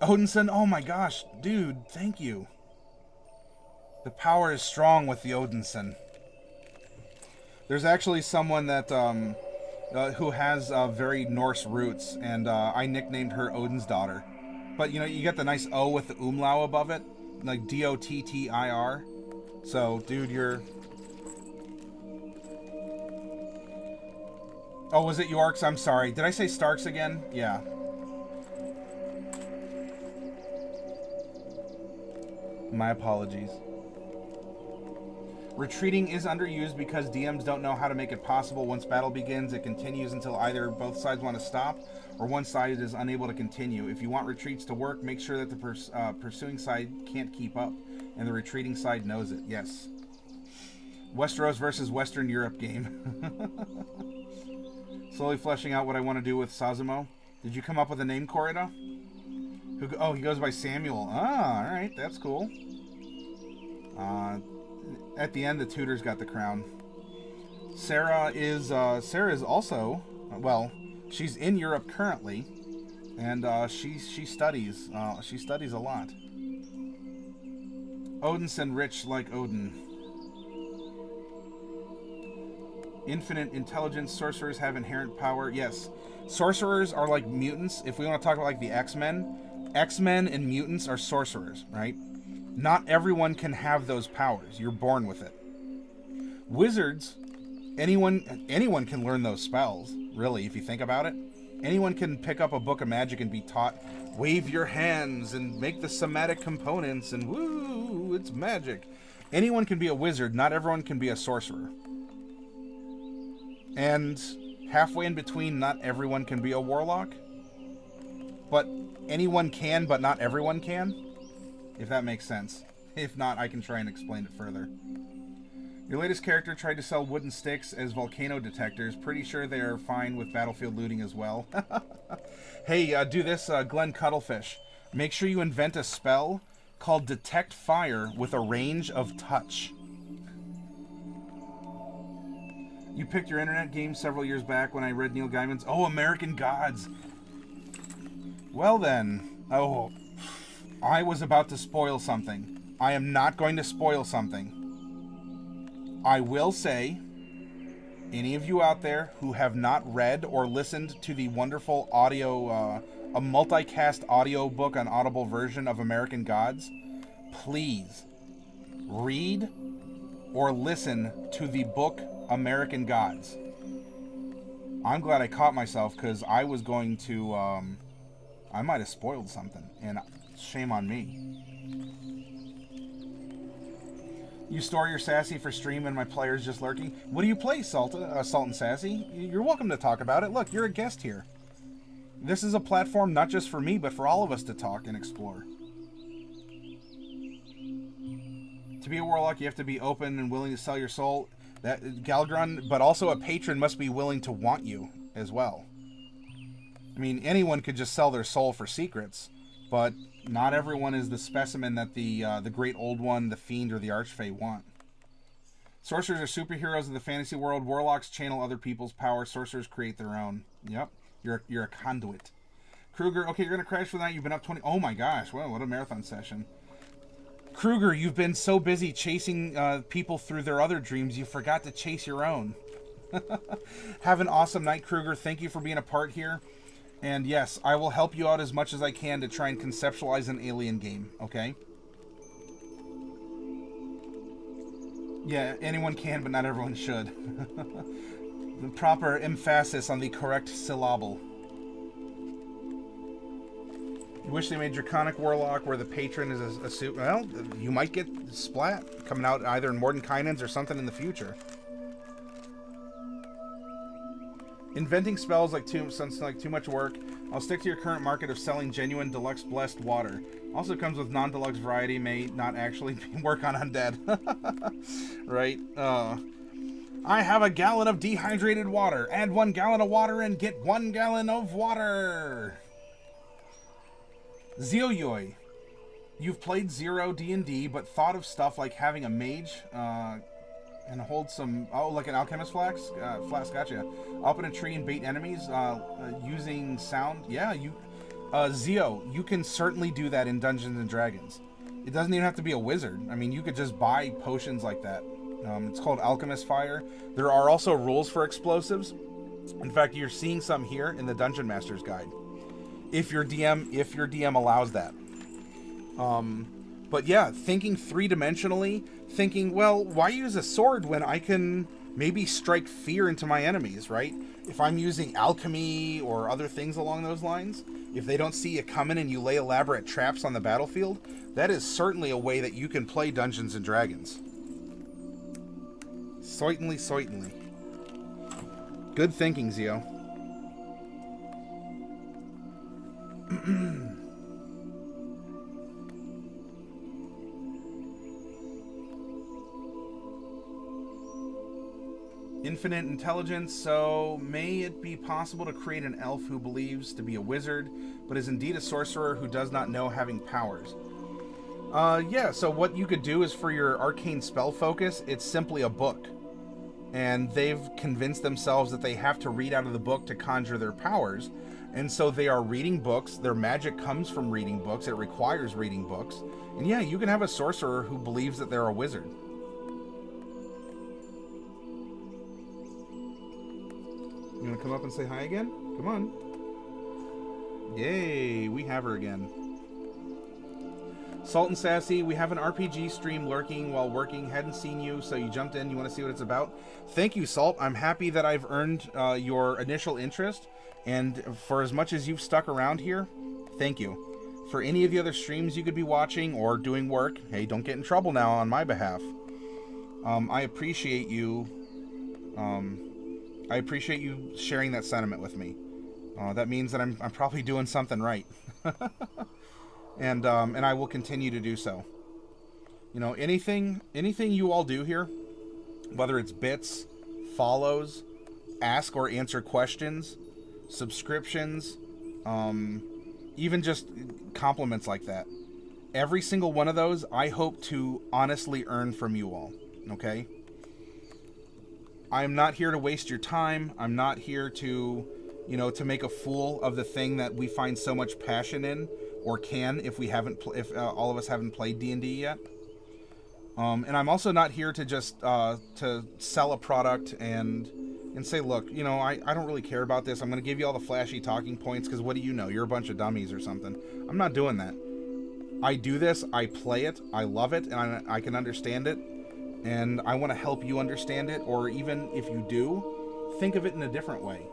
Odinson, oh my gosh, dude, thank you. The power is strong with the Odinson. There's actually someone that, who has very Norse roots, and I nicknamed her Odin's daughter. But, you know, you get the nice O with the umlaut above it, like D-O-T-T-I-R. So, dude, you're... Oh, was it Yorks? I'm sorry. Did I say Starks again? Yeah. My apologies. Retreating is underused because DMs don't know how to make it possible. Once battle begins, it continues until either both sides want to stop or one side is unable to continue. If you want retreats to work, make sure that the pursuing side can't keep up and the retreating side knows it. Yes. Westeros versus Western Europe game. Slowly fleshing out what I want to do with Sazumo. Did you come up with a name, Corrida? Oh, he goes by Samuel. Ah, alright, that's cool. At the end, the tutors got the crown. Sarah is also, well, she's in Europe currently, and she studies. She studies a lot. Odinson rich like Odin. Infinite intelligence. Sorcerers have inherent power. Yes, sorcerers are like mutants. If we want to talk about like the X-Men and mutants are sorcerers, right? Not everyone can have those powers. You're born with it. Wizards, anyone can learn those spells, really, if you think about it. Anyone can pick up a book of magic and be taught, wave your hands and make the somatic components and woo, it's magic. Anyone can be a wizard. Not everyone can be a sorcerer. And halfway in between, not everyone can be a warlock. But anyone can, but not everyone can. If that makes sense. If not, I can try and explain it further. Your latest character tried to sell wooden sticks as volcano detectors. Pretty sure they are fine with battlefield looting as well. Hey, do this, Glenn Cuttlefish. Make sure you invent a spell called Detect Fire with a range of touch. You picked your internet game several years back when I read Neil Gaiman's... Oh, American Gods! Well then. Oh... I was about to spoil something. I am not going to spoil something. I will say, any of you out there who have not read or listened to the wonderful audio, a multicast audio book on Audible version of American Gods, please read or listen to the book American Gods. I'm glad I caught myself because I was going to, I might have spoiled something, and shame on me. You store your sassy for stream and my players just lurking. What do you play, Salt and Sassy? You're welcome to talk about it. Look, you're a guest here. This is a platform not just for me, but for all of us to talk and explore. To be a warlock, you have to be open and willing to sell your soul. That Galgrun, but also a patron must be willing to want you as well. I mean, anyone could just sell their soul for secrets, but not everyone is the specimen that the Great Old One, the Fiend, or the Archfey want. Sorcerers are superheroes in the fantasy world. Warlocks channel other people's power. Sorcerers create their own. Yep. You're a conduit. Kruger, okay, you're going to crash for that. You've been up 20... Oh my gosh, wow, what a marathon session. Kruger, you've been so busy chasing people through their other dreams, you forgot to chase your own. Have an awesome night, Kruger. Thank you for being a part here. And yes, I will help you out as much as I can to try and conceptualize an alien game, okay? Yeah, anyone can, but not everyone should. The proper emphasis on the correct syllable. You wish they made Draconic Warlock where the patron is a suit. Well, you might get Splat coming out either in Mordenkainen's or something in the future. Inventing spells sounds like too much work. I'll stick to your current market of selling genuine deluxe blessed water. Also comes with non-deluxe variety, may not actually work on undead. Right? I have a gallon of dehydrated water. Add 1 gallon of water and get 1 gallon of water. Zeoyoi, you've played Zero D&D, but thought of stuff like having a mage and hold some, like an alchemist flask, gotcha. Up in a tree and bait enemies using sound. Yeah, Zeo, you can certainly do that in Dungeons and Dragons. It doesn't even have to be a wizard. I mean, you could just buy potions like that. It's called Alchemist Fire. There are also rules for explosives. In fact, you're seeing some here in the Dungeon Master's Guide. If your DM allows that. But yeah, thinking 3-dimensionally, thinking, well, why use a sword when I can maybe strike fear into my enemies, right? If I'm using alchemy or other things along those lines, if they don't see you coming and you lay elaborate traps on the battlefield, that is certainly a way that you can play Dungeons and Dragons. Certainly. Good thinking, Zio. Infinite intelligence, so may it be possible to create an elf who believes to be a wizard, but is indeed a sorcerer who does not know having powers. Yeah, so what you could do is for your arcane spell focus, it's simply a book. And they've convinced themselves that they have to read out of the book to conjure their powers. And so they are reading books. Their magic comes from reading books. It requires reading books. And yeah, you can have a sorcerer who believes that they're a wizard. You want to come up and say hi again? Come on. Yay, we have her again. Salt and Sassy, we have an RPG stream lurking while working. Hadn't seen you, so you jumped in. You want to see what it's about? Thank you, Salt. I'm happy that I've earned your initial interest. And for as much as you've stuck around here, thank you. For any of the other streams you could be watching or doing work, hey, don't get in trouble now on my behalf. I appreciate you. I appreciate you sharing that sentiment with me. That means that I'm probably doing something right. And I will continue to do so. You know, anything you all do here, whether it's bits, follows, ask or answer questions, subscriptions, even just compliments like that. Every single one of those, I hope to honestly earn from you all, okay? I'm not here to waste your time. I'm not here to, to make a fool of the thing that we find so much passion in, or can if we haven't, if all of us haven't played D&D yet. And I'm also not here to just to sell a product and say, look, I don't really care about this. I'm going to give you all the flashy talking points because what do you know? You're a bunch of dummies or something. I'm not doing that. I do this. I play it. I love it, and I can understand it. And I want to help you understand it, or even if you do, think of it in a different way.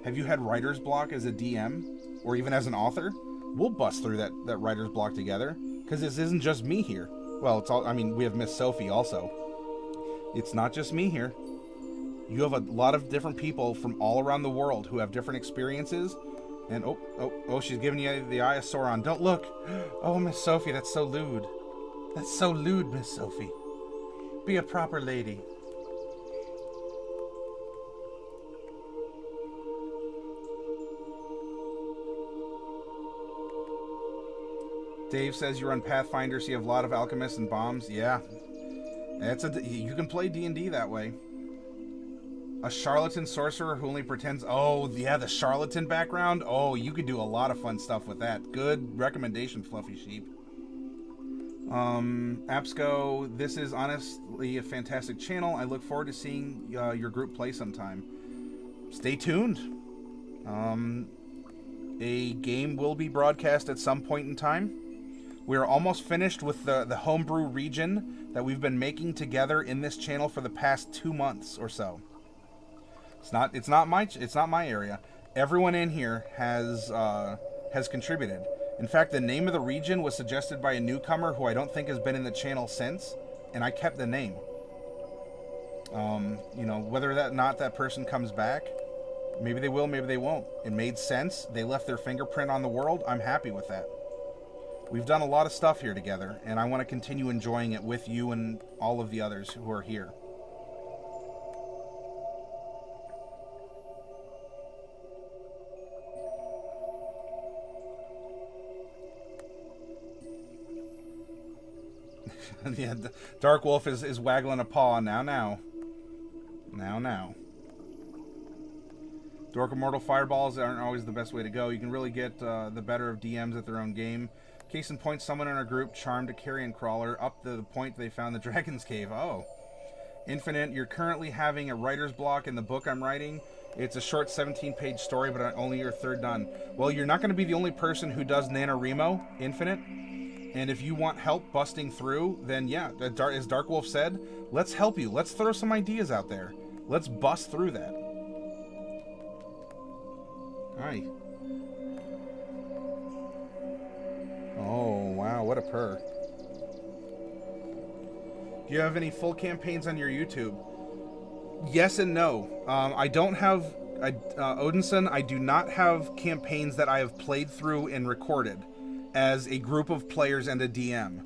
Have you had writer's block as a DM, or even as an author? We'll bust through that writer's block together, because this isn't just me here. Well, it's all, we have Miss Sophie also. It's not just me here. You have a lot of different people from all around the world who have different experiences. And oh, she's giving you the eye of Sauron. Don't look. Oh, Miss Sophie, that's so lewd. That's so lewd, Miss Sophie. Be a proper lady. Dave says you're on Pathfinder, so you have a lot of alchemists and bombs. Yeah. You can play D&D that way. A charlatan sorcerer who only pretends... Oh, yeah, the charlatan background. Oh, you could do a lot of fun stuff with that. Good recommendation, Fluffy Sheep. Absco, this is honestly a fantastic channel. I look forward to seeing your group play sometime. Stay tuned. A game will be broadcast at some point in time. We're almost finished with the homebrew region that we've been making together in this channel for the past 2 months or so. It's not my area. Everyone in here has contributed. In fact, the name of the region was suggested by a newcomer who I don't think has been in the channel since, and I kept the name. You know, whether or not that person comes back, maybe they will, maybe they won't. It made sense. They left their fingerprint on the world. I'm happy with that. We've done a lot of stuff here together, and I want to continue enjoying it with you and all of the others who are here. Yeah, Dark Wolf is waggling a paw. Now. Dork Immortal Fireballs aren't always the best way to go. You can really get the better of DMs at their own game. Case in point, someone in our group charmed a carrion crawler up to the point they found the Dragon's Cave. Oh. Infinite, you're currently having a writer's block in the book I'm writing. It's a short 17-page story, but only your third done. Well, you're not going to be the only person who does NaNoWriMo, Infinite. And if you want help busting through, then yeah, as Dark Wolf said, let's help you. Let's throw some ideas out there. Let's bust through that. Hi. Oh, wow, what a purr. Do you have any full campaigns on your YouTube? Yes and no. I don't have... Odinson, I do not have campaigns that I have played through and recorded as a group of players and a DM.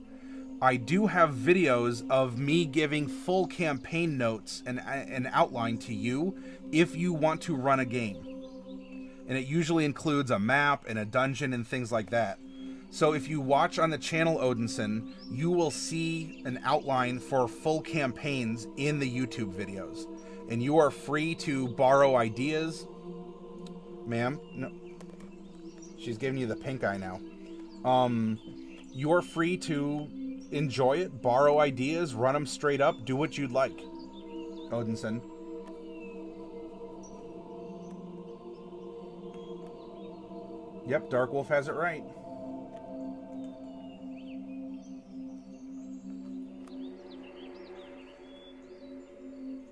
I do have videos of me giving full campaign notes and an outline to you if you want to run a game. And it usually includes a map and a dungeon and things like that. So if you watch on the channel, Odinson, you will see an outline for full campaigns in the YouTube videos. And you are free to borrow ideas. Ma'am? No. She's giving you the pink eye now. You are free to enjoy it, borrow ideas, run them straight up, do what you'd like. Odinson. Yep, Dark Wolf has it right.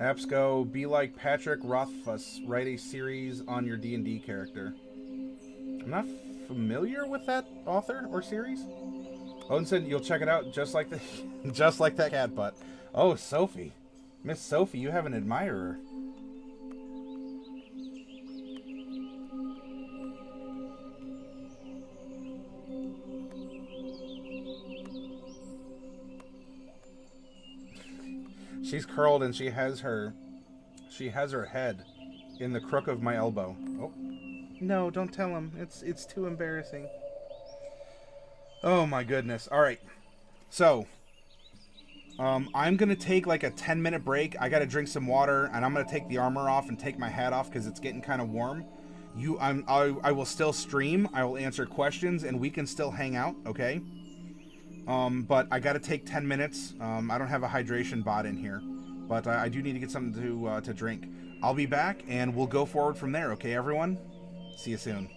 Absco, be like Patrick Rothfuss, write a series on your D&D character. I'm not familiar with that author or series. Odinson, you'll check it out just like that cat butt. Oh, Sophie. Miss Sophie, you have an admirer. She's curled and she has her head in the crook of my elbow. Oh. No, don't tell him. It's too embarrassing. Oh my goodness. All right. So, I'm going to take like a 10-minute break. I got to drink some water and I'm going to take the armor off and take my hat off cuz it's getting kind of warm. I will still stream. I will answer questions and we can still hang out, okay? But I got to take 10 minutes. I don't have a hydration bot in here, but I do need to get something to drink. I'll be back and we'll go forward from there, okay, everyone? See you soon.